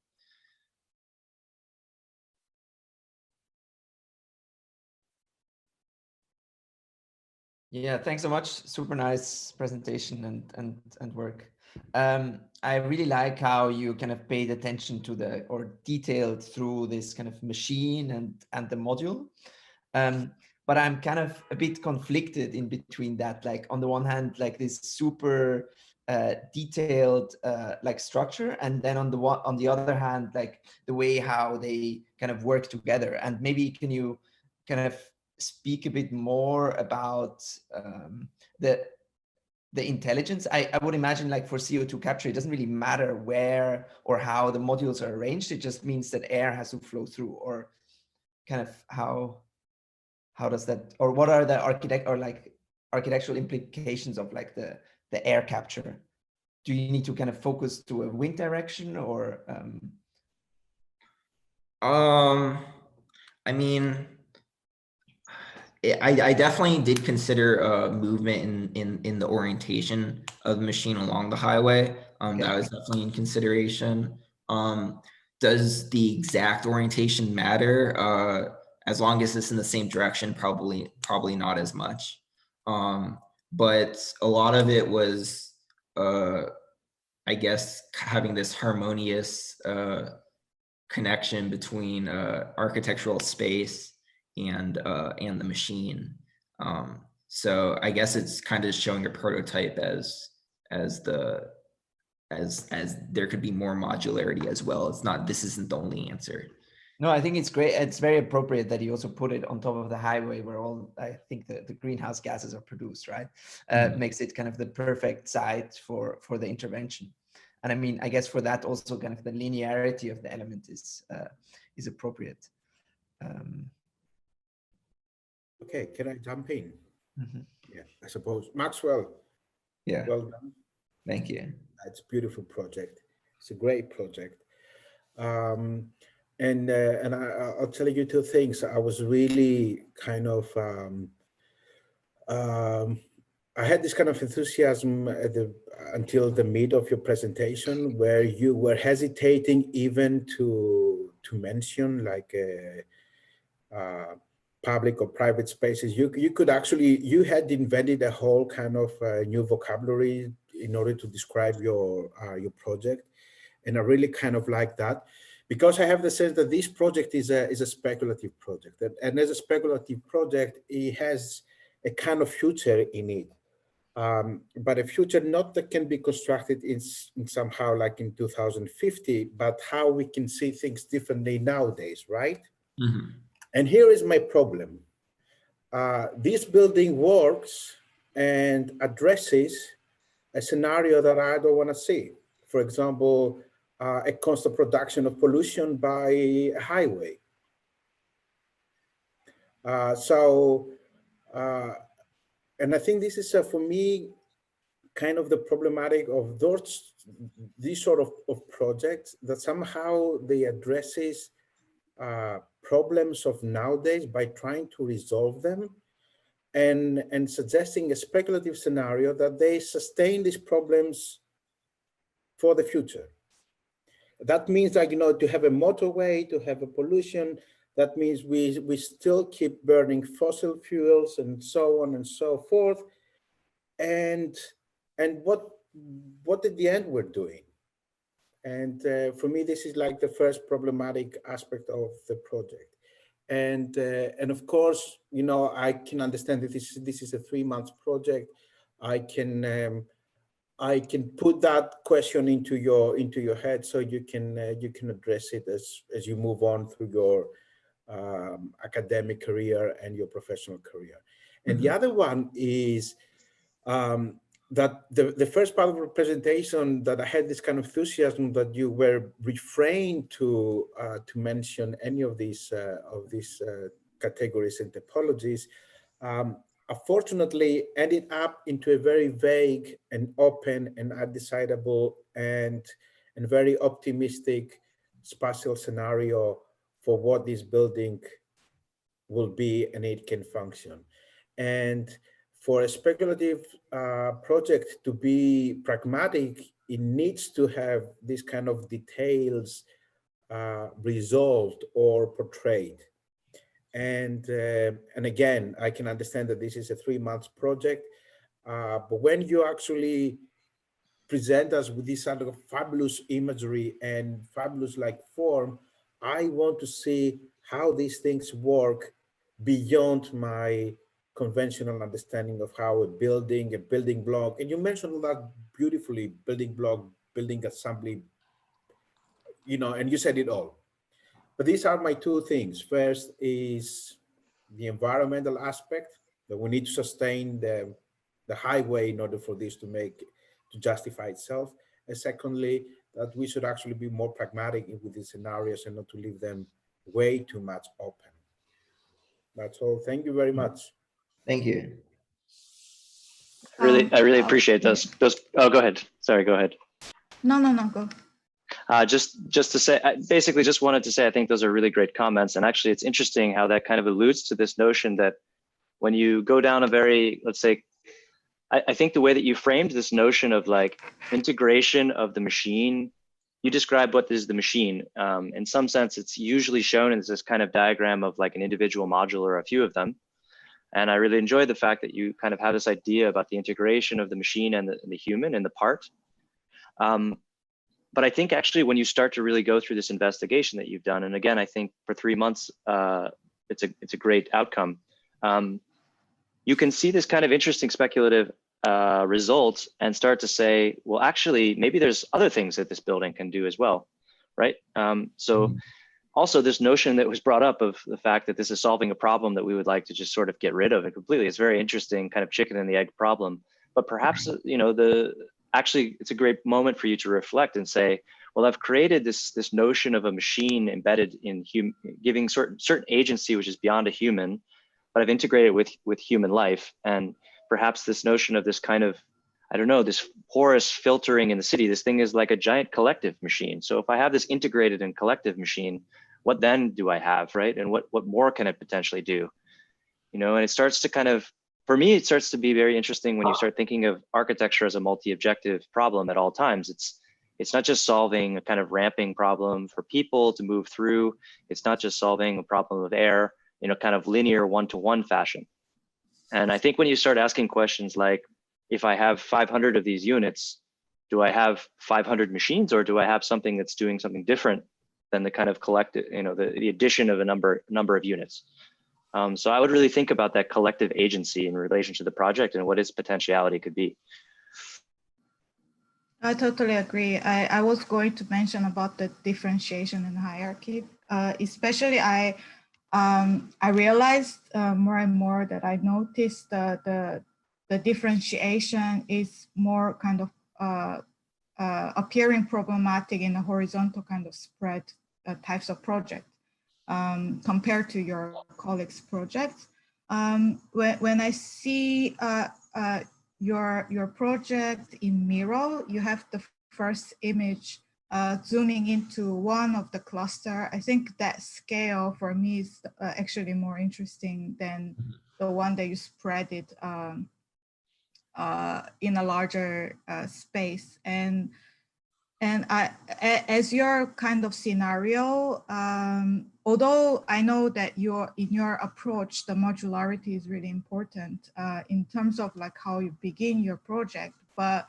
Yeah, thanks so much. Super nice presentation and work. I really like how you kind of paid attention to or detailed through this kind of machine and the module. But I'm kind of a bit conflicted in between that. Like on the one hand, like this super detailed like structure, and then on the other hand, like the way how they kind of work together. And maybe can you kind of speak a bit more about the intelligence? I would imagine like for CO2 capture, it doesn't really matter where or how the modules are arranged. It just means that air has to flow through, or kind of how does that, or what are the architectural implications of like the air capture? Do you need to kind of focus to a wind direction, or? I mean, I definitely did consider movement in the orientation of the machine along the highway. Okay. That was definitely in consideration. Does the exact orientation matter? As long as it's in the same direction, probably not as much. But a lot of it was, I guess, having this harmonious connection between architectural space and the machine. So I guess it's kind of showing a prototype as there could be more modularity as well. It's not, this isn't the only answer. No, I think it's great. It's very appropriate that you also put it on top of the highway where all, I think the greenhouse gases are produced, right? Makes it kind of the perfect site for the intervention. And I mean, I guess for that also kind of the linearity of the element is appropriate. Okay, can I jump in? Mm-hmm. Yeah, I suppose. Maxwell. Yeah. Well done. Thank you. It's a beautiful project. It's a great project. And I'll tell you two things. I was really kind of, I had this kind of enthusiasm until the mid of your presentation, where you were hesitating even to mention like public or private spaces. You could actually, you had invented a whole kind of new vocabulary in order to describe your project, and I really kind of like that, because I have the sense that this project is a speculative project, and as a speculative project, it has a kind of future in it. But a future not that can be constructed in somehow like in 2050, but how we can see things differently nowadays, right? Mm-hmm. And here is my problem. This building works and addresses a scenario that I don't want to see. For example, a constant production of pollution by a highway. And I think this is for me kind of the problematic of these sort of projects, that somehow they addresses problems of nowadays by trying to resolve them, and suggesting a speculative scenario that they sustain these problems for the future. That means that, you know, to have a motorway, to have a pollution, that means we still keep burning fossil fuels and so on and so forth. And what at the end we're doing. And for me, this is like the first problematic aspect of the project. And of course, you know, I can understand that this is a 3-month project. I can put that question into your head, so you can address it as you move on through your academic career and your professional career. And the other one is that the first part of the presentation, that I had this kind of enthusiasm that you were refrained to mention any of these categories and typologies, unfortunately ended up into a very vague and open and undecidable and very optimistic spatial scenario for what this building will be and it can function. And for a speculative project to be pragmatic, it needs to have this kind of details resolved or portrayed. And again, I can understand that this is a 3-month project, but when you actually present us with this sort of fabulous imagery and fabulous like form, I want to see how these things work beyond my conventional understanding of how a building block, and you mentioned that beautifully, building block, building assembly, you know, and you said it all. But these are my 2 things. First is the environmental aspect, that we need to sustain the highway in order for this to justify itself. And secondly, that we should actually be more pragmatic with these scenarios and not to leave them way too much open. That's all. Thank you very much. Thank you. I really appreciate those. Oh, go ahead. Sorry, go ahead. No, go. Just to say, I basically just wanted to say, I think those are really great comments. And actually, it's interesting how that kind of alludes to this notion that when you go down a very, let's say, I think the way that you framed this notion of like integration of the machine, you describe what is the machine. In some sense, it's usually shown as this kind of diagram of like an individual module or a few of them. And I really enjoyed the fact that you kind of have this idea about the integration of the machine and the human and the part. But I think actually when you start to really go through this investigation that you've done, and again, I think for 3 months, it's a great outcome. You can see this kind of interesting speculative results and start to say, well, actually, maybe there's other things that this building can do as well, right? Also this notion that was brought up of the fact that this is solving a problem that we would like to just sort of get rid of it completely. It's very interesting kind of chicken and the egg problem, but perhaps, you know, actually it's a great moment for you to reflect and say, well, I've created this notion of a machine embedded in giving certain agency, which is beyond a human, but I've integrated with human life. And perhaps this notion of this kind of, I don't know, this porous filtering in the city, this thing is like a giant collective machine. So if I have this integrated and collective machine, what then do I have, right? And what more can it potentially do? You know, and it starts to kind of for me, it starts to be very interesting when you start thinking of architecture as a multi-objective problem at all times. It's not just solving a kind of ramping problem for people to move through. It's not just solving a problem of air in a kind of linear one-to-one fashion. And I think when you start asking questions like, if I have 500 of these units, do I have 500 machines, or do I have something that's doing something different than the kind of collective, the addition of a number of units? So I would really think about that collective agency in relation to the project and what its potentiality could be. I totally agree. I was going to mention about the differentiation and hierarchy, especially I realized more and more that I noticed the differentiation is more kind of appearing problematic in the horizontal kind of spread types of project compared to your colleagues' projects. When I see your project in Miro, you have the first image zooming into one of the cluster. I think that scale for me is actually more interesting than the one that you spread it in a larger space. And as your kind of scenario, although I know that in your approach, the modularity is really important in terms of like how you begin your project, but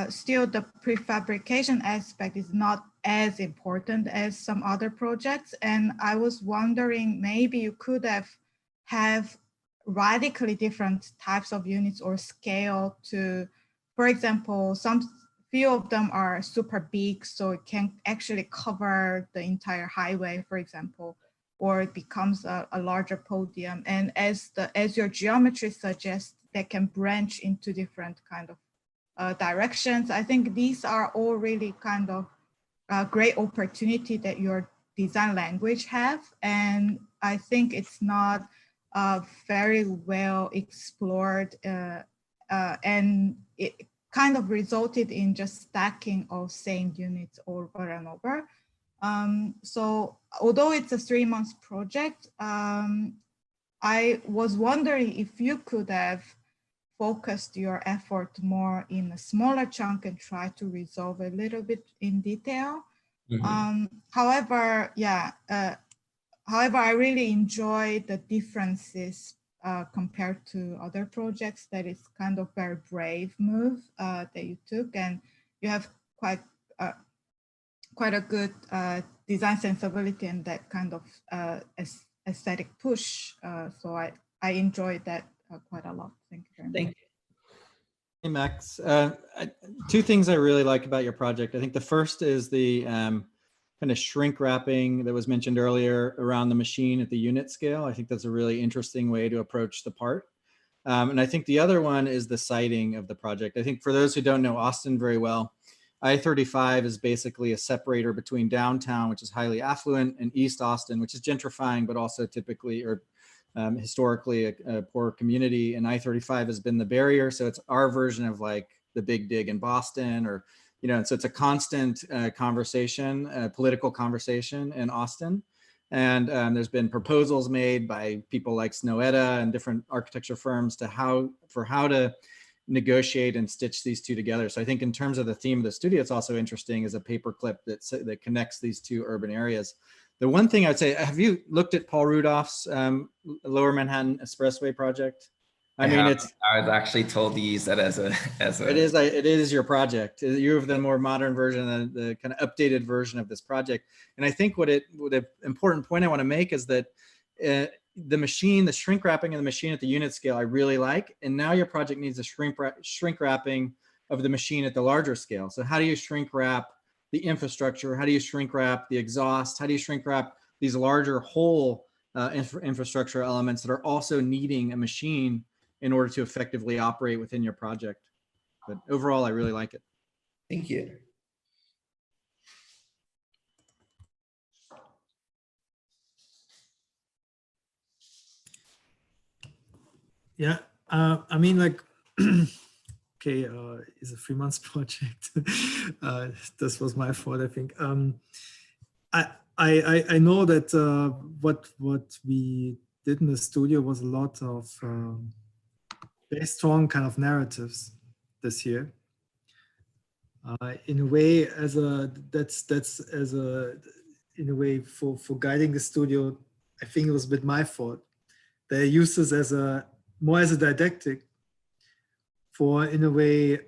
still the prefabrication aspect is not as important as some other projects. And I was wondering, maybe you could have radically different types of units or scale to, for example, few of them are super big, so it can actually cover the entire highway, for example, or it becomes a larger podium. And as your geometry suggests, they can branch into different kind of directions. I think these are all really kind of a great opportunity that your design language have. And I think it's not very well explored, and it kind of resulted in just stacking of same units over and over. So although it's a 3-month project, I was wondering if you could have focused your effort more in a smaller chunk and try to resolve a little bit in detail. Mm-hmm. However, I really enjoy the differences compared to other projects. That is kind of very brave move that you took, and you have quite a good design sensibility and that kind of aesthetic push. So I enjoyed that quite a lot. Thank you very much. Thank you. Hey, Max. Two things I really like about your project. I think the first is the kind of shrink wrapping that was mentioned earlier around the machine at the unit scale. I think that's a really interesting way to approach the part. And I think the other one is the siting of the project. I think for those who don't know Austin very well, I-35 is basically a separator between downtown, which is highly affluent, and East Austin, which is gentrifying, but also typically or historically a poor community. And I-35 has been the barrier. So it's our version of like the Big Dig in Boston, or and so it's a constant conversation, political conversation in Austin. And there's been proposals made by people like Snøhetta and different architecture firms to how to negotiate and stitch these two together. So I think in terms of the theme of the studio, it's also interesting as a paperclip that connects these two urban areas. The one thing I would say, have you looked at Paul Rudolph's Lower Manhattan Expressway project? I mean, I was actually told to use that as a. It is your project. You have the more modern version, the kind of updated version of this project. And I think what the important point I want to make is that the machine, the shrink wrapping of the machine at the unit scale, I really like. And now your project needs a shrink wrapping of the machine at the larger scale. So how do you shrink wrap the infrastructure? How do you shrink wrap the exhaust? How do you shrink wrap these larger whole infrastructure elements that are also needing a machine in order to effectively operate within your project? But overall, I really like it. Thank you. Yeah, I mean, like, okay, it's a 3-month project. This was my fault, I think. I know that what we did in the studio was a lot of very strong kind of narratives this year. In a way, in a way for guiding the studio, I think it was a bit my fault. They used this as more as a didactic for, in a way,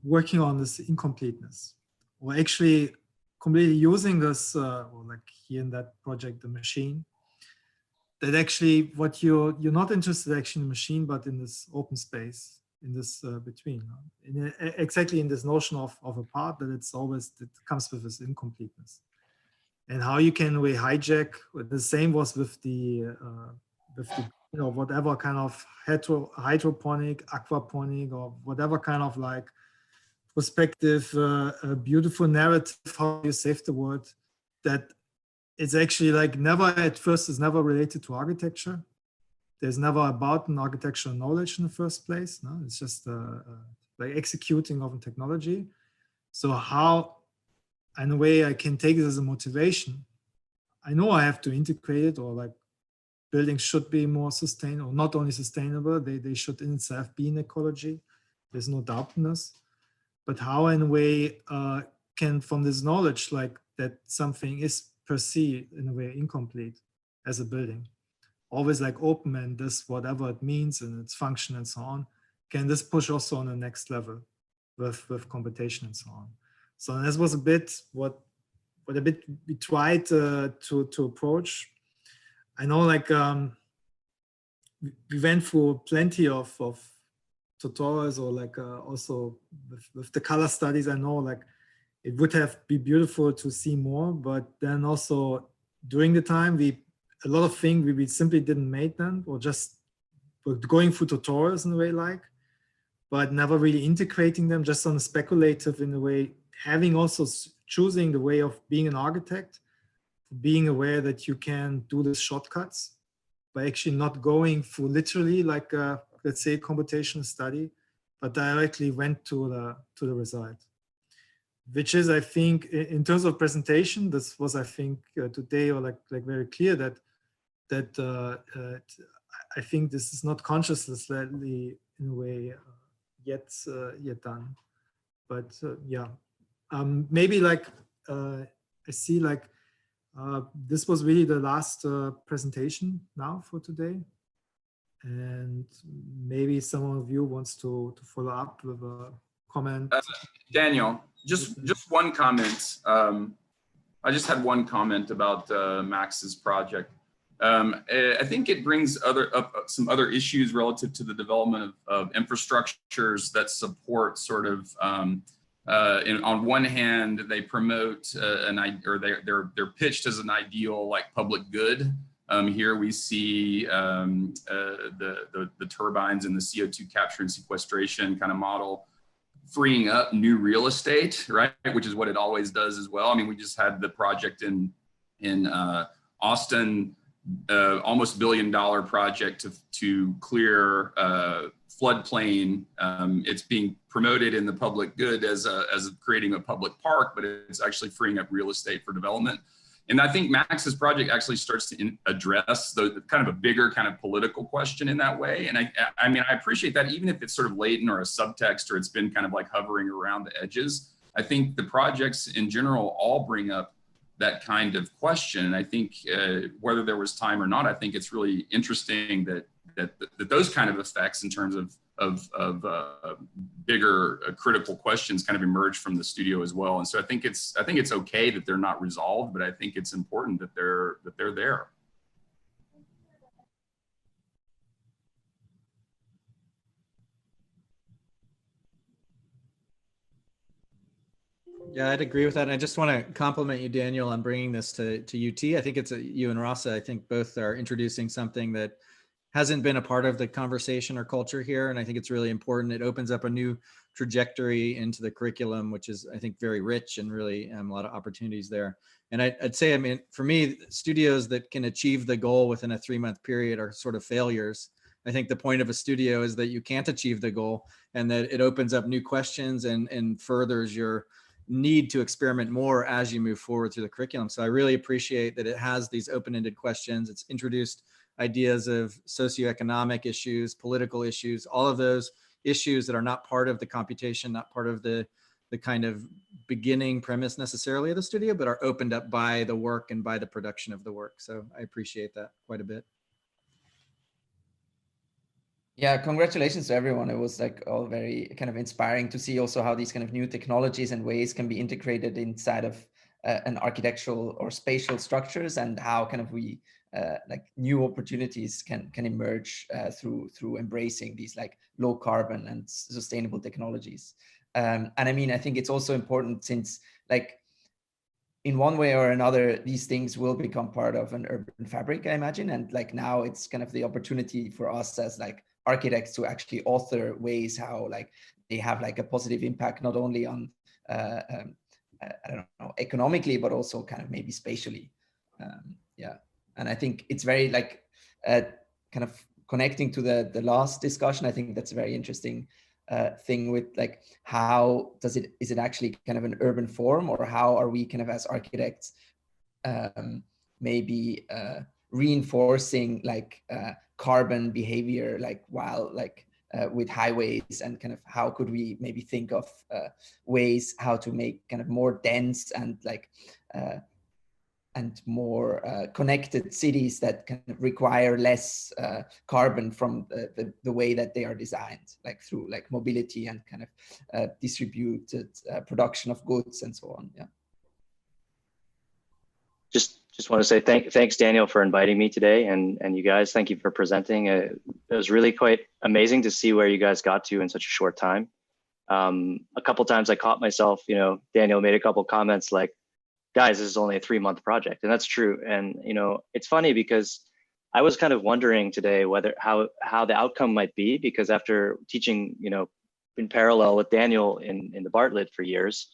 working on this incompleteness, or actually completely using this, or like here in that project, the machine. That actually, what you're not interested actually in the machine, but in this open space, in this between, exactly in this notion of a part that it's always, that comes with this incompleteness, and how you can hijack. The same was with the whatever kind of hydroponic, aquaponic, or whatever kind of like perspective, a beautiful narrative, how you save the word, that it's actually like never at first is never related to architecture. There's never about an architectural knowledge in the first place. No, it's just like executing of a technology. So how, in a way, I can take it as a motivation. I know I have to integrate it, or like buildings should be more sustainable, not only sustainable, they should in itself be an ecology. There's no doubt in this. But how, in a way, can from this knowledge, like that something is per se, in a way, incomplete as a building, always like open, and this, whatever it means and its function and so on, can this push also on the next level with computation and so on. So this was a bit what a bit we tried to approach. I know, like we went through plenty of tutorials, or like also with the color studies. I know, like it would have been beautiful to see more, but then also during the time, a lot of things we simply didn't make them, or just going through tutorials in a way, like, but never really integrating them, just on a speculative, in a way, having also choosing the way of being an architect, being aware that you can do the shortcuts by actually not going through literally like let's say computational study, but directly went to the reside, which is, I think, in terms of presentation, this was, I think, today, or like very clear that I think this is not consciously in a way yet done, but yeah, maybe like I see like this was really the last presentation now for today, and maybe someone of you wants to follow up with a comment. Daniel, just one comment. I just had one comment about Max's project. I think it brings up some other issues relative to the development of infrastructures that support sort of, on one hand, they promote they're pitched as an ideal like public good. Here we see the turbines and the CO2 capture and sequestration kind of model freeing up new real estate, right? Which is what it always does as well. I mean, we just had the project in Austin, almost $1 billion project to clear floodplain. It's being promoted in the public good as creating a public park, but it's actually freeing up real estate for development. And I think Max's project actually starts to address the kind of a bigger kind of political question in that way. And I mean, I appreciate that, even if it's sort of latent or a subtext, or it's been kind of like hovering around the edges. I think the projects in general all bring up that kind of question. And I think whether there was time or not, I think it's really interesting that those kind of effects in terms of bigger critical questions kind of emerge from the studio as well. And so I think it's okay that they're not resolved, but I think it's important that they're there. Yeah, I'd agree with that. And I just want to compliment you, Daniel, on bringing this to UT. I think it's you and Rasa, I think both are introducing something that hasn't been a part of the conversation or culture here. And I think it's really important. It opens up a new trajectory into the curriculum, which is, I think, very rich and really a lot of opportunities there. And I'd say, I mean, for me, studios that can achieve the goal within a 3-month period are sort of failures. I think the point of a studio is that you can't achieve the goal, and that it opens up new questions and furthers your need to experiment more as you move forward through the curriculum. So I really appreciate that it has these open-ended questions. It's introduced, ideas of socioeconomic issues, political issues, all of those issues that are not part of the computation, not part of the kind of beginning premise necessarily of the studio, but are opened up by the work and by the production of the work. So I appreciate that quite a bit. Yeah, congratulations to everyone. It was like all very kind of inspiring to see also how these kind of new technologies and ways can be integrated inside of an architectural or spatial structures, and how kind of we like new opportunities can emerge through embracing these like low carbon and sustainable technologies. And I mean, I think it's also important, since like in one way or another, these things will become part of an urban fabric, I imagine. And like now it's kind of the opportunity for us as like architects to actually author ways how like they have like a positive impact, not only on, I don't know, economically, but also kind of maybe spatially. Yeah. And I think it's very like kind of connecting to the last discussion. I think that's a very interesting thing with like, how does it, is it actually kind of an urban form, or how are we kind of as architects maybe reinforcing like carbon behavior, like while like with highways, and kind of how could we maybe think of ways how to make kind of more dense and like and more connected cities that can require less carbon from the way that they are designed, like through like mobility and kind of distributed production of goods and so on. Yeah. Just want to say thanks, Daniel, for inviting me today, and you guys, thank you for presenting. It was really quite amazing to see where you guys got to in such a short time. A couple times I caught myself, you know, Daniel made a couple comments like, guys, this is only a 3-month project, and that's true. And you know, it's funny because I was kind of wondering today whether how the outcome might be, because after teaching, you know, in parallel with Daniel in the Bartlett for years,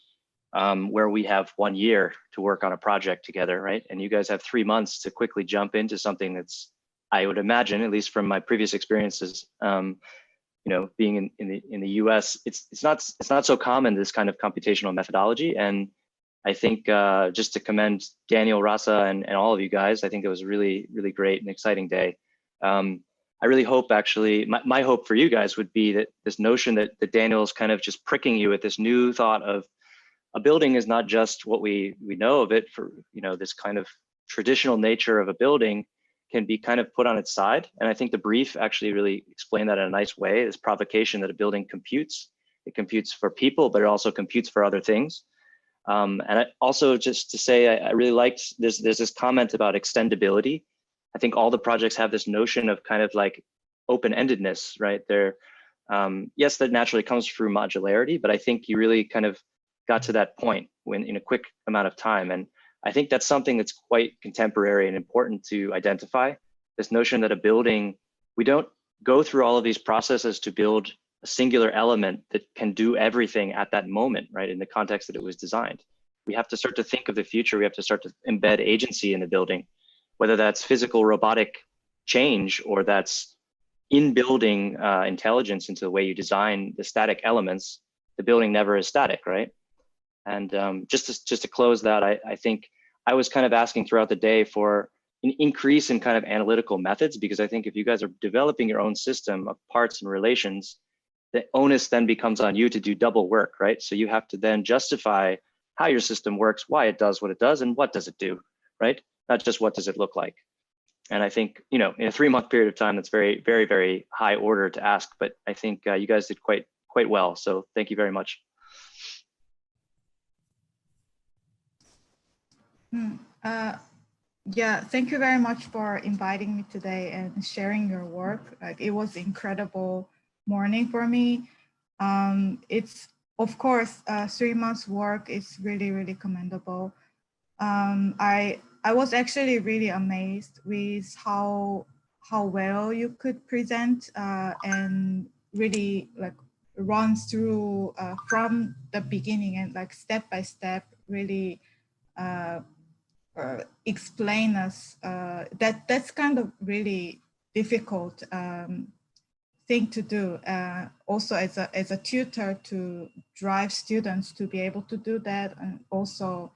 where we have 1 year to work on a project together, right? And you guys have 3 months to quickly jump into something that's, I would imagine, at least from my previous experiences, you know, being in the US, it's not so common, this kind of computational methodology. And I think just to commend Daniel, Rasa, and all of you guys, I think it was a really, really great and exciting day. I really hope, actually, my hope for you guys would be that this notion that Daniel's kind of just pricking you with this new thought of a building is not just what we know of it for, you know, this kind of traditional nature of a building can be kind of put on its side. And I think the brief actually really explained that in a nice way, this provocation that a building computes. It computes for people, but it also computes for other things. And I also, just to say, I really liked there's this comment about extendability. I think all the projects have this notion of kind of like open-endedness, right? They're, yes, that naturally comes through modularity, but I think you really kind of got to that point when in a quick amount of time. And I think that's something that's quite contemporary and important to identify, this notion that a building, we don't go through all of these processes to build a singular element that can do everything at that moment, right? In the context that it was designed. We have to start to think of the future. We have to start to embed agency in the building, whether that's physical robotic change or that's in building intelligence into the way you design the static elements. The building never is static, right? And just to close that, I think I was kind of asking throughout the day for an increase in kind of analytical methods, because I think if you guys are developing your own system of parts and relations, the onus then becomes on you to do double work, right? So you have to then justify how your system works, why it does what it does, and what does it do, right? Not just what does it look like. And I think, you know, in a 3-month period of time, that's very, very, very high order to ask, but I think you guys did quite well. So thank you very much. Yeah, thank you very much for inviting me today and sharing your work. Like, it was incredible morning for me. It's, of course, 3 months work is really, really commendable. I was actually really amazed with how well you could present and really like run through from the beginning and like step by step really explain us that's kind of really difficult thing to do. Also as a tutor, to drive students to be able to do that, and also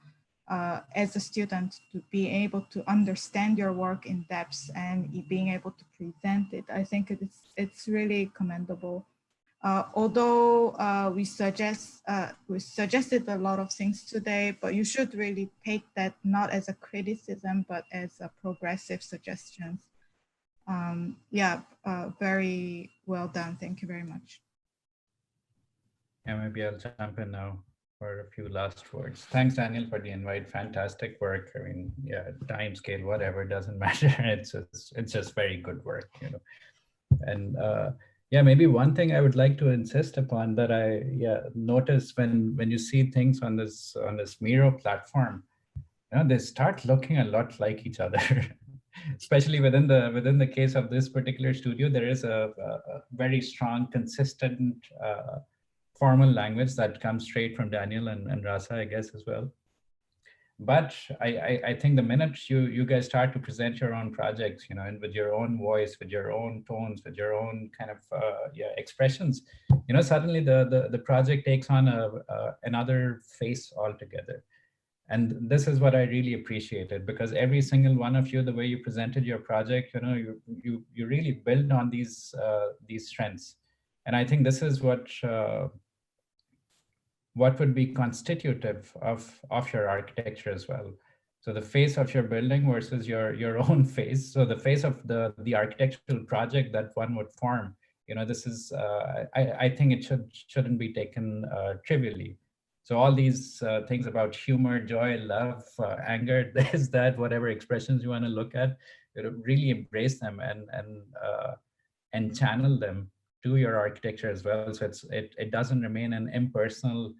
as a student to be able to understand your work in depth and being able to present it. I think it's really commendable. Although we suggested a lot of things today, but you should really take that not as a criticism, but as a progressive suggestions. Very well done. Thank you very much. Yeah, maybe I'll jump in now for a few last words. Thanks, Daniel, for the invite. Fantastic work. I mean, yeah, time scale, whatever, doesn't matter. It's just very good work, you know. And yeah, maybe one thing I would like to insist upon that I notice when you see things on this Miro platform, you know, they start looking a lot like each other. Especially within the case of this particular studio, there is a very strong, consistent formal language that comes straight from Daniel and Rasa, I guess, as well. But I think the minute you guys start to present your own projects, you know, and with your own voice, with your own tones, with your own kind of expressions, you know, suddenly the project takes on another face altogether. And this is what I really appreciated, because every single one of you, the way you presented your project, you know, you really build on these strengths. And I think this is what would be constitutive of your architecture as well. So the face of your building versus your own face. So the face of the architectural project that one would form, you know, this is, I think it shouldn't be taken trivially. So all these things about humor, joy, love, anger, this, that, whatever expressions you want to look at, you know, really embrace them and channel them to your architecture as well. So it doesn't remain an impersonal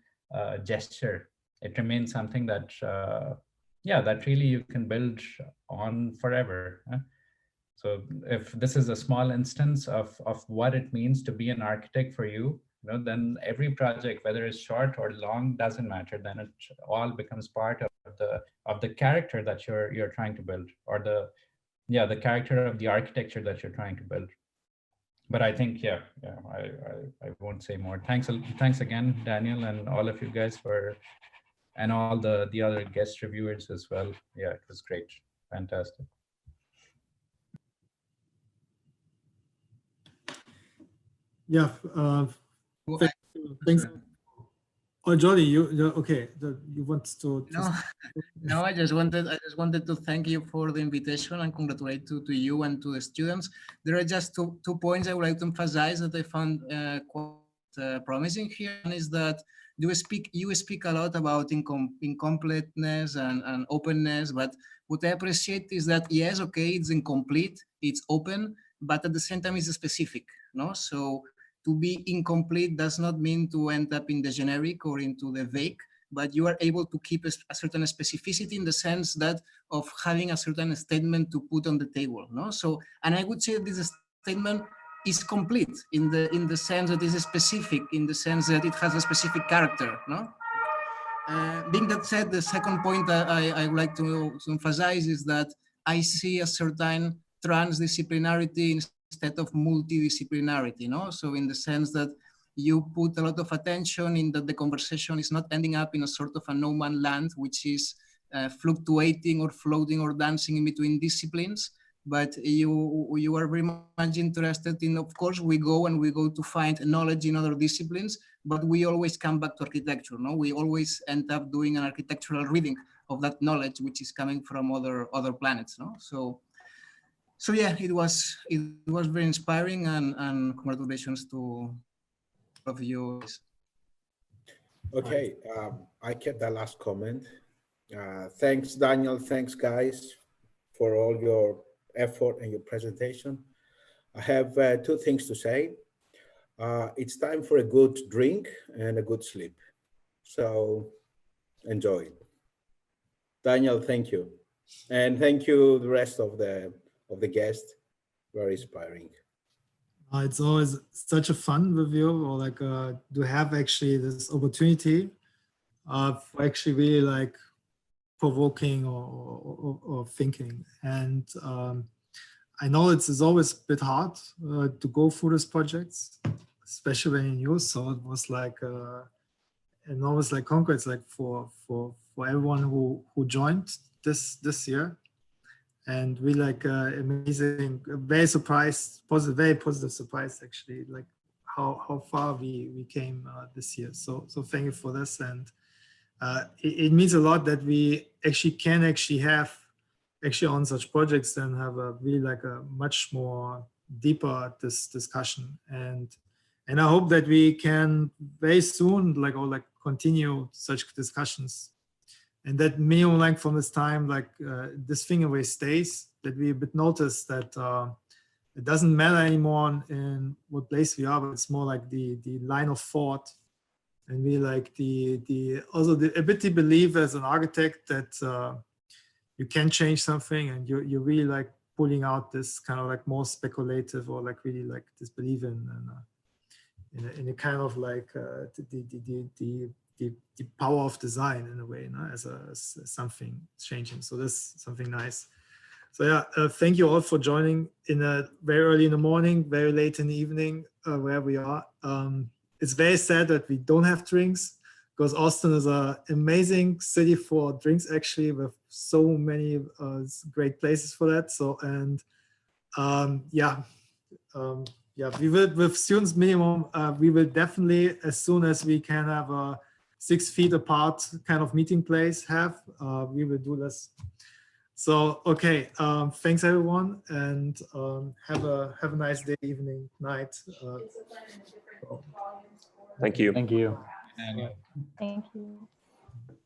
gesture. It remains something that, that really you can build on forever. So if this is a small instance of what it means to be an architect for you, you know, then every project, whether it's short or long, doesn't matter. Then it all becomes part of the character that you're trying to build, or the character of the architecture that you're trying to build. But I think, I won't say more. Thanks again, Daniel, and all of you guys and all the other guest reviewers as well. Yeah, it was great, fantastic. Yeah. Thanks. Oh, Jolly, okay? You want to? No. I just wanted to thank you for the invitation and congratulate to you and to the students. There are just two points I would like to emphasize that I found quite promising here. One is that you speak a lot about incompleteness and openness, but what I appreciate is that yes, okay, it's incomplete, it's open, but at the same time it's specific, no? So to be incomplete does not mean to end up in the generic or into the vague, but you are able to keep a certain specificity in the sense that of having a certain statement to put on the table, no? So, and I would say that this statement is complete in the sense that it is specific, in the sense that it has a specific character, no? Being that said, the second point I would like to emphasize is that I see a certain transdisciplinarity instead of multidisciplinarity, no? So in the sense that you put a lot of attention in that the conversation is not ending up in a sort of a no man land, which is fluctuating or floating or dancing in between disciplines, but you are very much interested in, of course, we go to find knowledge in other disciplines, but we always come back to architecture, no? We always end up doing an architectural reading of that knowledge, which is coming from other planets, no? So yeah, it was very inspiring, and congratulations to all of you. Okay, I kept that last comment. Thanks, Daniel. Thanks, guys, for all your effort and your presentation. I have two things to say. It's time for a good drink and a good sleep. So enjoy. Daniel, thank you. And thank you the rest of the guests. Very inspiring. It's always such a fun review, or like to have actually this opportunity of actually really like provoking or thinking. And I know it's always a bit hard to go through these projects, especially when you're new. So it was like enormous like conquest, like for everyone who joined this year. And we like amazing, very surprised, very positive surprise actually, like how far we came this year. So thank you for this, and it means a lot that we can have on such projects and have a really like a much more deeper discussion, and I hope that we can very soon continue such discussions. And that minimum length from this time, this thing always stays, that we a bit notice that it doesn't matter anymore in what place we are, but it's more like the line of thought. And we like also the ability to believe as an architect that you can change something, and you're really like pulling out this kind of like more speculative or like really like this belief in a kind of like the power of design in a way, as something changing. So that's something nice. So yeah, thank you all for joining in a very early in the morning, very late in the evening, where we are. It's very sad that we don't have drinks, because Austin is an amazing city for drinks, actually, with so many great places for that. So, and we will, with students minimum, we will definitely, as soon as we can have a 6 feet apart kind of meeting place we will do this. So, okay, thanks everyone, and have a nice day, evening, night. Thank you. Thank you. Thank you.